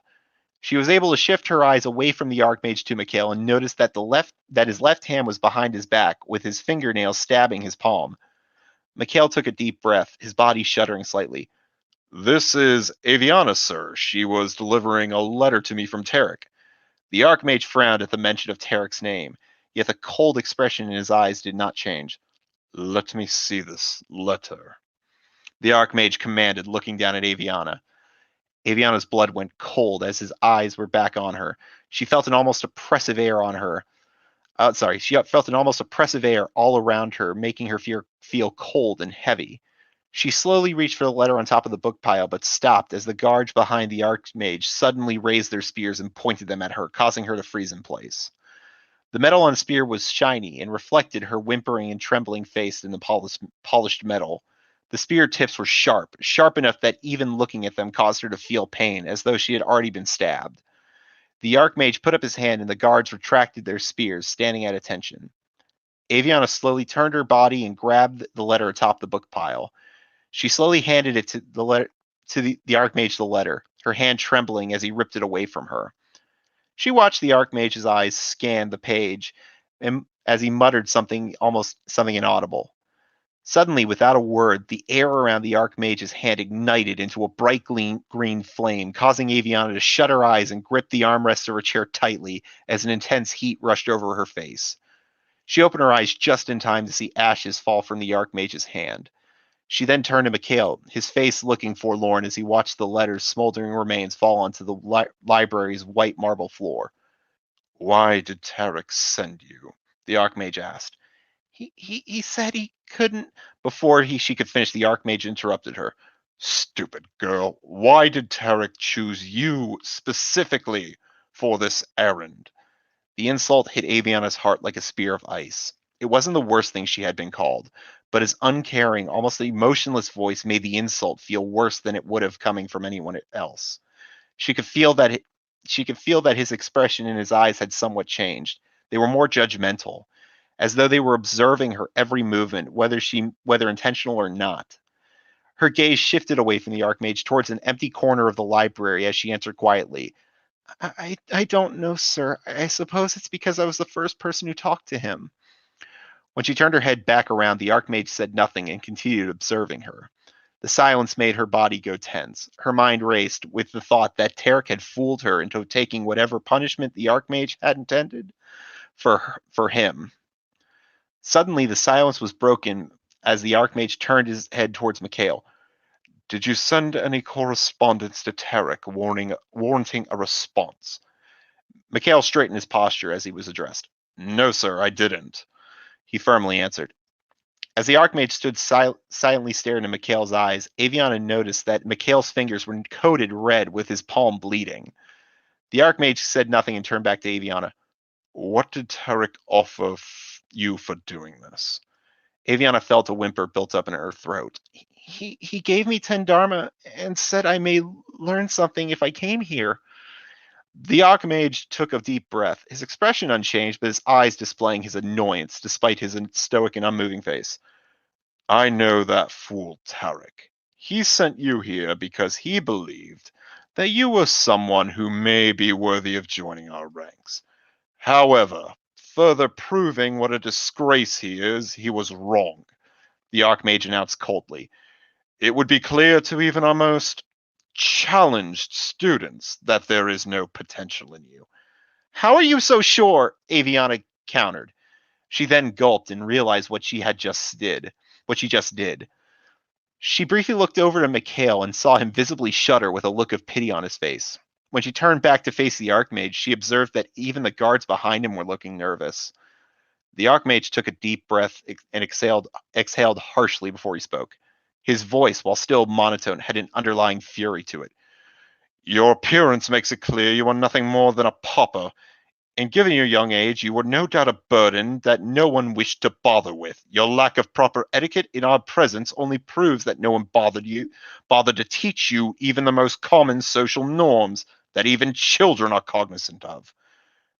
She was able to shift her eyes away from the Archmage to Mikhail and noticed that his left hand was behind his back, with his fingernails stabbing his palm. Mikhail took a deep breath, his body shuddering slightly. This is Aviana, sir. She was delivering a letter to me from Tarek. The Archmage frowned at the mention of Tarek's name, yet the cold expression in his eyes did not change. Let me see this letter, the Archmage commanded, looking down at Aviana. Aviana's blood went cold as his eyes were back on her. She felt an almost oppressive air on her. She felt an almost oppressive air all around her, making her feel cold and heavy. She slowly reached for the letter on top of the book pile, but stopped as the guards behind the Archmage suddenly raised their spears and pointed them at her, causing her to freeze in place. The metal on the spear was shiny and reflected her whimpering and trembling face in the polished metal. The spear tips were sharp enough that even looking at them caused her to feel pain, as though she had already been stabbed. The Archmage put up his hand and the guards retracted their spears, standing at attention. Aviana slowly turned her body and grabbed the letter atop the book pile. She slowly handed it to the Archmage the letter, her hand trembling as he ripped it away from her. She watched the Archmage's eyes scan the page, and as he muttered something inaudible. Suddenly, without a word, the air around the Archmage's hand ignited into a bright green flame, causing Aviana to shut her eyes and grip the armrests of her chair tightly as an intense heat rushed over her face. She opened her eyes just in time to see ashes fall from the Archmage's hand. She then turned to Mikhail, his face looking forlorn as he watched the letter's smoldering remains fall onto the library's white marble floor. "Why did Tarek send you?" the Archmage asked. He said he couldn't. Before she could finish, the Archmage interrupted her. "Stupid girl, why did Tarek choose you specifically for this errand?" The insult hit Aviana's heart like a spear of ice. It wasn't the worst thing she had been called, but his uncaring, almost emotionless voice made the insult feel worse than it would have coming from anyone else. She could feel that his expression in his eyes had somewhat changed. They were more judgmental, as though they were observing her every movement, whether intentional or not. Her gaze shifted away from the Archmage towards an empty corner of the library as she answered quietly, I don't know, sir. I suppose it's because I was the first person who talked to him." When she turned her head back around, the Archmage said nothing and continued observing her. The silence made her body go tense. Her mind raced with the thought that Tarek had fooled her into taking whatever punishment the Archmage had intended for him. Suddenly, the silence was broken as the Archmage turned his head towards Mikhail. "Did you send any correspondence to Tarek warranting a response?" Mikhail straightened his posture as he was addressed. "No, sir, I didn't," he firmly answered. As the Archmage stood silently staring into Mikhail's eyes, Aviana noticed that Mikhail's fingers were coated red with his palm bleeding. The Archmage said nothing and turned back to Aviana. "What did Tarek offer you for doing this?" Aviana felt a whimper built up in her throat. He gave me 10 dharma and said I may learn something if I came here." The Archmage took a deep breath, his expression unchanged, but his eyes displaying his annoyance despite his stoic and unmoving face. "I know that fool Tarek. He sent you here because he believed that you were someone who may be worthy of joining our ranks. However, further proving what a disgrace he is, he was wrong," the Archmage announced coldly. "It would be clear to even our most challenged students that there is no potential in you." "How are you so sure?" Aviana countered. She then gulped and realized what she just did. She briefly looked over to Mikhail and saw him visibly shudder with a look of pity on his face. When she turned back to face the Archmage, she observed that even the guards behind him were looking nervous. The Archmage took a deep breath and exhaled harshly before he spoke. His voice, while still monotone, had an underlying fury to it. "Your appearance makes it clear you are nothing more than a pauper, and given your young age, you were no doubt a burden that no one wished to bother with. Your lack of proper etiquette in our presence only proves that no one bothered to teach you even the most common social norms that even children are cognizant of.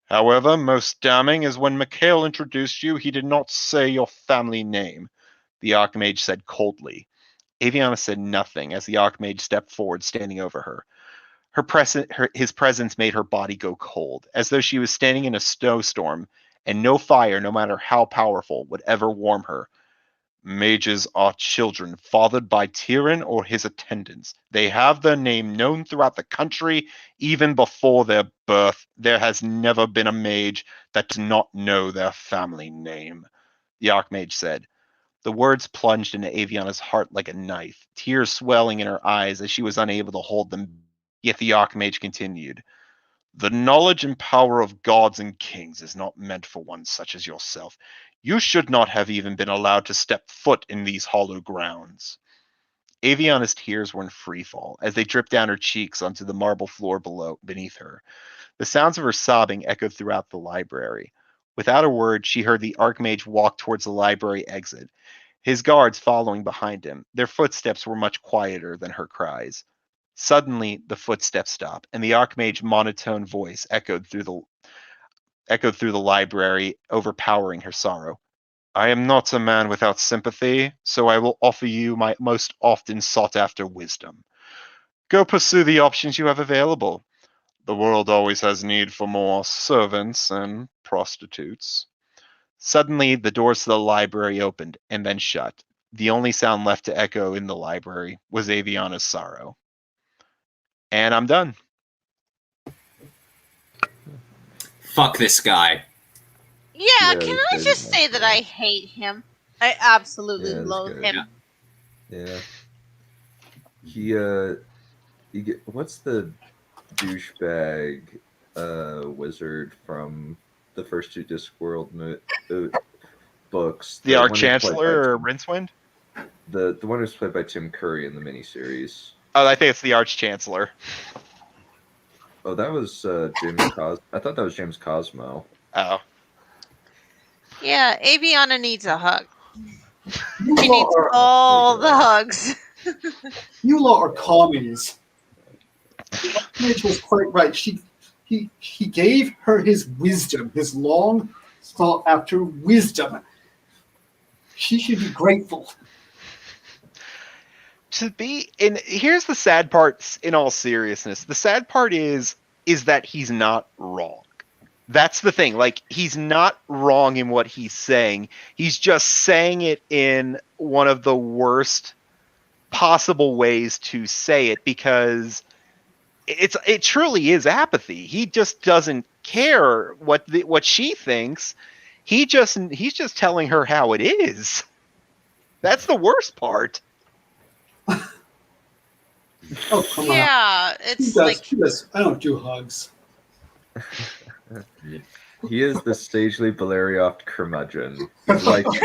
However, most damning is when Mikhail introduced you, he did not say your family name," the Archmage said coldly. Aviana said nothing as the Archmage stepped forward, standing over her. His presence made her body go cold, as though she was standing in a snowstorm, and no fire, no matter how powerful, would ever warm her. "Mages are children fathered by Tyrion or his attendants. They have their name known throughout the country even before their birth. There has never been a mage that does not know their family name," the Archmage said. The words plunged into Aviana's heart like a knife, tears swelling in her eyes as she was unable to hold them. Yet the Archmage continued. The knowledge and power of gods and kings is not meant for one such as yourself. You should not have even been allowed to step foot in these hollow grounds. Aviana's tears were in free fall as they dripped down her cheeks onto the marble floor beneath her. The sounds of her sobbing echoed throughout the library. Without a word, she heard the Archmage walk towards the library exit, his guards following behind him. Their footsteps were much quieter than her cries. Suddenly, the footsteps stopped, and the Archmage's monotone voice echoed through the library, overpowering her sorrow. I am not a man without sympathy, so I will offer you my most often sought-after wisdom. Go pursue the options you have available. The world always has need for more servants and prostitutes. Suddenly, the doors to the library opened and then shut. The only sound left to echo in the library was Aviana's sorrow. And I'm done. Fuck this guy. Yeah, Yeah, can I very just much say that so. I hate him? I absolutely Yeah, that's loathe good. him. Yeah. What's the douchebag wizard from the first two Discworld books? The one who's played by Arch-Chancellor or Tim- Rincewind? The one who's played by Tim Curry in the miniseries. Oh, I think it's the Arch-Chancellor. Oh, that was James I thought that was James Cosmo. Oh. Yeah, Aviana needs a hug. You She lot needs are, all the hugs. you lot are commies. Mitch was quite right. He gave her his wisdom, his long sought after wisdom. She should be grateful. And here's the sad part in all seriousness. The sad part is that he's not wrong. That's the thing. Like, he's not wrong in what he's saying. He's just saying it in one of the worst possible ways to say it, because it truly is apathy. He just doesn't care what she thinks. He's just telling her how it is. That's the worst part. Oh, come on. Yeah, He it's does. like He does. I don't do hugs. He is the sagely Beleriand curmudgeon. He's like the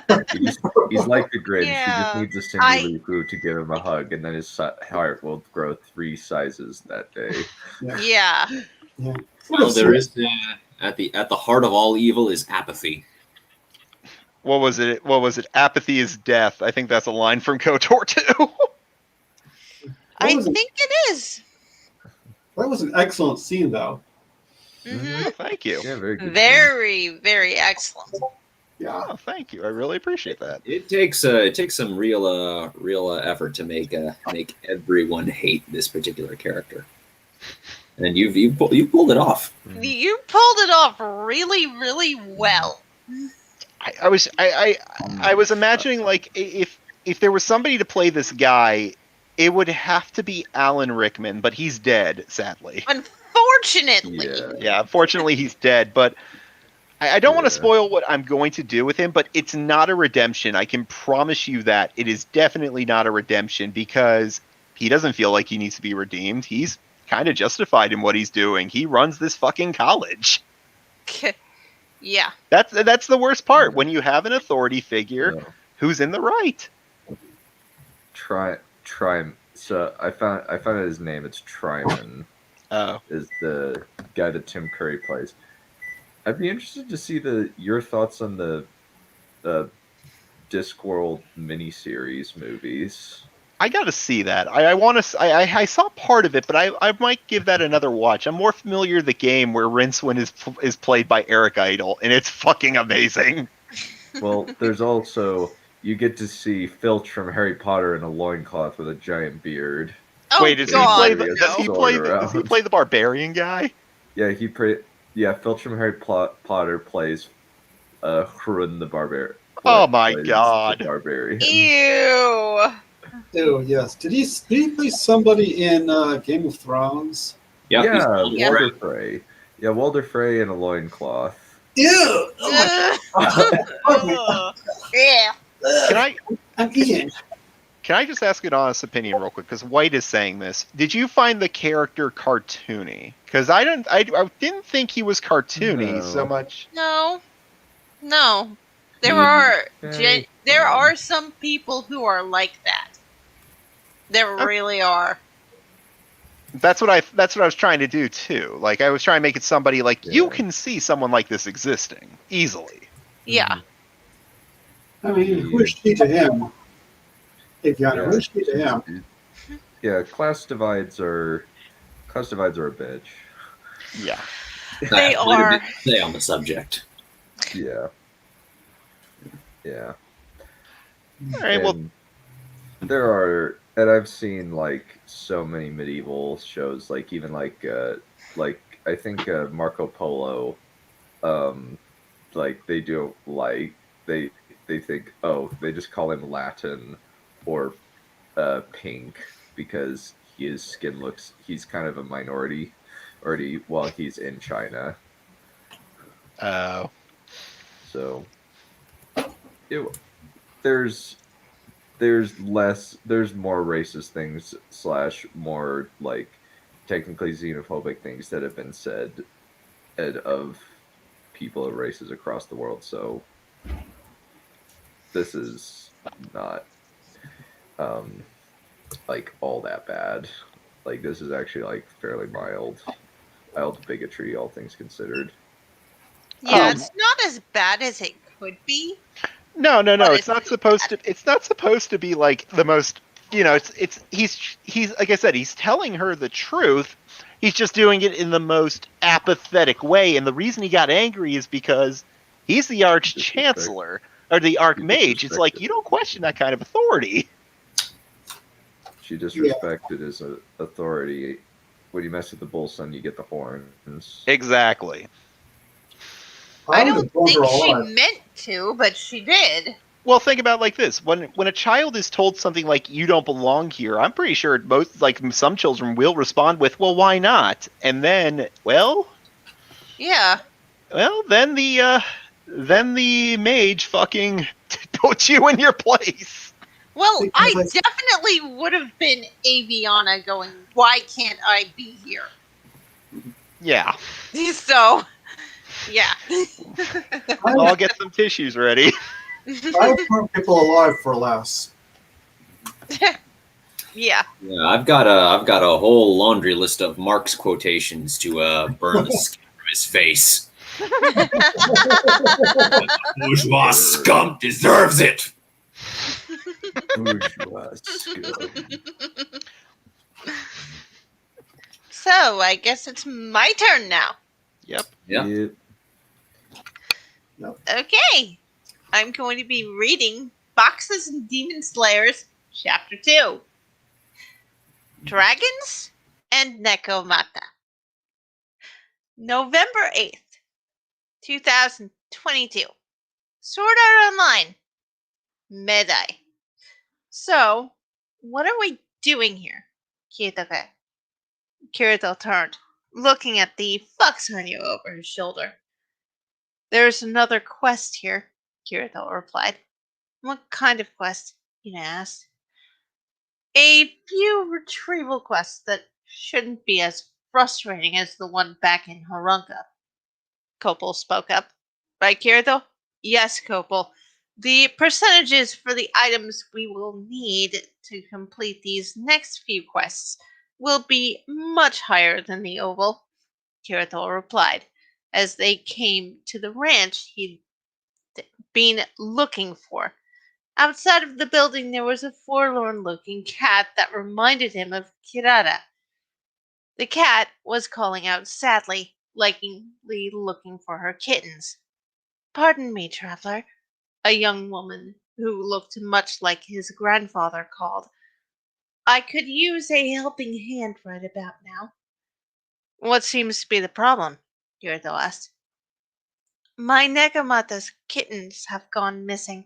Grinch. He's like the Grinch. He Yeah, just needs a Cindy Lou Who to give him a hug, and then his heart will grow 3 sizes that day. yeah. Well, there is at the heart of all evil is apathy. What was it? Apathy is death. I think that's a line from KOTOR 2. I was it? think it is. That was an excellent scene, though. Mhm. Thank you. Yeah, very good. Very, very excellent. Yeah. Oh, thank you. I really appreciate that. It takes some real effort to make everyone hate this particular character, and you pulled it off. You pulled it off really, really well. I was imagining, like, if there was somebody to play this guy, it would have to be Alan Rickman, but he's dead, sadly. Unfortunately. Yeah. Unfortunately, he's dead, but I don't want to Yeah. spoil what I'm going to do with him, but it's not a redemption. I can promise you that. It is definitely not a redemption, because he doesn't feel like he needs to be redeemed. He's kind of justified in what he's doing. He runs this fucking college. Yeah. That's the worst part, when you have an authority figure Yeah. who's in the right. Try. So I found his name. It's Tryman. Oh. Is the guy that Tim Curry plays. I'd be interested to see your thoughts on the Discworld miniseries movies. I gotta see that. I saw part of it, but I might give that another watch. I'm more familiar with the game where Rincewind is played by Eric Idle, and it's fucking amazing. Well, there's also you get to see Filch from Harry Potter in a loincloth with a giant beard. Oh, Wait, does God. does he play the barbarian guy? Yeah, Filch from Harry Potter plays Hrun the Barbarian. Oh my plays God. the Barbarian. Ew. Oh, yes. Did he play somebody in Game of Thrones? Yeah, he's Yeah, called Walder Frey. Yeah, Walder Frey in a loincloth. Ew! Oh my Yeah. I'm eating. Can I just ask an honest opinion real quick? Because White is saying this. Did you find the character cartoony? Because I didn't think he was cartoony so No. much. No. There He- are very there fun. are some people who are like that. There really are. That's what I was trying to do too. Like I was trying to make it somebody like you Yeah. can see someone like this existing easily. Yeah. I mean, who is she to him? Aviana, who is she to him? Yeah, class divides are a bitch. Yeah. They Quite a are. bit to say on the subject. Yeah. Yeah. All right. Well, And there are, and I've seen like so many medieval shows, like even like I think Marco Polo, like they do like they think, oh, they just call him Latin or pink because his skin looks, he's kind of a minority already while he's in China. So there's more racist things / more like technically xenophobic things that have been said of people of races across the world. So this is not like all that bad. Like this is actually like fairly mild bigotry, all things considered. Yeah, it's not as bad as it could be. No. But It's not supposed to. It's not supposed to be like the most. You know, he's like I said, he's telling her the truth. He's just doing it in the most apathetic way, and the reason he got angry is because he's the Arch Chancellor or the Archmage. It's like you don't question that kind of authority. She disrespected his authority. When you mess with the bull son, you get the horns. Exactly. I don't think she meant to, but she did. Well, think about it like this: when a child is told something like "you don't belong here," I'm pretty sure most, like some children, will respond with, "Well, why not?" And then, yeah, then the mage fucking puts you in your place. Well, I definitely would have been Aviana going, "Why can't I be here?" Yeah. So, yeah. I'll get some tissues ready. I would burn people alive for less. Yeah. Yeah, I've got a whole laundry list of Mark's quotations to burn the skin from his face. The bourgeois scum deserves it. Bourgeois scum. So, I guess it's my turn now. Yep. Yeah. Okay. I'm going to be reading Boxes and Demon Slayers, Chapter 2. Dragons and Necomata. November 8th, 2022. Sword Art Online. Medai. So, what are we doing here? Kirito turned, looking at the fox menu over his shoulder. There's another quest here, Kirito replied. What kind of quest? Ina asked. A few retrieval quests that shouldn't be as frustrating as the one back in Harunka. Kopel spoke up. Right, Kirito? Yes, Kopel. The percentages for the items we will need to complete these next few quests will be much higher than the oval, Kirito replied, as they came to the ranch he'd been looking for. Outside of the building there was a forlorn-looking cat that reminded him of Kirara. The cat was calling out sadly, likely looking for her kittens. Pardon me, traveler, a young woman who looked much like his grandfather called. I could use a helping hand right about now. What seems to be the problem? Kirito asked. My Negamata's kittens have gone missing.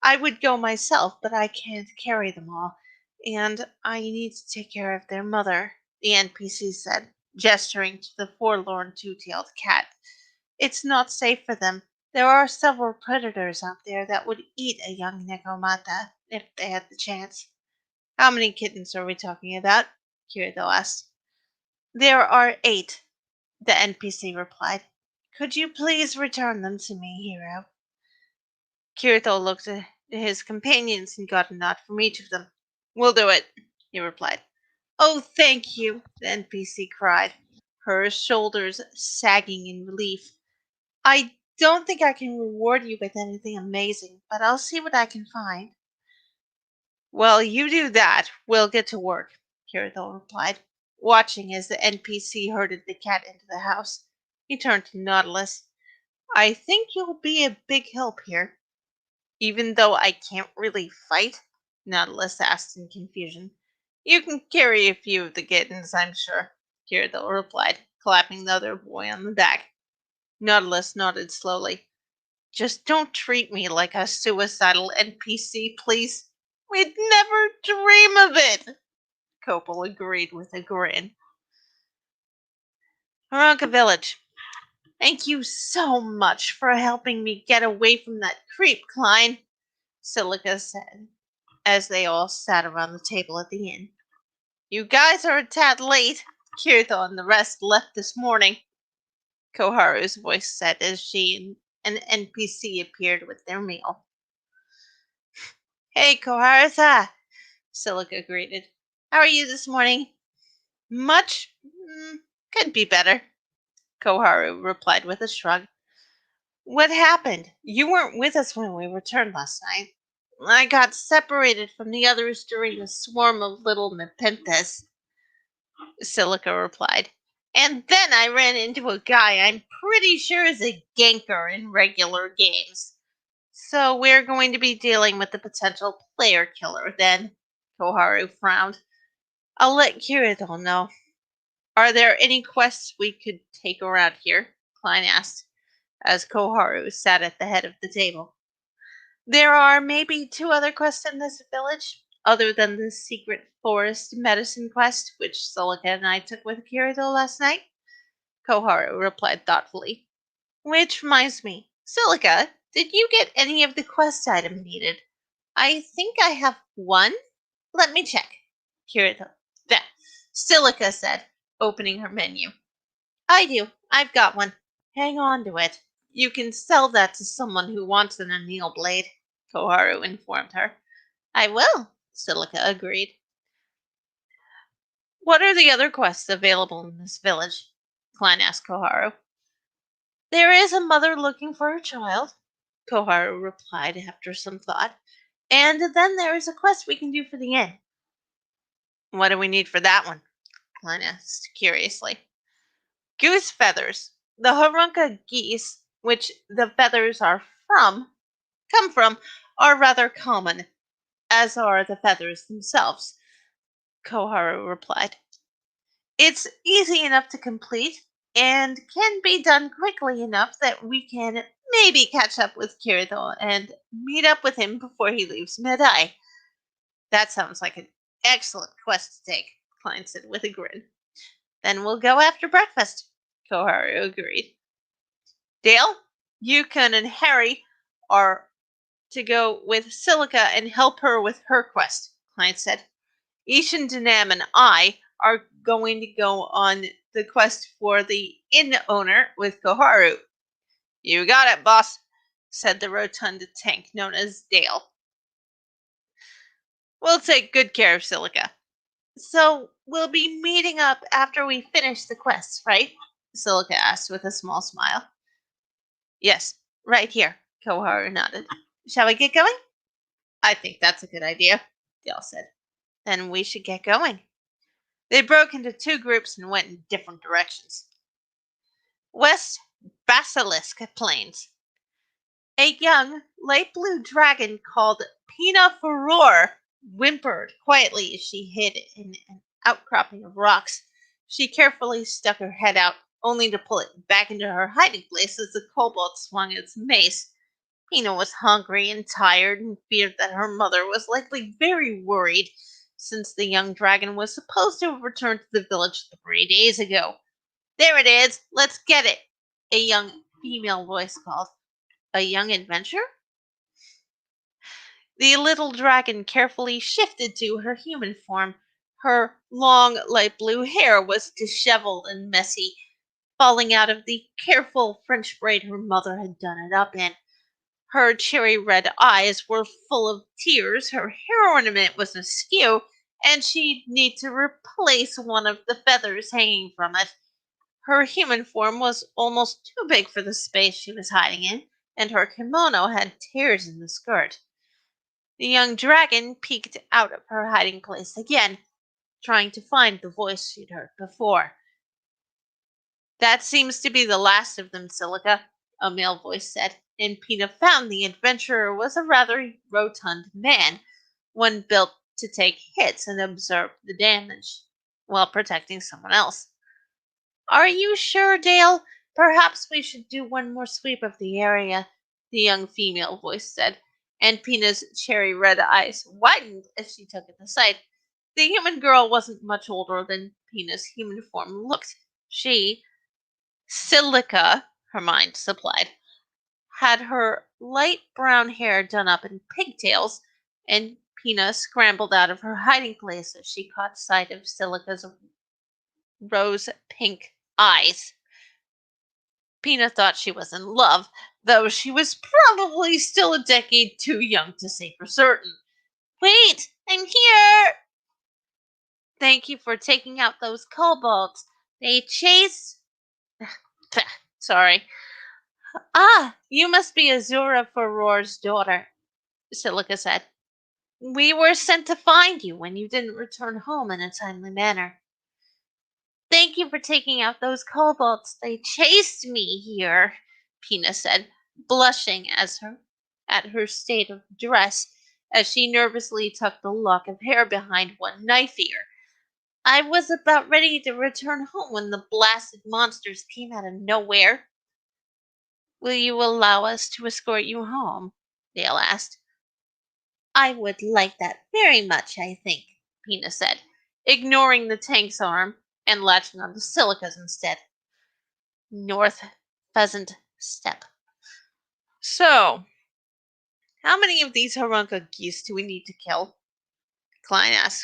I would go myself, but I can't carry them all, and I need to take care of their mother, the NPC said, gesturing to the forlorn two-tailed cat. It's not safe for them. There are several predators out there that would eat a young Nekomata if they had the chance. How many kittens are we talking about? Kirito asked. There are 8, the NPC replied. Could you please return them to me, hero? Kirito looked at his companions and got a nod from each of them. We'll do it, he replied. Oh, thank you, the NPC cried, her shoulders sagging in relief. I don't think I can reward you with anything amazing, but I'll see what I can find. Well, you do that. We'll get to work, Kirito replied, watching as the NPC herded the cat into the house. He turned to Nautilus. I think you'll be a big help here. Even though I can't really fight? Nautilus asked in confusion. You can carry a few of the kittens, I'm sure, Kirito replied, clapping the other boy on the back. Nautilus nodded slowly. Just don't treat me like a suicidal NPC, please. We'd never dream of it, Copel agreed with a grin. Haranka Village. Thank you so much for helping me get away from that creep, Klein, Silica said, as they all sat around the table at the inn. You guys are a tad late. Kirito and the rest left this morning, Koharu's voice said as she and an NPC appeared with their meal. Hey, Koharu-san, Silica greeted. How are you this morning? Much? Could be better, Koharu replied with a shrug. What happened? You weren't with us when we returned last night. I got separated from the others during a swarm of little Nepenthes, Silica replied. And then I ran into a guy I'm pretty sure is a ganker in regular games. So we're going to be dealing with the potential player killer then, Koharu frowned. I'll let Kirito know. Are there any quests we could take around here? Klein asked, as Koharu sat at the head of the table. There are maybe 2 other quests in this village, other than the secret forest medicine quest, which Silica and I took with Kirito last night, Koharu replied thoughtfully. Which reminds me, Silica, did you get any of the quest item needed? I think I have one. Let me check. Kirito. Silica said, opening her menu. I do. I've got one. Hang on to it. You can sell that to someone who wants an anneal blade, Koharu informed her. I will, Silica agreed. What are the other quests available in this village? Klein asked Koharu. There is a mother looking for her child, Koharu replied after some thought. And then there is a quest we can do for the inn. What do we need for that one? Klein asked curiously. Goose feathers. The Harunka geese, which the feathers come from, are rather common, as are the feathers themselves, Koharu replied. It's easy enough to complete, and can be done quickly enough that we can maybe catch up with Kirito and meet up with him before he leaves Medai. That sounds like an excellent quest to take, Klein said with a grin. Then we'll go after breakfast, Koharu agreed. Dale, Yukon and Harry are to go with Silica and help her with her quest, Klein said. Ishin Denam and I are going to go on the quest for the inn owner with Koharu. You got it, boss, said the rotund tank known as Dale. We'll take good care of Silica. So we'll be meeting up after we finish the quests, right? Silica asked with a small smile. Yes, right here, Koharu nodded. Shall we get going? I think that's a good idea, Dale said. Then we should get going. They broke into 2 groups and went in different directions. West Basilisk Plains. A young, light blue dragon called Pina Furor whimpered quietly as she hid in an outcropping of rocks. She carefully stuck her head out, only to pull it back into her hiding place as the kobold swung its mace. Pina was hungry and tired and feared that her mother was likely very worried, since the young dragon was supposed to have returned to the village 3 days ago. There it is! Let's get it! A young female voice called. A young adventure? The little dragon carefully shifted to her human form. Her long, light blue hair was disheveled and messy. falling out of the careful French braid her mother had done it up in. Her cherry red eyes were full of tears, her hair ornament was askew, and she'd need to replace one of the feathers hanging from it. Her human form was almost too big for the space she was hiding in, and her kimono had tears in the skirt. The young dragon peeked out of her hiding place again, trying to find the voice she'd heard before. "That seems to be the last of them, Silica," a male voice said, and Pina found the adventurer was a rather rotund man, one built to take hits and absorb the damage while protecting someone else. "Are you sure, Dale? Perhaps we should do one more sweep of the area," the young female voice said, and Pina's cherry red eyes widened as she took in the sight. The human girl wasn't much older than Pina's human form looked. She, Silica, her mind supplied, had her light brown hair done up in pigtails, and Pina scrambled out of her hiding place as she caught sight of Silica's rose pink eyes. Pina thought she was in love, though she was probably still a decade too young to say for certain. "Wait, I'm here!" "Thank you for taking out those kobolds. They chased..." Sorry. "Ah, you must be Azura Furor's daughter," Silica said. "We were sent to find you when you didn't return home in a timely manner." "Thank you for taking out those kobolds. They chased me here," Pina said, blushing at her state of dress as she nervously tucked the lock of hair behind one knife ear. "I was about ready to return home when the blasted monsters came out of nowhere." "Will you allow us to escort you home?" Dale asked. "I would like that very much, I think," Pina said, ignoring the tank's arm and latching onto Silica's instead. North Pheasant Step. "So, how many of these Harunka geese do we need to kill?" Klein asked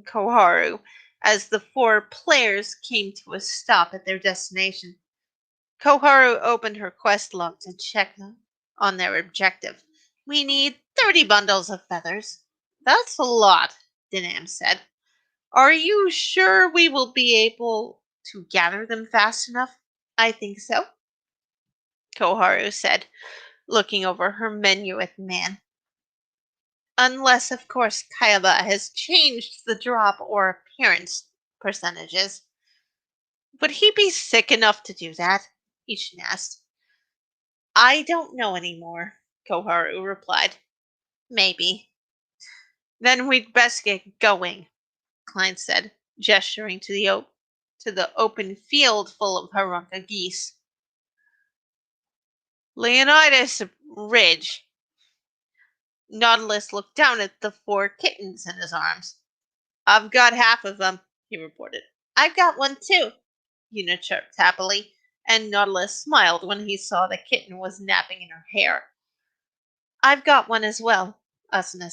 Koharu as the four players came to a stop at their destination. Koharu opened her quest log to check on their objective. "We need 30 bundles of feathers." "That's a lot," Dinam said. "Are you sure we will be able to gather them fast enough?" "I think so," Koharu said, looking over her menu at the man. "Unless, of course, Kaiba has changed the drop or appearance percentages." "Would he be sick enough to do that?" Ishin asked. "I don't know anymore," Koharu replied. "Maybe." "Then we'd best get going," Klein said, gesturing to the open field full of Harunka geese. "Leonidas Ridge." Nautilus looked down at the four kittens in his arms. "I've got half of them," he reported. "I've got one too," Una chirped happily, and Nautilus smiled when he saw the kitten was napping in her hair. "I've got one as well," Asuna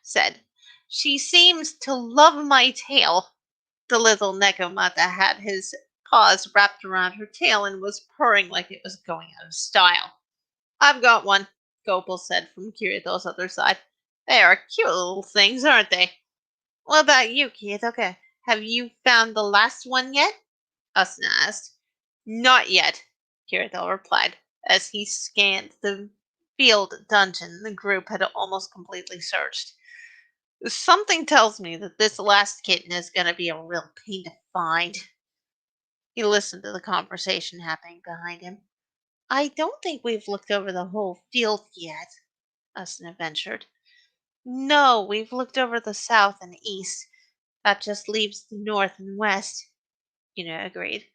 said. "She seems to love my tail." The little Nekomata had his paws wrapped around her tail and was purring like it was going out of style. "I've got one," Gopal said from Kirito's other side. "They are cute little things, aren't they?" "What about you, Kirito? Have you found the last one yet?" Asuna asked. "Not yet," Kirito replied, as he scanned the field dungeon the group had almost completely searched. "Something tells me that this last kitten is going to be a real pain to find." He listened to the conversation happening behind him. "I don't think we've looked over the whole field yet," Asuna ventured. "No, we've looked over the south and east. That just leaves the north and west," agreed.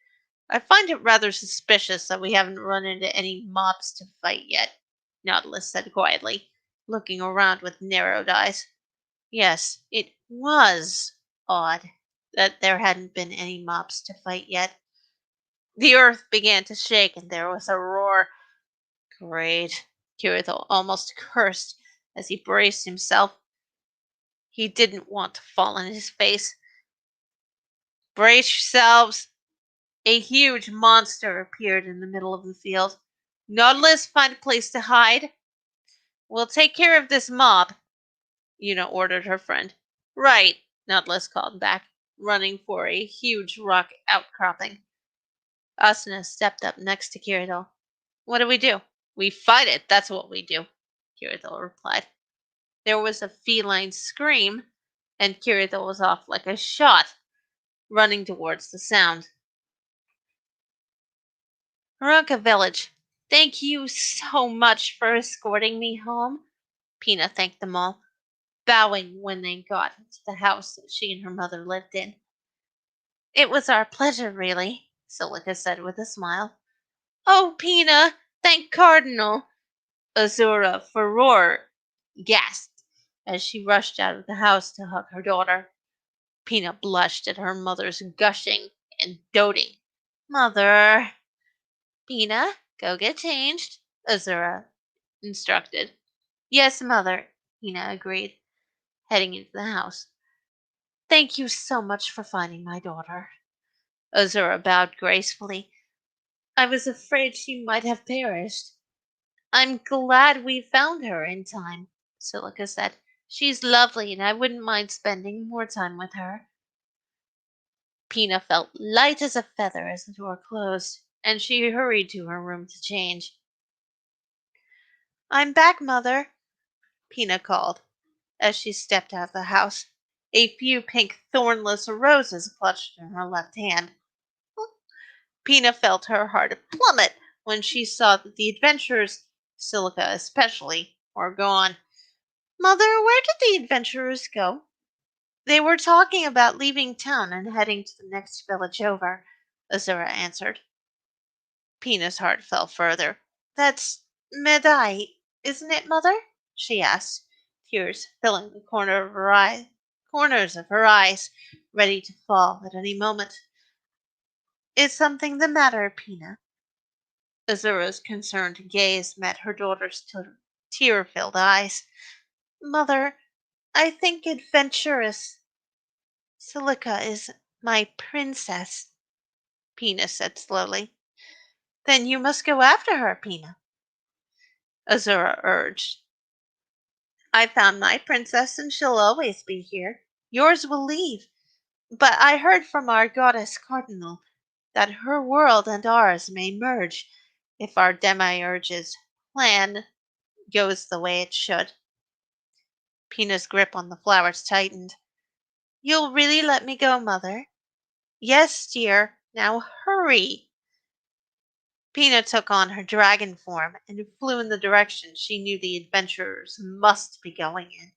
"I find it rather suspicious that we haven't run into any mobs to fight yet," Nautilus said quietly, looking around with narrowed eyes. Yes, it was odd that there hadn't been any mobs to fight yet. The earth began to shake and there was a roar. "Great," Kirito almost cursed as he braced himself. He didn't want to fall on his face. "Brace yourselves," A huge monster appeared in the middle of the field. Nautilus, find a place to hide. We'll take care of this mob, Una ordered her friend. Right, Nautilus called back, running for a huge rock outcropping. Asuna stepped up next to Kiridol. What do? We fight it, that's what we do, Kiridol replied. There was a feline scream, and Kiridol was off like a shot, running towards the sound. Haruka Village, thank you so much for escorting me home, Pina thanked them all, bowing when they got to the house that she and her mother lived in. It was our pleasure, really, Silica said with a smile. Oh, Pina, thank Cardinal, Azura Furore gasped as she rushed out of the house to hug her daughter. Pina blushed at her mother's gushing and doting. Mother. Pina, go get changed, Azura instructed. Yes, Mother, Pina agreed, heading into the house. Thank you so much for finding my daughter. Azura bowed gracefully. I was afraid she might have perished. I'm glad we found her in time, Silica said. She's lovely, and I wouldn't mind spending more time with her. Pina felt light as a feather as the door closed, and she hurried to her room to change. I'm back, Mother, Pina called as she stepped out of the house, a few pink thornless roses clutched in her left hand. Pina felt her heart plummet when she saw that the adventurers, Silica especially, were gone. Mother, where did the adventurers go? They were talking about leaving town and heading to the next village over, Azura answered. Pina's heart fell further. That's Medai, isn't it, Mother? She asked, tears filling the corners of her eyes, ready to fall at any moment. Is something the matter, Pina? Azura's concerned gaze met her daughter's tear-filled eyes. Mother, I think adventurous Silica is my princess, Pina said slowly. Then you must go after her, Pina, Azura urged. I found my princess and she'll always be here. Yours will leave. But I heard from our goddess Cardinal that her world and ours may merge if our demiurge's plan goes the way it should. Pina's grip on the flowers tightened. You'll really let me go, Mother? Yes, dear. Now hurry. Pina took on her dragon form and flew in the direction she knew the adventurers must be going in.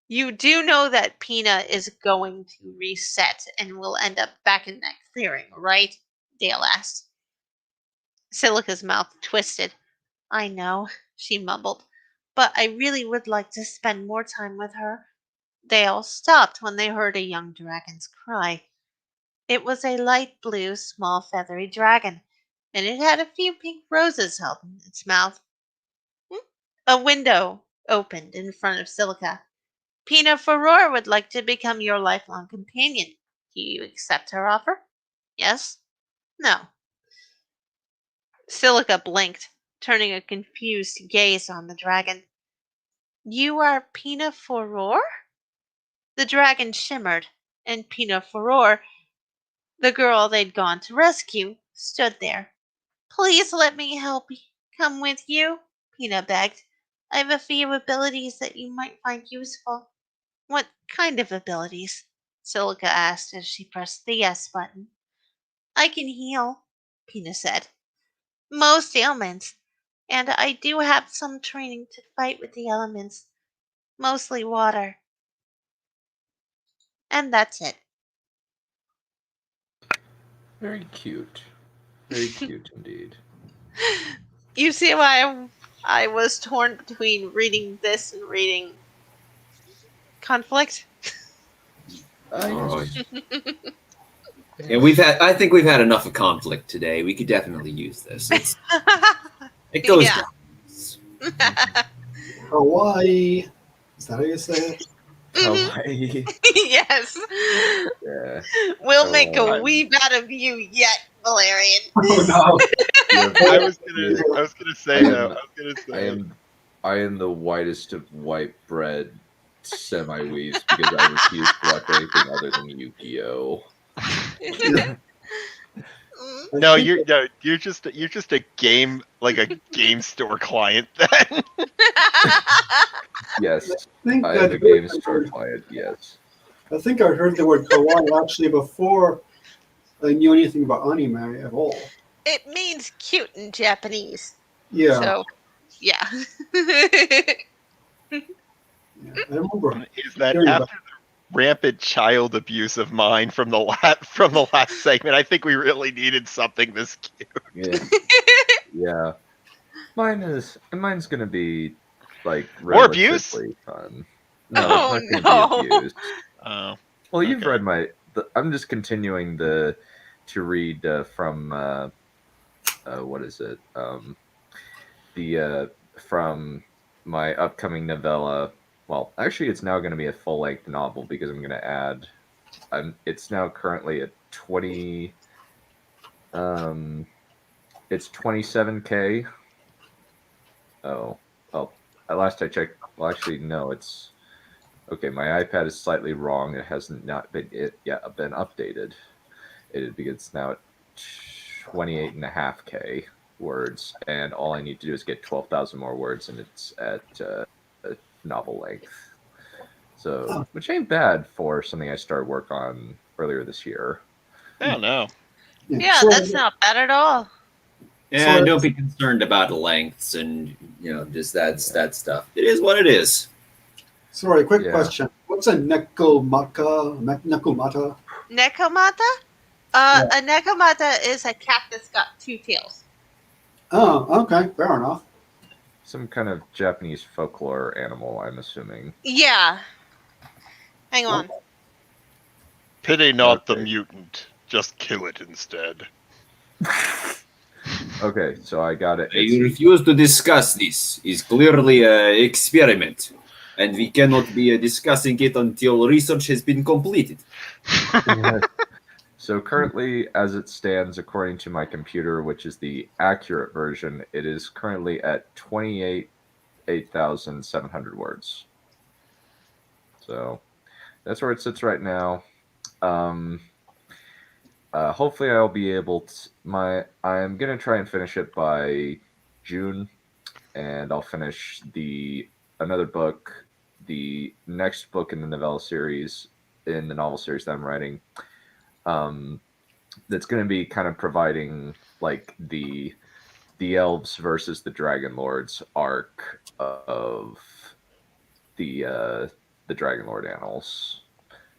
You do know that Pina is going to reset and will end up back in that clearing, right? Dale asked. Silica's mouth twisted. I know, she mumbled, but I really would like to spend more time with her. They all stopped when they heard a young dragon's cry. It was a light blue, small, feathery dragon, and it had a few pink roses held in its mouth. A window opened in front of Silica. Pina Furore would like to become your lifelong companion. Do you accept her offer? Yes? No. Silica blinked, turning a confused gaze on the dragon. You are Pina Furore? The dragon shimmered, and Pina Furore, the girl they'd gone to rescue, stood there. Please let me come with you, Pina begged. I have a few abilities that you might find useful. What kind of abilities? Silica asked as she pressed the yes button. I can heal, Pina said. Most ailments, and I do have some training to fight with the elements, mostly water. And that's it. Very cute. Very cute indeed. You see why I was torn between reading this and reading Conflict? Oh, yeah, I think we've had enough of conflict today. We could definitely use this. It goes Yeah. down. Hawaii. Is that how you say it? Kawaii. Yes. Yeah. We'll make a Oh. weeb out of you yet, Valerian. Oh no. I was gonna say though. I am the whitest of white bread semi-weaves because I refuse to watch anything other than Yu-Gi-Oh. No, you're just a game store client then. Yes, think I am a that game store client. Yes. I think I heard the word kawaii actually before I knew anything about anime at all. It means cute in Japanese. Yeah, So, yeah. yeah. I remember Is that hearing after about. the rampant child abuse of mine from the last segment? I think we really needed something this cute. Yeah. Yeah. Mine's gonna be like More abuse? relatively fun. No, Oh, it's not no. gonna be abused. Oh, Well, you've okay. read I'm just continuing to read from what is it? From my upcoming novella. Well, actually, it's now going to be a full length novel because I'm going to add. It's now currently at 20. It's 27K. Oh, well. At last I checked. Well, actually, no. It's okay. My iPad is slightly wrong. It has not been been updated. Because it's now at 28.5K words, and all I need to do is get 12,000 more words, and it's at novel length. So, which ain't bad for something I started work on earlier this year. Oh no. Yeah, So- that's not bad at all. Yeah, So- don't be concerned about lengths and just that stuff. It is what it is. Sorry, quick Yeah. question. What's a nekomata? Nekomata? Nekomata? Yeah. A nekomata is a cat that's got two tails. Oh, okay, fair enough. Some kind of Japanese folklore animal, I'm assuming. Yeah. Hang on. Pity not the Okay. mutant. Just kill it instead. Okay, so I got it. You refuse to discuss this. Is clearly an experiment, and we cannot be discussing it until research has been completed. So currently, as it stands, according to my computer, which is the accurate version, it is currently at 8,700 words. So that's where it sits right now. Hopefully, I'll be able to. I'm gonna try and finish it by June, and I'll finish another book, the next book in the novel series, in the novel series that I'm writing. That's going to be kind of providing like the elves versus the Dragonlords arc of the Dragonlord Annals.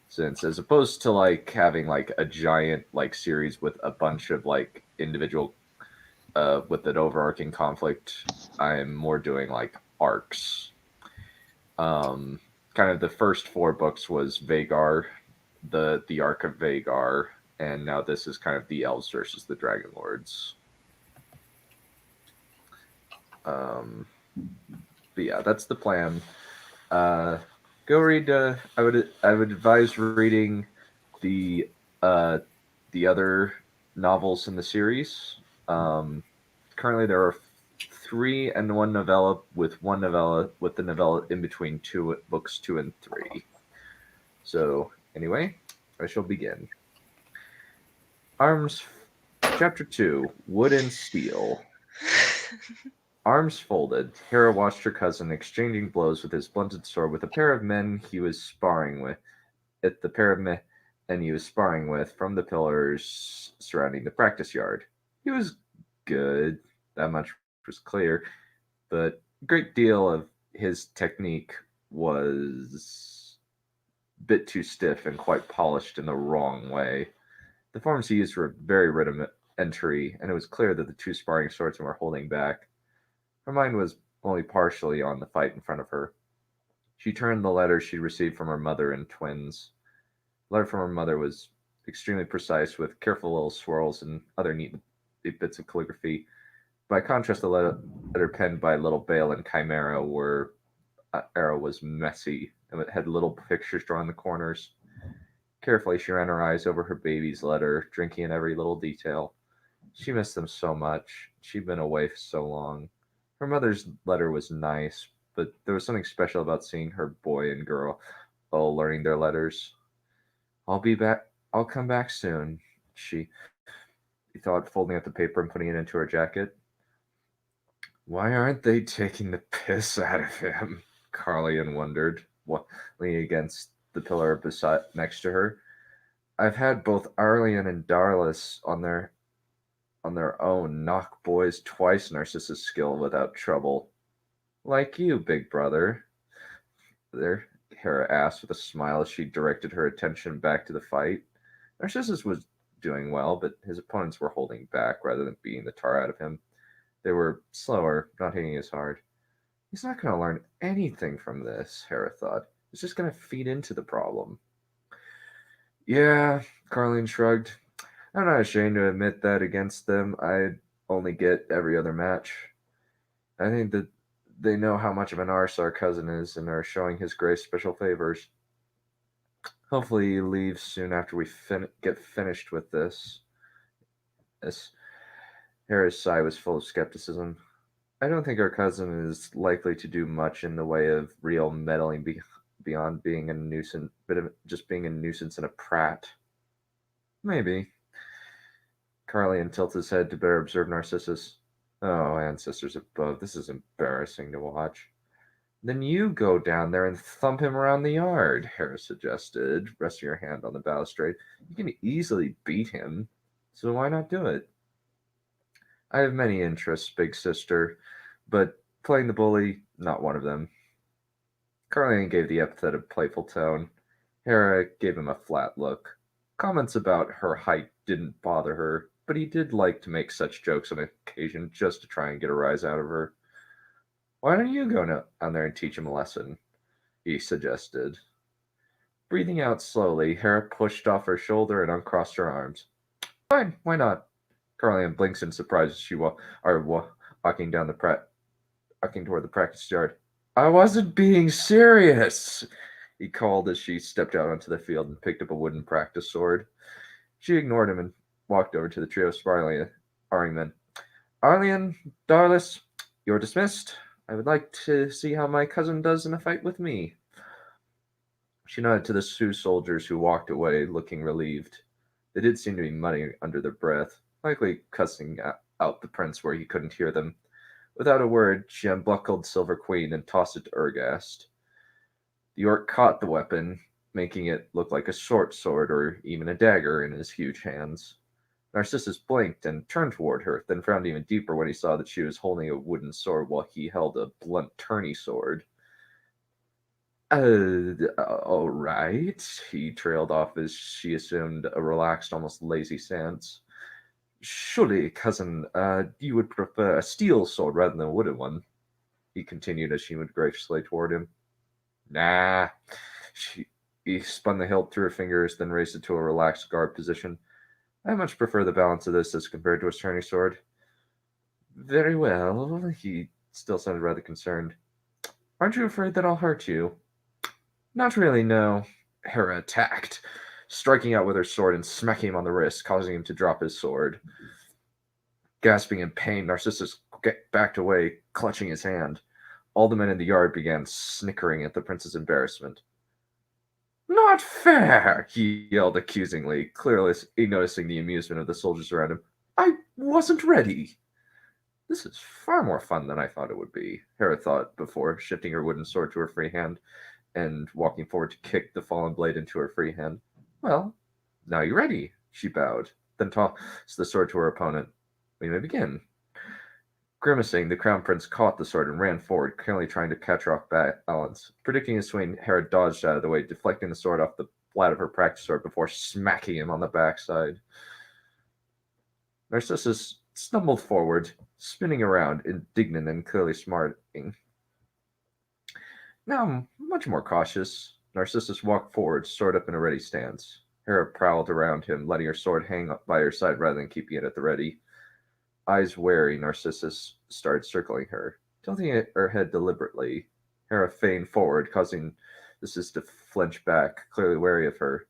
Since as opposed to like having like a giant like series with a bunch of like individual with an overarching conflict, I'm more doing like arcs. Kind of the first 4 books was Vagar, the arc of Vagar, and now this is kind of the elves versus the Dragonlords. But yeah, that's the plan. Go read. I would advise reading the other novels in the series. Currently, there are 3 and 1 novella with the novella in between books 2 and 3. So anyway, I shall begin. Arms, Chapter 2, Wood and Steel. Arms folded, Hera watched her cousin exchanging blows with his blunted sword with a pair of men he was sparring with, from the pillars surrounding the practice yard. He was good, that much was clear, but a great deal of his technique was a bit too stiff and quite polished in the wrong way. The forms he used were very rudimentary, and it was clear that the 2 sparring swordsmen were holding back. Her mind was only partially on the fight in front of her. She turned the letter she received from her mother and twins. The letter from her mother was extremely precise, with careful little swirls and other neat bits of calligraphy. By contrast, the letter penned by Little Bale and Chimera was messy and it had little pictures drawn in the corners. Carefully, she ran her eyes over her baby's letter, drinking in every little detail. She missed them so much. She'd been away for so long. Her mother's letter was nice, but there was something special about seeing her boy and girl all learning their letters. I'll be back. I'll come back soon, she thought, folding up the paper and putting it into her jacket. Why aren't they taking the piss out of him? Carlion wondered, leaning against the pillar beside next to her. I've had both Arlian and Darlis on their own knock boys twice Narcissus' skill without trouble. Like you, big brother. There, Hera asked with a smile as she directed her attention back to the fight. Narcissus was doing well, but his opponents were holding back rather than beating the tar out of him. They were slower, not hitting as hard. He's not going to learn anything from this, Hera thought. It's just going to feed into the problem. Yeah, Carlene shrugged. I'm not ashamed to admit that against them, I'd only get every other match. I think that they know how much of an arse our cousin is and are showing his grace special favors. Hopefully he leaves soon after we get finished with this. Hera's sigh was full of skepticism. I don't think our cousin is likely to do much in the way of real meddling beyond being a nuisance, just being a nuisance and a prat. Maybe. Carlion tilted his head to better observe Narcissus. Oh, ancestors above, this is embarrassing to watch. Then you go down there and thump him around the yard, Hera suggested, resting her hand on the balustrade. You can easily beat him, so why not do it? I have many interests, big sister, but playing the bully, not one of them. Carlion gave the epithet a playful tone. Hera gave him a flat look. Comments about her height didn't bother her, but he did like to make such jokes on occasion just to try and get a rise out of her. Why don't you go down there and teach him a lesson? He suggested. Breathing out slowly, Hera pushed off her shoulder and uncrossed her arms. Fine, why not? Carlion blinks in surprise as she walking toward the practice yard. I wasn't being serious, he called as she stepped out onto the field and picked up a wooden practice sword. She ignored him and walked over to the trio of sparring men. Arlian, Darlis, you're dismissed. I would like to see how my cousin does in a fight with me. She nodded to the Sioux soldiers who walked away, looking relieved. They did seem to be muttering under their breath, likely cussing out the prince where he couldn't hear them. Without a word, she unbuckled Silver Queen and tossed it to Ergast. The orc caught the weapon, making it look like a short sword or even a dagger in his huge hands. Narcissus blinked and turned toward her, then frowned even deeper when he saw that she was holding a wooden sword while he held a blunt tourney sword. All right, he trailed off as she assumed a relaxed, almost lazy stance. Surely, cousin, you would prefer a steel sword rather than a wooden one, he continued as she moved graciously toward him. Nah. He spun the hilt through her fingers, then raised it to a relaxed guard position. I much prefer the balance of this as compared to his tourney sword. Very well. He still sounded rather concerned. Aren't you afraid that I'll hurt you? Not really, no. Hera attacked, striking out with her sword and smacking him on the wrist, causing him to drop his sword. Gasping in pain, Narcissus backed away, clutching his hand. All the men in the yard began snickering at the prince's embarrassment. Not fair, he yelled accusingly, clearly noticing the amusement of the soldiers around him. I wasn't ready. This is far more fun than I thought it would be, Hera thought before shifting her wooden sword to her free hand and walking forward to kick the fallen blade into her free hand. Well, now you're ready, she bowed, then tossed the sword to her opponent. We may begin. Grimacing, the crown prince caught the sword and ran forward, clearly trying to catch her off balance. Predicting his swing, Hera dodged out of the way, deflecting the sword off the flat of her practice sword before smacking him on the backside. Narcissus stumbled forward, spinning around, indignant and clearly smarting. Now, much more cautious, Narcissus walked forward, sword up in a ready stance. Hera prowled around him, letting her sword hang up by her side rather than keeping it at the ready. Eyes wary, Narcissus started circling her. Tilting her head deliberately, Hera feigned forward, causing Narcissa flinched back, clearly wary of her.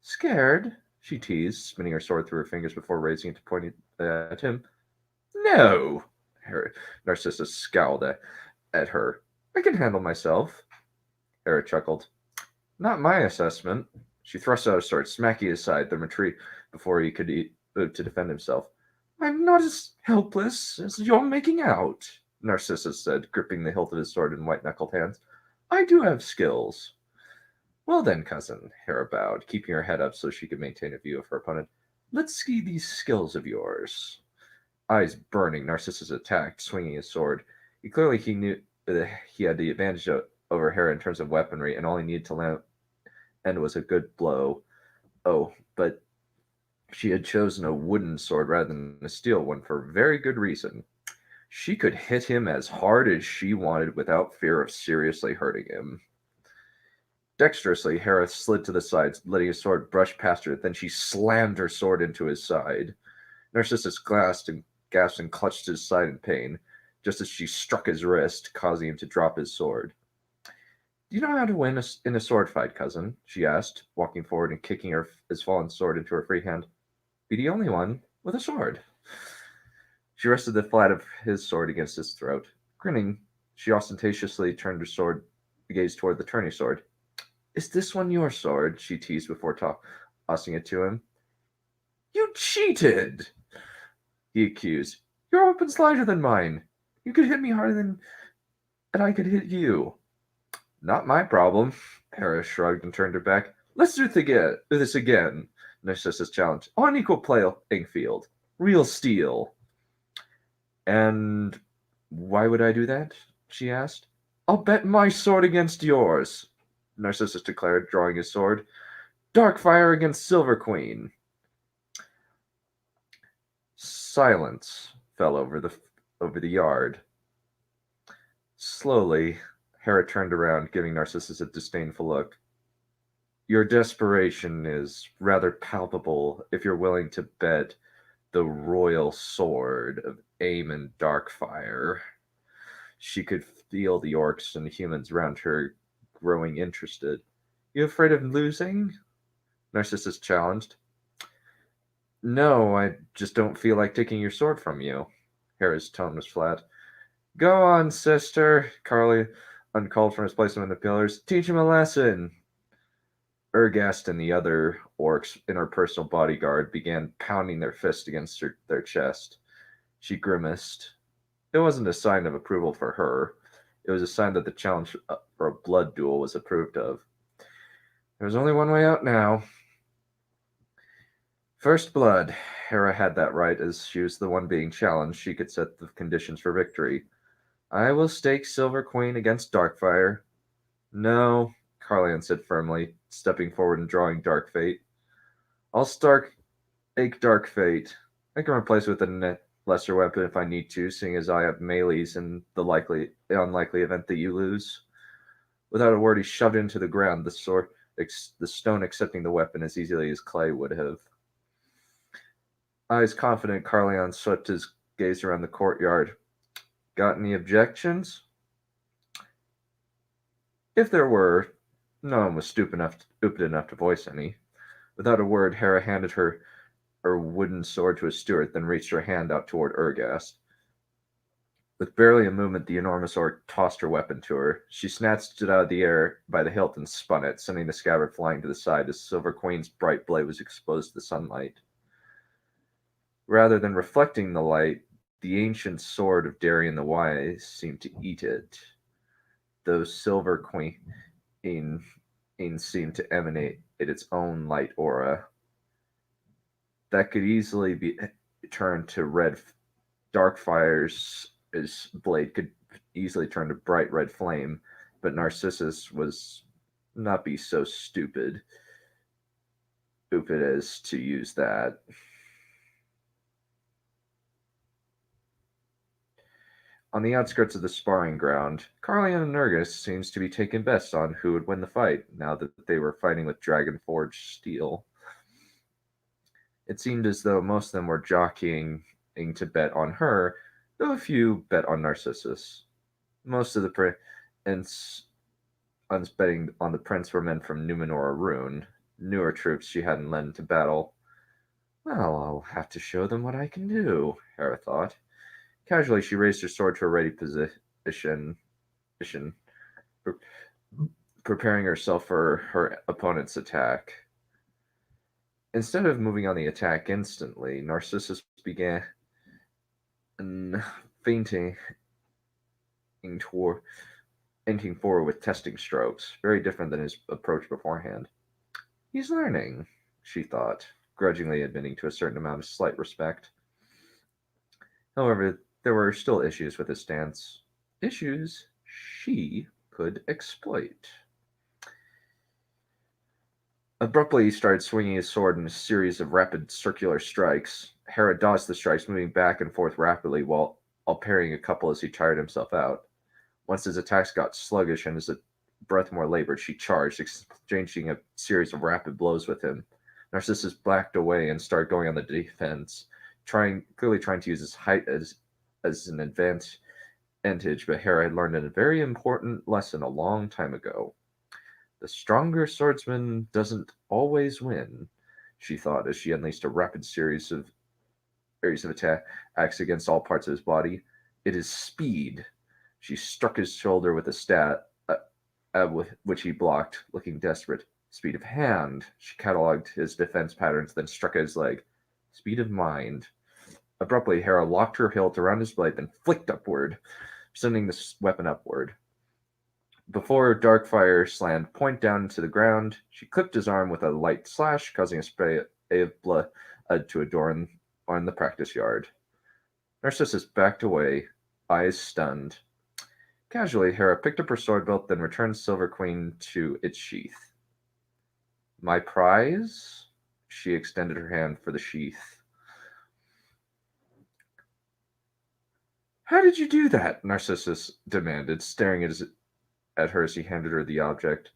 Scared? She teased, spinning her sword through her fingers before raising it to point at him. No! Narcissa scowled at her. I can handle myself. Hera chuckled. Not my assessment. She thrust out a sword, smacking his side, then retreat before he could move to defend himself. I'm not as helpless as you're making out, Narcissa said, gripping the hilt of his sword in white-knuckled hands. I do have skills. Well then, cousin, Hera bowed, keeping her head up so she could maintain a view of her opponent. Let's see these skills of yours. Eyes burning, Narcissus attacked, swinging his sword. He knew that he had the advantage over Hera in terms of weaponry, and all he needed to land was a good blow. Oh, but she had chosen a wooden sword rather than a steel one for very good reason. She could hit him as hard as she wanted without fear of seriously hurting him. Dexterously, Hera slid to the side, letting his sword brush past her. Then she slammed her sword into his side. Narcissus gasped and clutched his side in pain, just as she struck his wrist, causing him to drop his sword. Do you know how to win in a sword fight, cousin? She asked, walking forward and kicking his fallen sword into her free hand. Be the only one with a sword. She rested the flat of his sword against his throat. Grinning, she ostentatiously turned her gaze toward the tourney sword. Is this one your sword? She teased before tossing it to him. You cheated! He accused. Your weapon's lighter than mine. You could hit me harder and I could hit you. Not my problem. Hera shrugged and turned her back. Let's do this again. Narcissus challenged. On an equal playing field. Real steel. And why would I do that? She asked. I'll bet my sword against yours, Narcissus declared, drawing his sword. Darkfire against Silver Queen. Silence fell over the yard. Slowly, Hera turned around, giving Narcissus a disdainful look. Your desperation is rather palpable if you're willing to bet the royal sword of Aemon Darkfire. She could feel the orcs and the humans around her growing interested. You afraid of losing? Narcissus challenged. No, I just don't feel like taking your sword from you. Hera's tone was flat. Go on, sister. Carly uncalled from his place among the pillars. Teach him a lesson. Ergast and the other orcs in her personal bodyguard began pounding their fists against their chest. She grimaced. It wasn't a sign of approval for her. It was a sign that the challenge for a blood duel was approved of. There was only one way out now. First blood. Hera had that right, as she was the one being challenged. She could set the conditions for victory. I will stake Silver Queen against Darkfire. No, Carlion said firmly, stepping forward and drawing Dark Fate. I'll stake Dark Fate. I can replace it with a lesser weapon if I need to, seeing as I have melees in the unlikely event that you lose. Without a word, he shoved it into the ground, the stone accepting the weapon as easily as clay would have. Eyes confident, Carlion swept his gaze around the courtyard. Got any objections? If there were, no one was stupid enough to voice any. Without a word, Hera handed her wooden sword to a steward, then reached her hand out toward Ergast. With barely a movement, the enormous orc tossed her weapon to her. She snatched it out of the air by the hilt and spun it, sending the scabbard flying to the side as Silver Queen's bright blade was exposed to the sunlight. Rather than reflecting the light, the ancient sword of Darien the Wise seemed to eat it, though Silver Queen seemed to emanate its own light aura. That could easily be turned to red. Darkfire's blade could easily turn to bright red flame, but Narcissus was not be so stupid as to use that. On the outskirts of the sparring ground, Carlion and Nergus seems to be taking bets on who would win the fight, now that they were fighting with dragon-forged steel. It seemed as though most of them were jockeying to bet on her, though a few bet on Narcissus. Most of the betting on the prince were men from Numenor Rune, newer troops she hadn't led into battle. Well, I'll have to show them what I can do, Hera thought. Casually, she raised her sword to a ready position, preparing herself for her opponent's attack. Instead of moving on the attack instantly, Narcissus began fainting forward with testing strokes, very different than his approach beforehand. He's learning, she thought, grudgingly admitting to a certain amount of slight respect. However, there were still issues with his stance. Issues she could exploit. Abruptly, he started swinging his sword in a series of rapid circular strikes. Hera dodged the strikes, moving back and forth rapidly while parrying a couple as he tired himself out. Once his attacks got sluggish and his breath more labored, she charged, exchanging a series of rapid blows with him. Narcissus backed away and started going on the defense, clearly trying to use his height as an advantage, but Hera had learned a very important lesson a long time ago. The stronger swordsman doesn't always win, she thought as she unleashed a rapid series of attacks against all parts of his body. It is speed. She struck his shoulder with a stat, which he blocked, looking desperate. Speed of hand. She cataloged his defense patterns, then struck at his leg. Speed of mind. Abruptly, Hera locked her hilt around his blade, then flicked upward, sending the weapon upward. Before Darkfire slammed point down into the ground, she clipped his arm with a light slash, causing a spray of blood to adorn on the practice yard. Narcissus backed away, eyes stunned. Casually, Hera picked up her sword belt, then returned Silver Queen to its sheath. My prize? She extended her hand for the sheath. How did you do that? Narcissus demanded, staring at her as he handed her the object.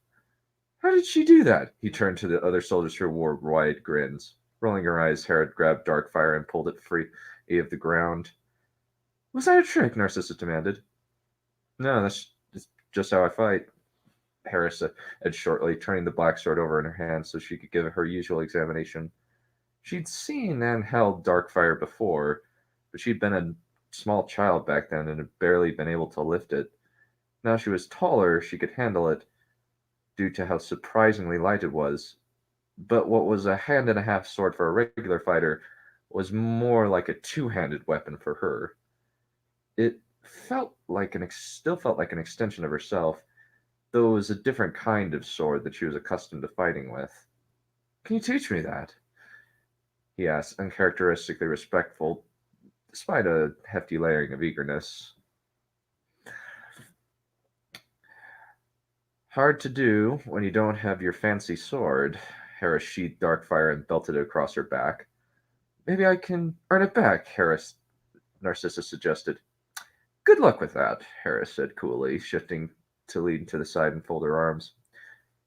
How did she do that? He turned to the other soldiers who wore wide grins. Rolling her eyes, Hera grabbed Darkfire and pulled it free of the ground. Was that a trick? Narcissus demanded. No, that's just how I fight, Hera said shortly, turning the black sword over in her hand so she could give it her usual examination. She'd seen and held Darkfire before, but she'd been a small child back then and had barely been able to lift it. Now she was taller, she could handle it, due to how surprisingly light it was. But what was a hand-and-a-half sword for a regular fighter was more like a two-handed weapon for her. It still felt like an extension of herself, though it was a different kind of sword that she was accustomed to fighting with. Can you teach me that? He asked, uncharacteristically respectful, despite a hefty layering of eagerness. Hard to do when you don't have your fancy sword. Hera sheathed Darkfire and belted it across her back. Maybe I can earn it back, Narcissus suggested. Good luck with that, Hera said coolly, shifting to lean to the side and fold her arms.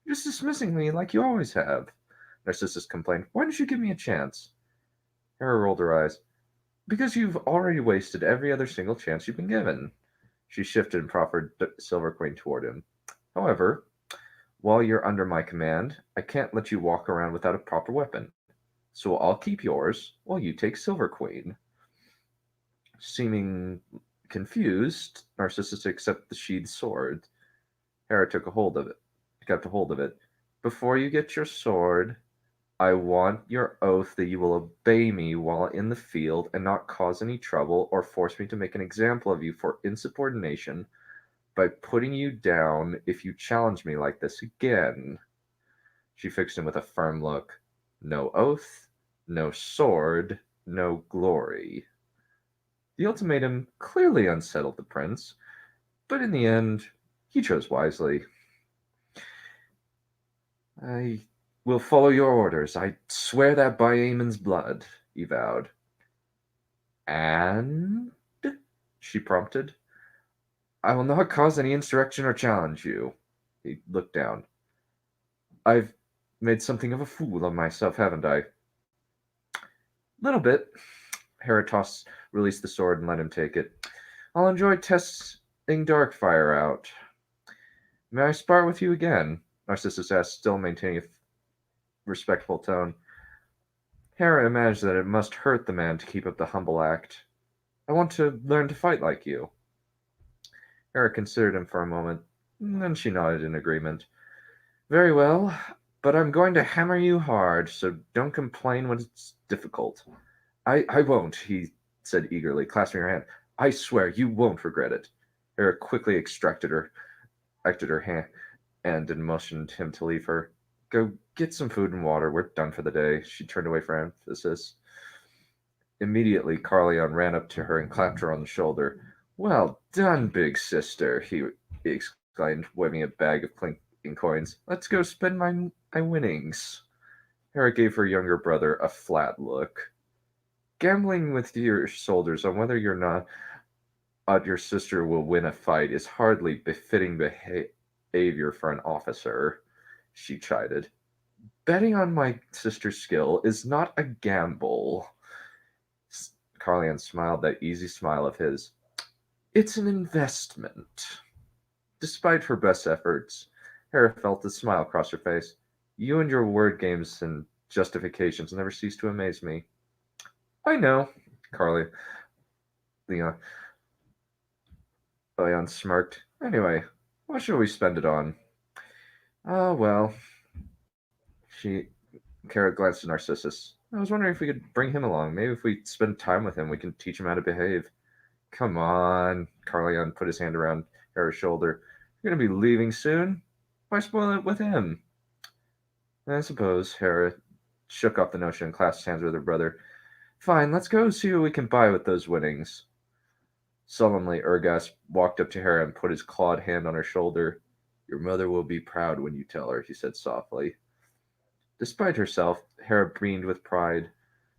You're just dismissing me like you always have, Narcissus complained. Why don't you give me a chance? Hera rolled her eyes. Because you've already wasted every other single chance you've been given. She shifted and proffered Silver Queen toward him. However, while you're under my command, I can't let you walk around without a proper weapon. So I'll keep yours while you take Silver Queen. Seeming confused, Narcissus accepted the sheathed sword. Hera kept a hold of it. Before you get your sword, I want your oath that you will obey me while in the field and not cause any trouble or force me to make an example of you for insubordination by putting you down if you challenge me like this again. She fixed him with a firm look. No oath, no sword, no glory. The ultimatum clearly unsettled the prince, but in the end, he chose wisely. I will follow your orders. I swear that by Aemon's blood, he vowed. And? She prompted. I will not cause any insurrection or challenge you. He looked down. I've made something of a fool of myself, haven't I? Little bit. Hera released the sword and let him take it. I'll enjoy testing Darkfire out. May I spar with you again? Narcissus asked, still maintaining a respectful tone. Hera imagined that it must hurt the man to keep up the humble act. I want to learn to fight like you. Hera considered him for a moment, and then she nodded in agreement. Very well, but I'm going to hammer you hard, so don't complain when it's difficult. I won't, he said eagerly, clasping her hand. I swear you won't regret it. Hera quickly acted her hand and motioned him to leave her. Go get some food and water. We're done for the day. She turned away for emphasis. Immediately, Carleon ran up to her and clapped her on the shoulder. Well done, big sister, he exclaimed, waving a bag of clinking coins. Let's go spend my winnings. Hera gave her younger brother a flat look. Gambling with your soldiers on whether or not your sister will win a fight is hardly befitting behavior for an officer, she chided. Betting on my sister's skill is not a gamble. Carleon smiled that easy smile of his. It's an investment. Despite her best efforts, Hera felt a smile cross her face. You and your word games and justifications never cease to amaze me. I know, Leon smirked. Anyway, what should we spend it on? Oh, well. Kara glanced at Narcissus. I was wondering if we could bring him along. Maybe if we spend time with him, we can teach him how to behave. Come on, Carleon put his hand around Hera's shoulder. You're going to be leaving soon? Why spoil it with him? I suppose. Hera shook off the notion and clasped hands with her brother. Fine, let's go see what we can buy with those winnings. Solemnly, Urgas walked up to Hera and put his clawed hand on her shoulder. Your mother will be proud when you tell her, he said softly. Despite herself, Hera beamed with pride.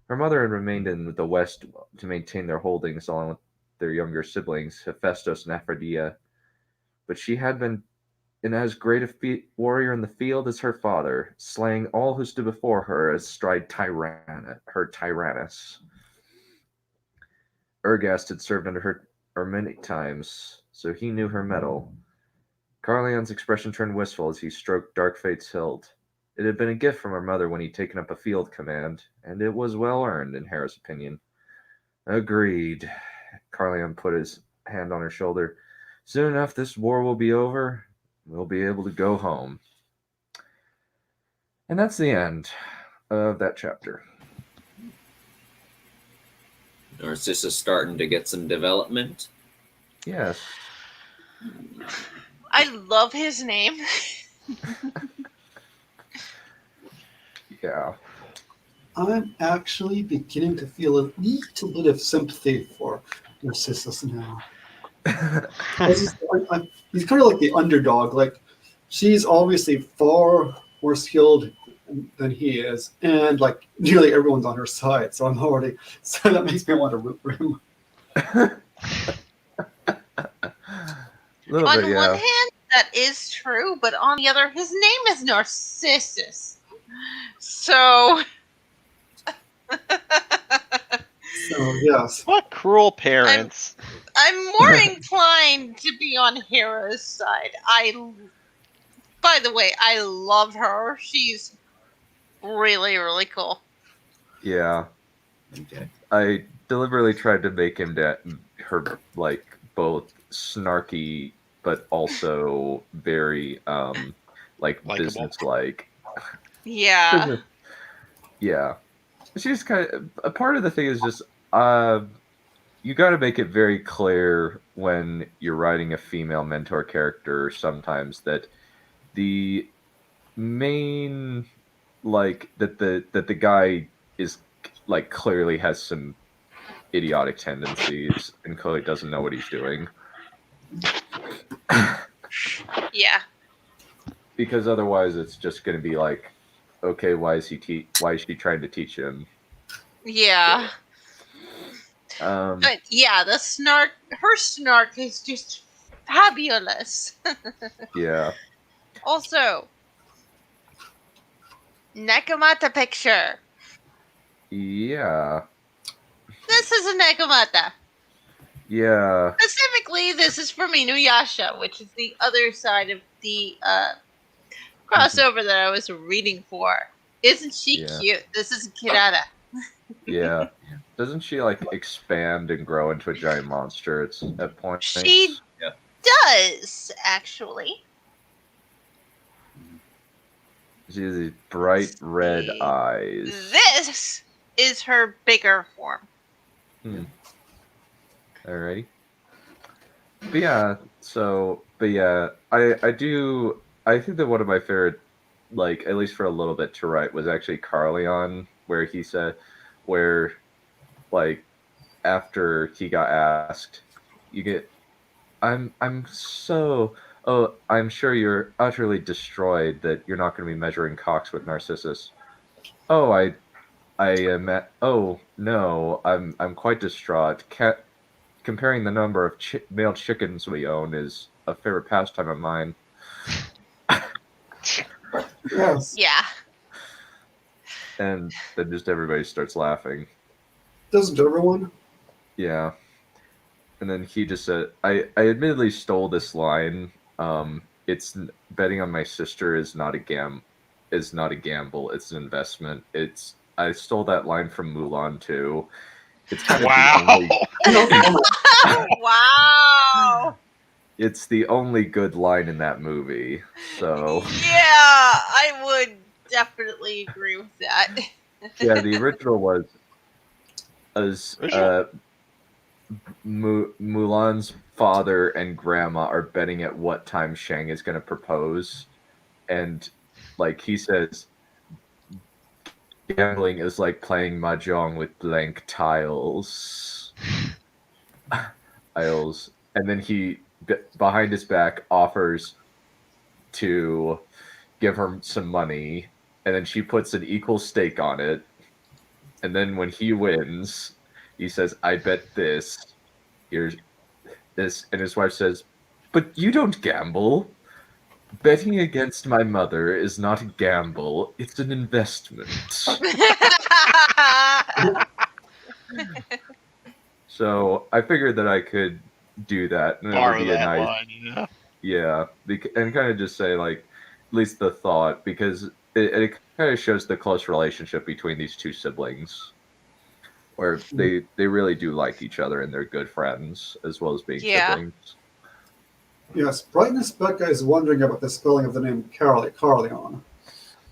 Her mother had remained in the West to maintain their holdings along with their younger siblings, Hephaestus and Aphrodite, but she had been as great a warrior in the field as her father, slaying all who stood before her astride her Tyrannus. Urgast had served under her many times, so he knew her mettle. Carleon's expression turned wistful as he stroked Dark Fate's hilt. It had been a gift from her mother when he'd taken up a field command, and it was well earned, in Hera's opinion. Agreed. Carleon put his hand on her shoulder. Soon enough, this war will be over. We'll be able to go home. And that's the end of that chapter. Narcissus starting to get some development. Yes. I love his name. Yeah. I'm actually beginning to feel a little bit of sympathy for Narcissus now. He's kind of like the underdog. Like, she's obviously far more skilled than he is, and like nearly everyone's on her side. So that makes me want to root for him. On one hand, that is true, but on the other, his name is Narcissus. So. So yes. What cruel parents. I'm more inclined to be on Hera's side. By the way, I love her. She's really, really cool. Yeah. Okay. I deliberately tried to make him her like both snarky but also very like business-like. Yeah. Yeah. She's kind of a part of the thing is just you got to make it very clear when you're writing a female mentor character sometimes that the main like that the guy is like clearly has some idiotic tendencies and clearly doesn't know what he's doing. Yeah. Because otherwise it's just going to be like, okay, why is she trying to teach him? Yeah. But yeah, her snark is just fabulous. Yeah. Also, Nekomata picture. Yeah. This is a Nekomata. Yeah. Specifically, this is from Inuyasha, which is the other side of the crossover that I was reading for. Isn't she Yeah. cute? This is Kirara. Yeah. Doesn't she like expand and grow into a giant monster? It's at points. She Yeah. does, actually. She has these bright red See. eyes. This is her bigger form. Alrighty. But yeah, I think that one of my favorite, like, at least for a little bit to write, was actually Carleon, where he said, where, like, after he got asked, you get, I'm so, oh, I'm sure you're utterly destroyed that you're not going to be measuring cocks with Narcissus. Oh, I am at, oh, no, I'm quite distraught. Comparing the number of male chickens we own is a favorite pastime of mine. Yes. Yeah. And then just everybody starts laughing. Doesn't everyone? Yeah. And then he just said, I admittedly stole this line. It's betting on my sister is not a gamble. It's an investment. I stole that line from Mulan too. It's kind of the only, Wow. it's the only good line in that movie. So Yeah, I would definitely agree with that. yeah, the original was as Mulan's father and grandma are betting at what time Shang is going to propose, and like he says, gambling is like playing mahjong with blank tiles. Tiles, and then he behind his back offers to give her some money, and then she puts an equal stake on it, and then when he wins, he says, "I bet this." Here's this, and his wife says, "But you don't gamble. Betting against my mother is not a gamble, it's an investment." So I figured that I could do that, and it would be a nice line, yeah, and kind of just say, like, at least the thought, because it kind of shows the close relationship between these two siblings, where they really do like each other and they're good friends as well as being siblings. Yes, Brightness Becca is wondering about the spelling of the name Carleon.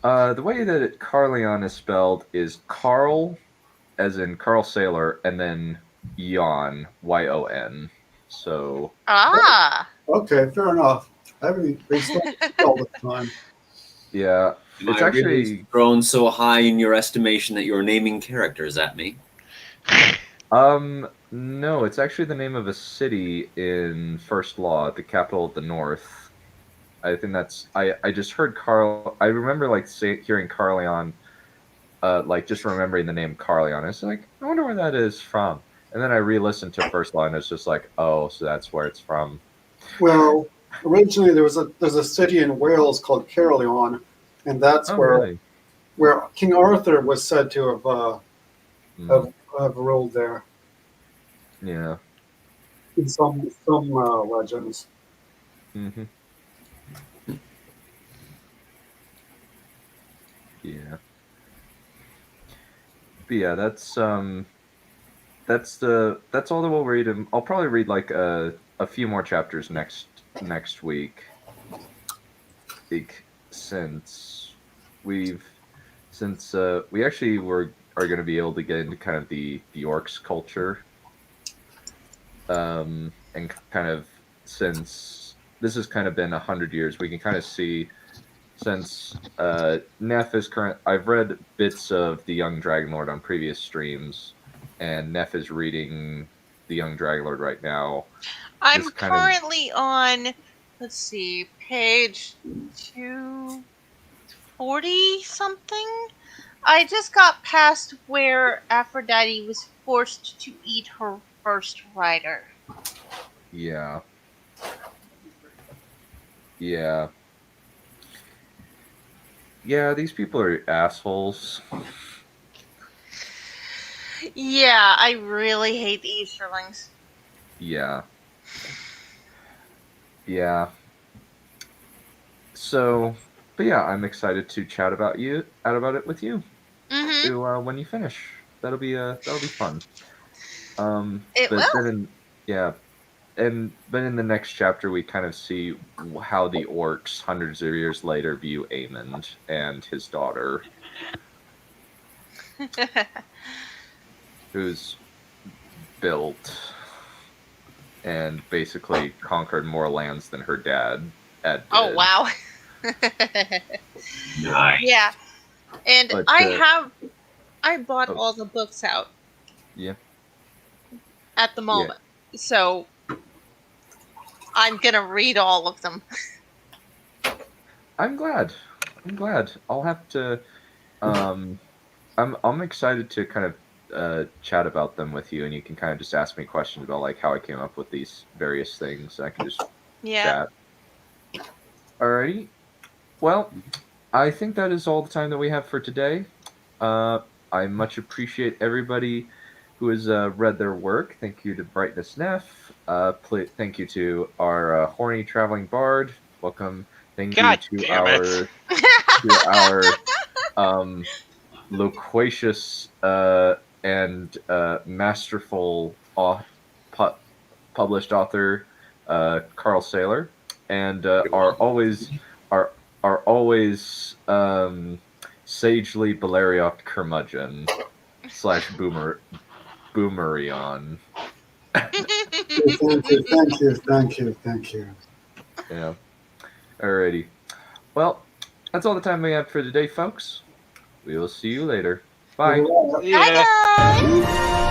The way that Carleon is spelled is Carl, as in Carl Sailor, and then Yon, Y-O-N. So. Ah. Okay, fair enough. I haven't been spelled all the time. Yeah, It's actually grown so high in your estimation that you're naming characters at me. No, it's actually the name of a city in First Law, the capital of the North. I think that's. I just heard Carl. I remember like hearing Carleon, like just remembering the name Carleon. It's like, I wonder where that is from. And then I re-listened to First Law, and it's just like, oh, so that's where it's from. Well, originally there's a city in Wales called Caerleon, and that's where King Arthur was said to have ruled there. Yeah. In some legends. Mm-hmm. Yeah. But yeah, that's all that we'll read. I'll probably read like a few more chapters next week. Since we actually are going to be able to get into kind of the orcs culture, and kind of, since this has kind of been 100 years, we can kind of see, since Neph is current. I've read bits of the Young Dragonlord on previous streams, and Neph is reading the Young Dragonlord right now. I'm currently on, let's see, page 240 something. I just got past where Aphrodite was forced to eat her first rider. Yeah. Yeah. Yeah, these people are assholes. Yeah, I really hate the Easterlings. Yeah. Yeah. So, but yeah, I'm excited to chat about it with you. Mm-hmm. When you finish, that'll be fun. It But will. then yeah, but in the next chapter we kind of see how the orcs hundreds of years later view Aemond and his daughter, who's built and basically conquered more lands than her dad did. Oh wow. Nice. Yeah. And But I bought oh, all the books out yeah, at the yeah. moment. So I'm gonna read all of them. I'm glad. I'll have to. I'm excited to kind of chat about them with you, and you can kind of just ask me questions about like how I came up with these various things. I can just Yeah. chat. Alrighty. Well, I think that is all the time that we have for today. I much appreciate everybody who has read their work. Thank you to Brightness Neph. Thank you to our horny traveling bard. Welcome. Thank you God to damn it. our loquacious and masterful published author Carl Saylor, and our always sagely Beleriok curmudgeon / boomerion. Thank you. Yeah. Alrighty. Well, that's all the time we have for today, folks. We will see you later. Bye. Bye Yeah. guys.